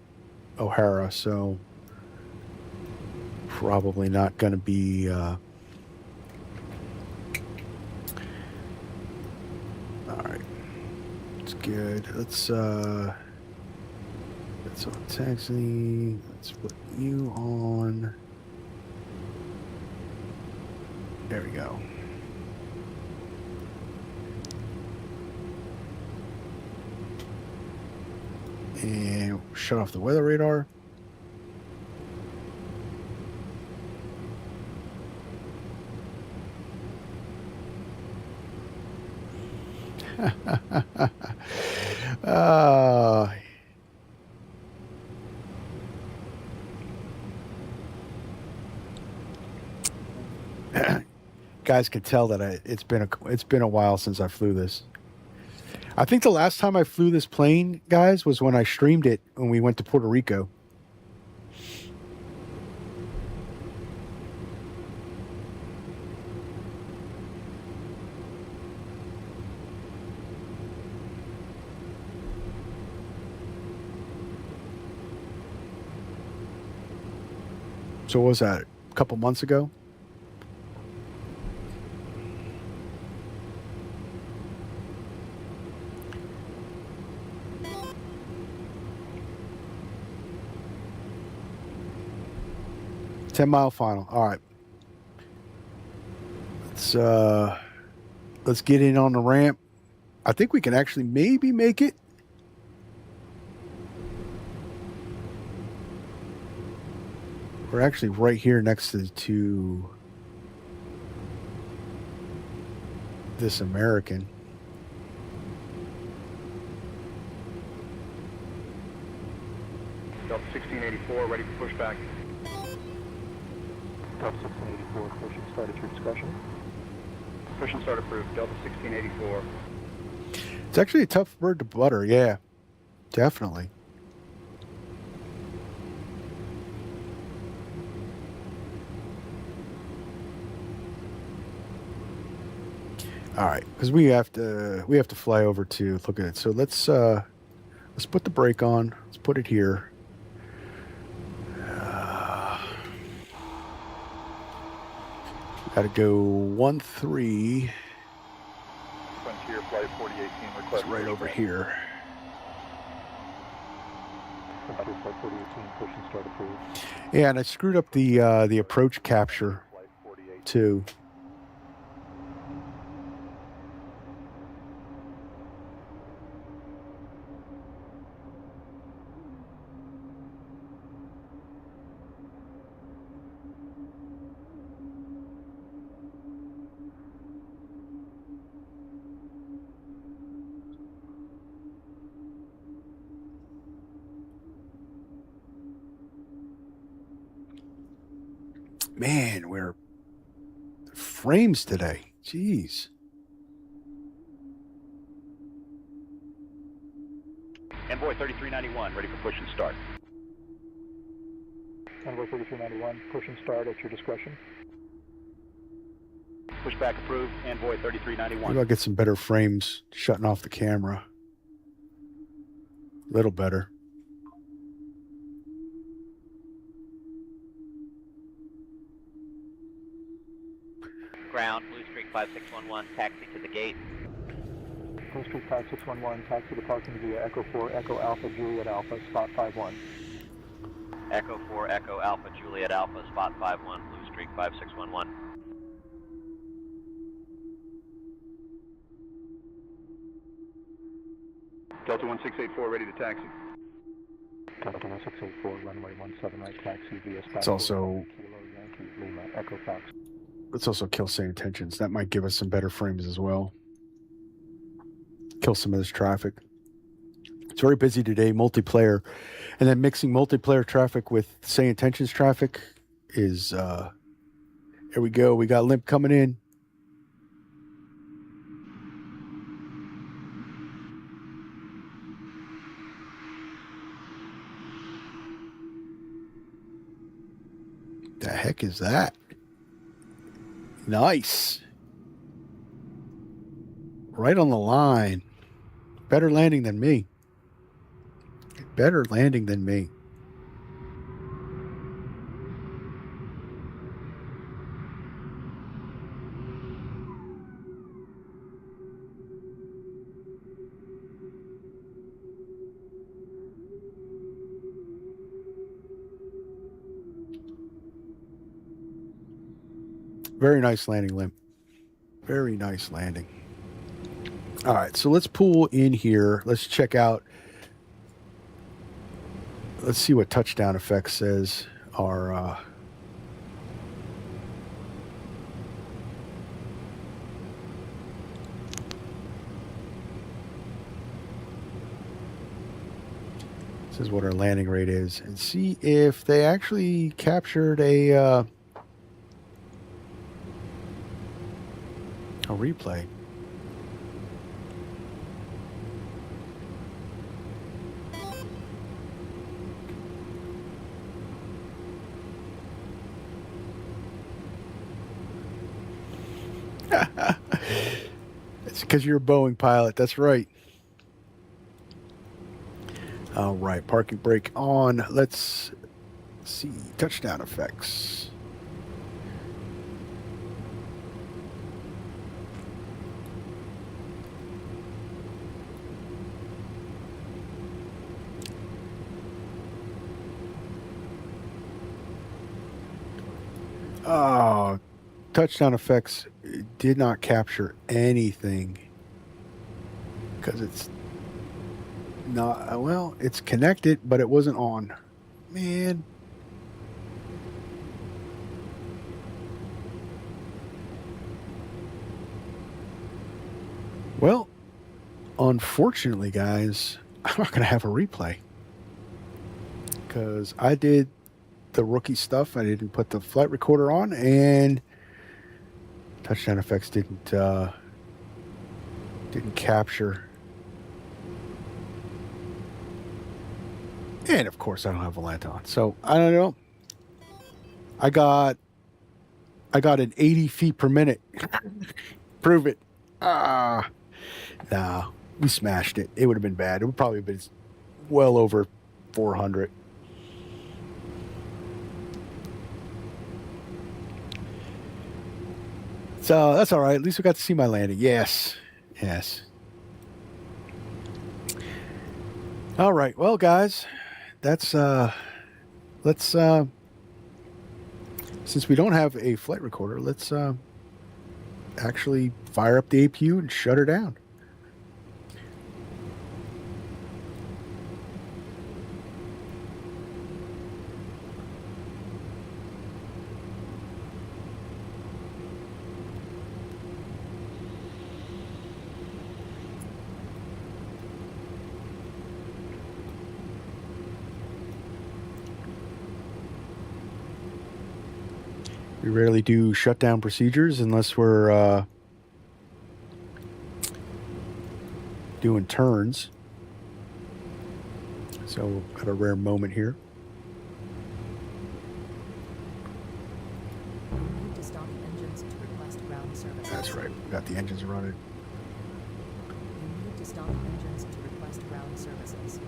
O'Hara, so probably not going to be all right. It's good. Let's on taxi. Let's put you on. There we go. And shut off the weather radar. Guys could tell that it's been a while since I flew this. I think the last time I flew this plane, guys, was when I streamed it when we went to Puerto Rico. So what was that? A couple months ago? $10-mile final. All right. Let's get in on the ramp. I think we can actually maybe make it. We're actually right here next to this American. Delta 1684, ready for pushback. Delta 1684, push and start at your discretion. Push and start approved. Delta 1684. It's actually a tough bird to butter. Yeah, definitely. All right, because we have to fly over to look at it. So let's put the brake on. Let's put it here. Got to go 13. Frontier Flight 4018 request. It's right over here. Frontier Flight 4018, push and start approved. Yeah, and I screwed up the approach capture too. Man, we're frames today. Jeez. Envoy 3391, ready for push and start. Envoy 3391, push and start at your discretion. Pushback approved. Envoy 3391. Maybe I'll get some better frames shutting off the camera. A little better. Ground, Blue Streak 5611, taxi to the gate. Blue Streak 5611, taxi to parking via Echo 4, Echo Alpha, Juliet Alpha, spot 51. Echo 4, Echo Alpha, Juliet Alpha, spot 51, Blue Streak 5611. Delta 1684, ready to taxi. Delta 1684, runway 17 right, taxi via spot. It's also Kilo Yankee Lima, Echo Fox. let's also kill Say Intentions. That might give us some better frames as well. Kill some of this traffic. It's very busy today, multiplayer. And then mixing multiplayer traffic with Say Intentions traffic is Here we go. We got limp coming in. The heck is that? Nice. Right on the line. Better landing than me. Better landing than me. Very nice landing, Limp. Very nice landing. All right, so let's pull in here. Let's check out. Let's see what touchdown effect says are. This is what our landing rate is, and see if they actually captured a replay. It's because you're a Boeing pilot. That's right. All right, parking brake on. Let's see touchdown effects. Oh, touchdown effects did not capture anything because it's not, well, it's connected, but it wasn't on. Man. Well, unfortunately, guys, I'm not going to have a replay because I did the rookie stuff. I didn't put the flight recorder on, and touchdown effects didn't capture. And of course, I don't have Volante on, so I don't know. I got an 80 feet per minute. Prove it. No, we smashed it. It would have been bad. It would probably have been well over 400. So that's all right. At least we got to see my landing. Yes. Yes. All right. Well, guys, that's let's since we don't have a flight recorder, let's actually fire up the APU and shut her down. We rarely do shutdown procedures unless we're doing turns. So we've got a rare moment here. You need to stop engines to request ground services. That's right. We got the engines running. You need to stop engines to request ground services.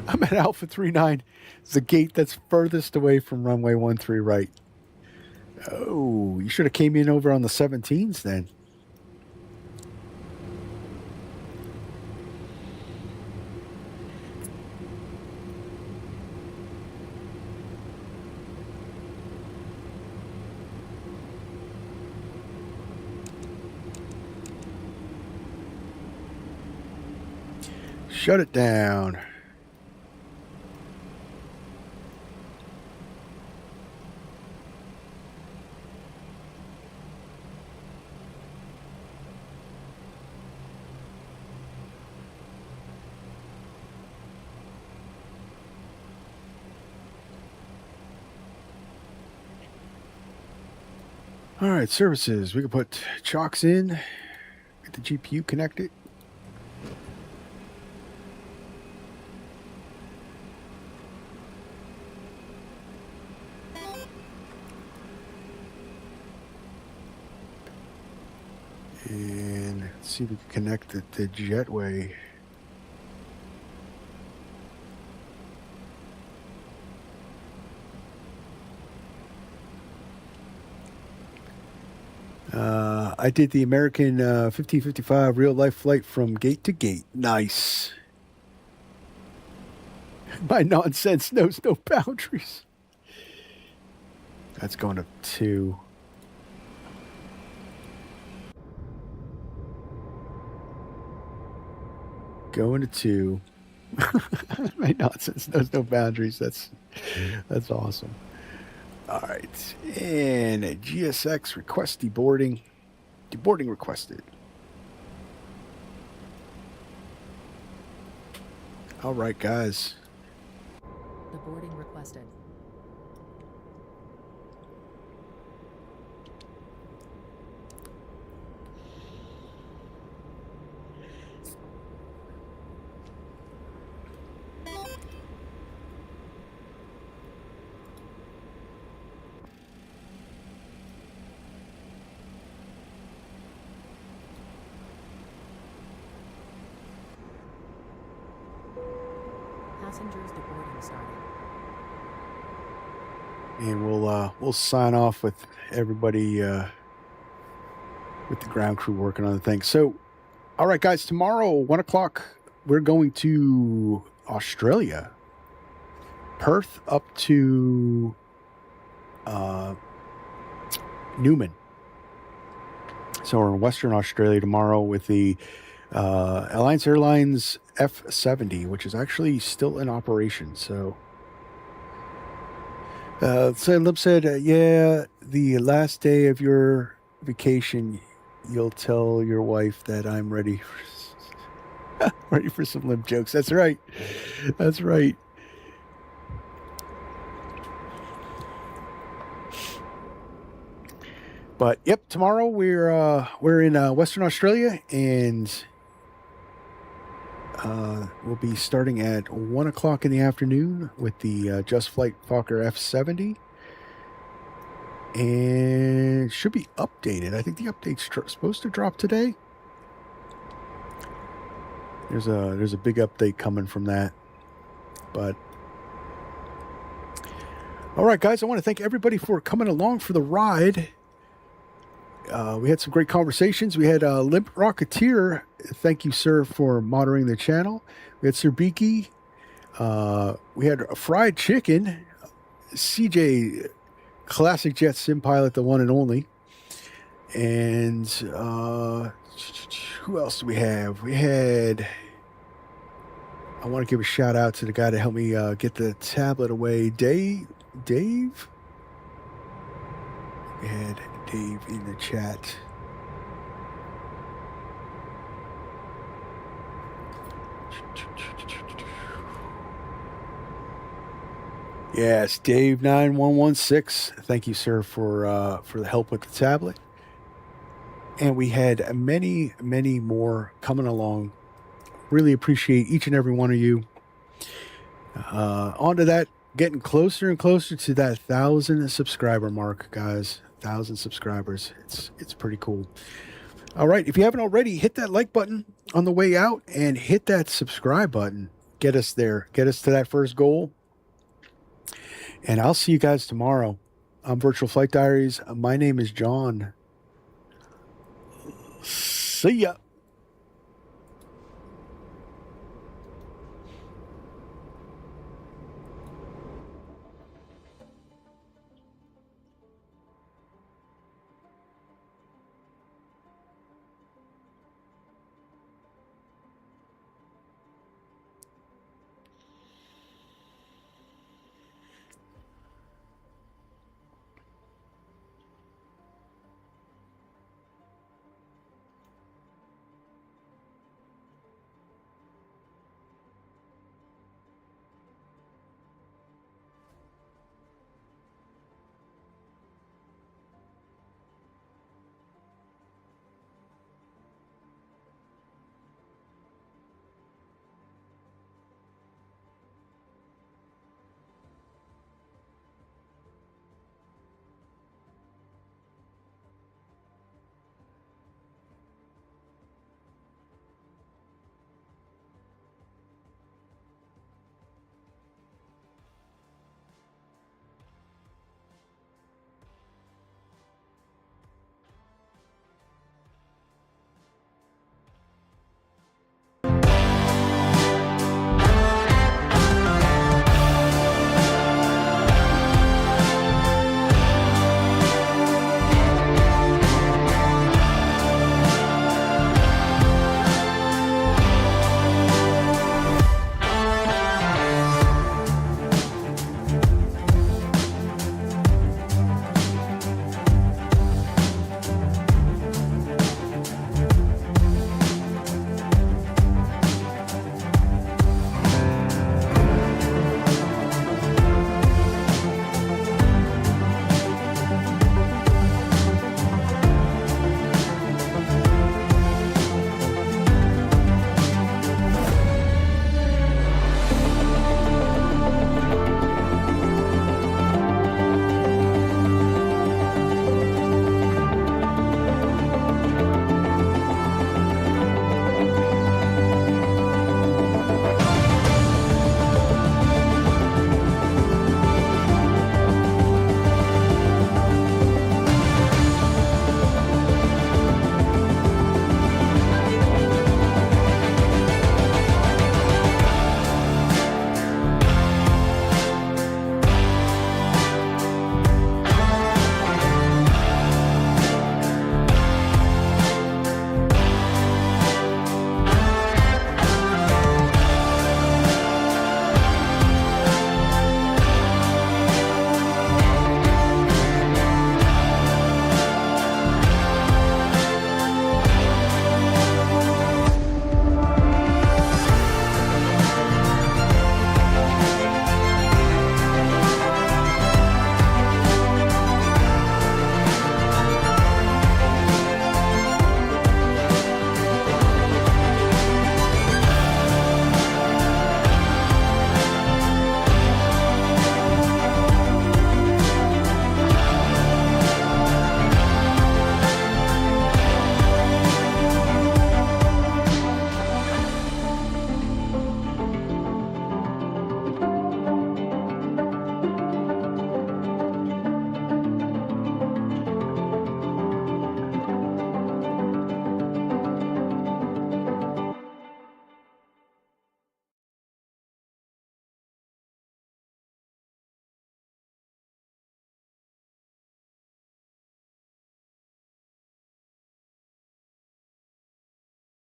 I'm at Alpha 39. It's the gate that's furthest away from runway 13 right. Oh, you should have came in over on the 17s then. Shut it down. All right, services. We can put chocks in, get the GPU connected. And let's see if we can connect the jetway. I did the American 1555 real life flight from gate to gate. Nice. My nonsense knows no boundaries. That's going to 2. Going to 2. My nonsense knows no boundaries. That's awesome. All right. And GSX request deboarding. Deboarding requested. All right, guys. The boarding requested. Passengers deboarding starting. And we'll sign off with everybody with the ground crew working on the thing. So, all right, guys, tomorrow 1 o'clock we're going to Australia, Perth up to Newman. So we're in Western Australia tomorrow with the Alliance Airlines F-70, which is actually still in operation. So, Lib said, yeah, the last day of your vacation, you'll tell your wife that I'm ready for some Lib jokes. That's right. That's right. But yep, tomorrow we're in Western Australia, and we'll be starting at 1 o'clock in the afternoon with the Just Flight Fokker F-70, and should be updated. I think the update's supposed to drop today. There's a big update coming from that, but. All right, guys, I want to thank everybody for coming along for the ride. We had some great conversations. We had Limp Rocketeer. Thank you, sir, for moderating the channel. We had Sir Beaky. We had Fried Chicken. CJ, Classic Jet Sim Pilot, the one and only. And who else do we have? We had... I want to give a shout out to the guy that helped me get the tablet away. Dave? We had Dave in the chat. Yes, Dave 9116. Thank you, sir, for the help with the tablet. And we had many, many more coming along. Really appreciate each and every one of you. On to that, getting closer and closer to that 1,000 subscriber mark, guys. 1,000 subscribers. It's pretty cool. All right, if you haven't already, hit that like button on the way out and hit that subscribe button. Get us there. Get us to that first goal. And I'll see you guys tomorrow on Virtual Flight Diaries. My name is John. See ya.